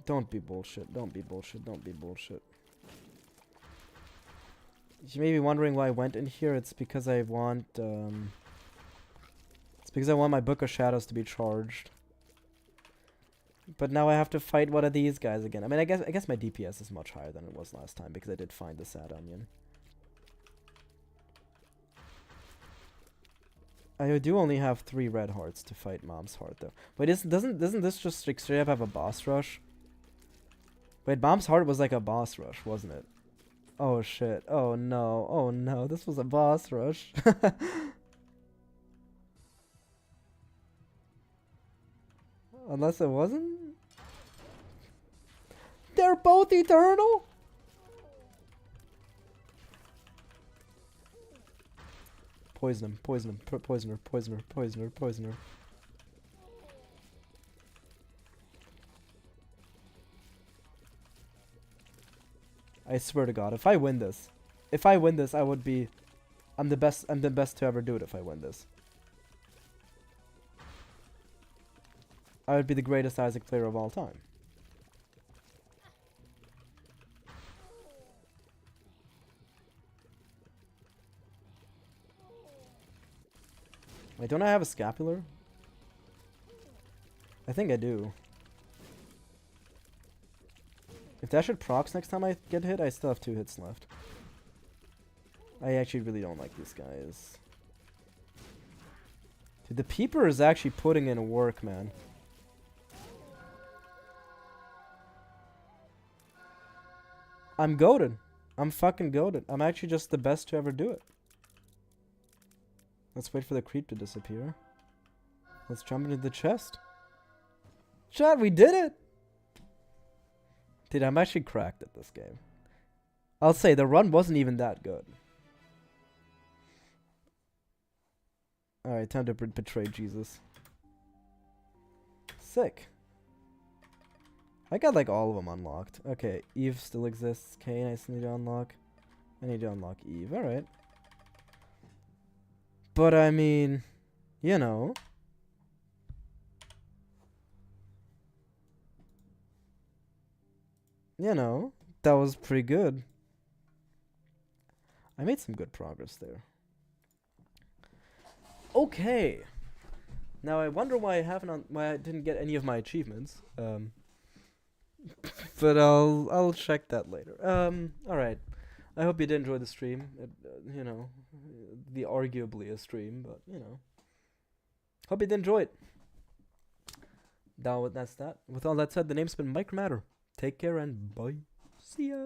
Don't be bullshit. Don't be bullshit. Don't be bullshit. You may be wondering why I went in here. It's because I want my Book of Shadows to be charged. But now I have to fight one of these guys again. I mean, I guess my DPS is much higher than it was last time because I did find the sad onion. I do only have 3 red hearts to fight Mom's heart though. Wait, doesn't this just like, straight up have a boss rush? Wait, Mom's heart was like a boss rush, wasn't it? Oh shit. Oh no. Oh no. This was a boss rush. Unless it wasn't? They're both eternal? Poison him, poison him, poisoner, poisoner, poisoner, poisoner. I swear to God, if I win this, I would be, I'm the best to ever do it if I win this. I would be the greatest Isaac player of all time. Wait, don't I have a scapular? I think I do. If that should procs next time I get hit, I still have 2 hits left. I actually really don't like these guys. Dude, the Peeper is actually putting in work, man. I'm goated. I'm fucking goated. I'm actually just the best to ever do it. Let's wait for the creep to disappear. Let's jump into the chest. Chat, we did it! Dude, I'm actually cracked at this game. I'll say, the run wasn't even that good. Alright, time to betray Jesus. Sick. I got like all of them unlocked. Okay, Eve still exists. Cain I still need to unlock. I need to unlock Eve. Alright. But I mean, you know. You know, that was pretty good. I made some good progress there. Okay. Now I wonder why why I didn't get any of my achievements. But I'll check that later. All right. I hope you did enjoy the stream. You know, the arguably a stream, but you know, hope you did enjoy it. Now that's that. With all that said, the name's been Mycromator. Take care and bye. See ya.